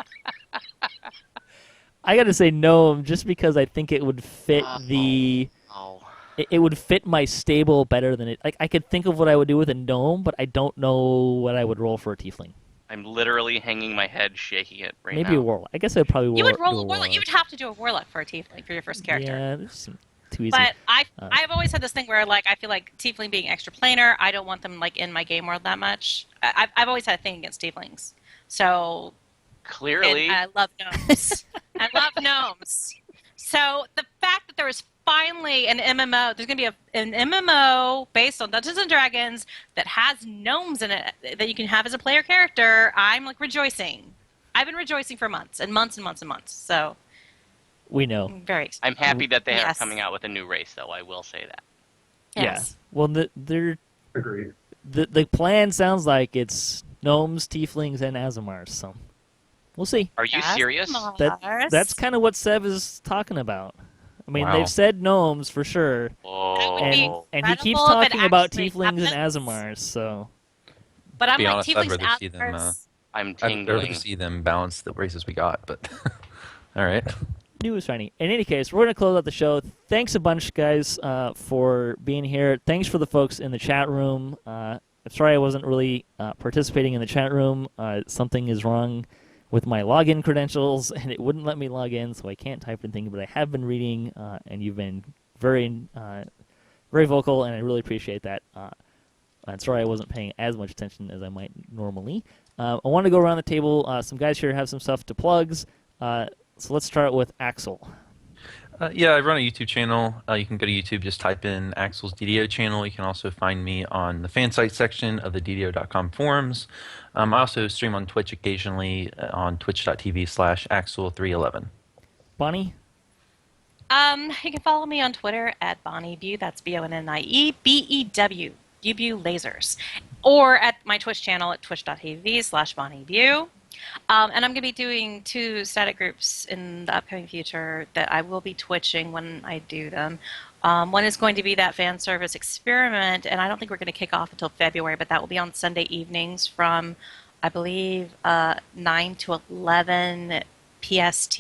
I gotta say gnome just because I think it would fit Oh. it would fit my stable better than it. Like I could think of what I would do with a gnome, but I don't know what I would roll for a tiefling. I'm literally hanging my head, shaking it right Maybe now. a warlock. I guess I'd probably you would do roll a warlock. You would have to do a warlock for a tiefling for your first character. Yeah, this seems too easy. But I've always had this thing where I feel like tiefling being extra planar, I don't want them in my game world that much. I've always had a thing against tieflings. So Clearly. and I love gnomes. I love gnomes. So the fact that there was finally an MMO, there's going to be an MMO based on Dungeons and Dragons that has gnomes in it that you can have as a player character, I'm rejoicing. I've been rejoicing for months and months and months and months. So we know. I'm very excited. I'm happy that they are Yes. coming out with a new race, though. I will say that. Yes. Yeah. Well, the Agreed. plan sounds like it's gnomes, tieflings, and Azamars. So we'll see. Are you serious? That's kind of what Sev is talking about. I mean, Wow. they've said gnomes for sure, Oh. would be and he keeps incredible if it talking about actually tieflings and happens. Azamars. So But I'm be like, honest, I'd tieflings rather see them, Azamars. I'm I'd rather tingling. see them balance the races we got, but all right. new is shiny. In any case, we're going to close out the show. Thanks a bunch, guys, for being here. Thanks for the folks in the chat room. I'm sorry I wasn't really participating in the chat room. Something is wrong with my login credentials, and it wouldn't let me log in, so I can't type anything. But I have been reading, and you've been very, very vocal, and I really appreciate that. I'm sorry I wasn't paying as much attention as I might normally. I want to go around the table. Some guys here have some stuff to plugs. So let's start with Axel. Yeah, I run a YouTube channel. You can go to YouTube, just type in Axel's DDO channel. You can also find me on the fan site section of the DDO.com forums. I also stream on Twitch occasionally on twitch.tv/Axel311. Bonnie? You can follow me on Twitter at BonnieBew. That's BonnieBew. Bew Lasers. Or at my Twitch channel at twitch.tv/BonnieBew. And I'm going to be doing 2 static groups in the upcoming future that I will be twitching when I do them. One is going to be that fan service experiment, and I don't think we're going to kick off until February, but that will be on Sunday evenings from, I believe, 9 to 11 PST.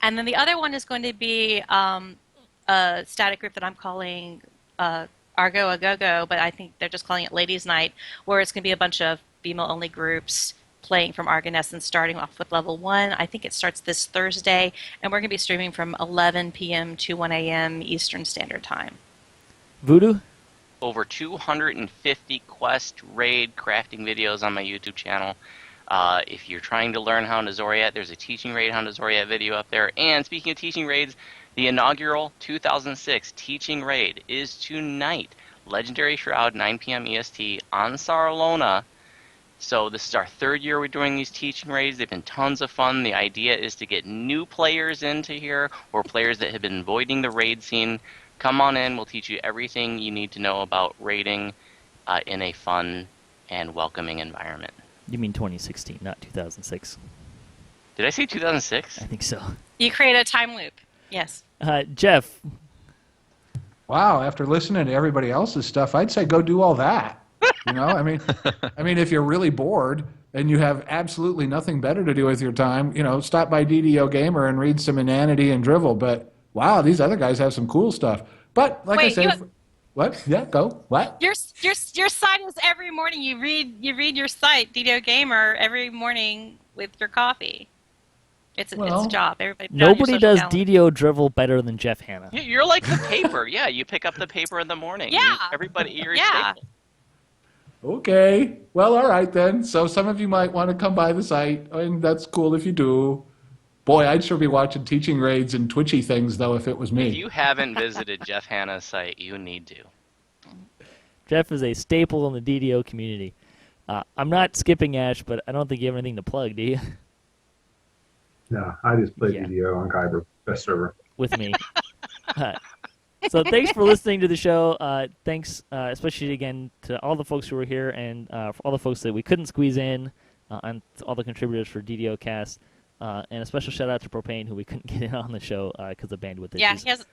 And then the other one is going to be a static group that I'm calling Argo a Go-Go, but I think they're just calling it Ladies' Night, where it's going to be a bunch of female-only groups playing from Argonesson, starting off with level 1. I think it starts this Thursday, and we're going to be streaming from 11 p.m. to 1 a.m. Eastern Standard Time. Voodoo? Over 250 quest raid crafting videos on my YouTube channel. If you're trying to learn Hound of Zoriat, there's a teaching raid Hound of Zoriat video up there. And speaking of teaching raids, the inaugural 2006 teaching raid is tonight. Legendary Shroud, 9 p.m. EST on Sarlona. So this is our 3rd year we're doing these teaching raids. They've been tons of fun. The idea is to get new players into here or players that have been avoiding the raid scene. Come on in. We'll teach you everything you need to know about raiding in a fun and welcoming environment. You mean 2016, not 2006. Did I say 2006? I think so. You create a time loop. Yes. Geoff? Wow, after listening to everybody else's stuff, I'd say go do all that. You know, I mean, if you're really bored and you have absolutely nothing better to do with your time, stop by DDO Gamer and read some Inanity and Drivel. But wow, these other guys have some cool stuff. But like I say, what? Yeah, go. What? Your site is every morning. You read your site, DDO Gamer, every morning with your coffee. It's a Well, job. Everybody. put out your Nobody social does calendar. DDO drivel better than Geoff Hanna. You're like the paper. Yeah, you pick up the paper in the morning. Yeah. Everybody, you're a Yeah. staple. Okay. Well, all right then. So some of you might want to come by the site, and that's cool if you do. Boy, I'd sure be watching teaching raids and twitchy things, though, if it was me. If you haven't visited Geoff Hanna's site, you need to. Geoff is a staple in the DDO community. I'm not skipping Ash, but I don't think you have anything to plug, do you? No, I just play Yeah. DDO on Kyber, best server. With me. So thanks for listening to the show. Thanks, especially again to all the folks who were here and for all the folks that we couldn't squeeze in, and to all the contributors for DDOcast. And a special shout out to Propane, who we couldn't get in on the show because of bandwidth Yeah, issues.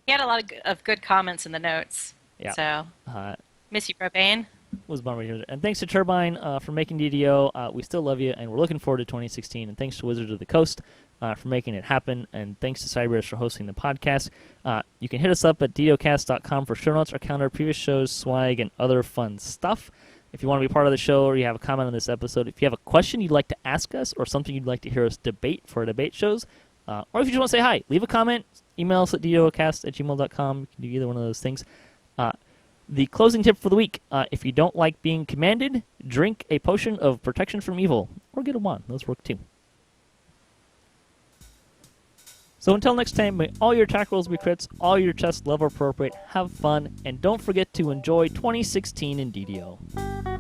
he had a lot of good comments in the notes. Yeah. So miss you, Propane. Was bummed here. And thanks to Turbine for making DDO. We still love you, and we're looking forward to 2016. And thanks to Wizards of the Coast for making it happen. And thanks to Cyberus for hosting the podcast. You can hit us up at DDOcast.com for show notes, our calendar, previous shows, swag, and other fun stuff. If you want to be part of the show or you have a comment on this episode, if you have a question you'd like to ask us or something you'd like to hear us debate for our debate shows, or if you just want to say hi, leave a comment, email us at DDOcast@gmail.com. You can do either one of those things. The closing tip for the week, if you don't like being commanded, drink a potion of protection from evil, or get a wand. Those work too. So until next time, may all your attack rolls be crits, all your chests level appropriate, have fun, and don't forget to enjoy 2016 in DDO.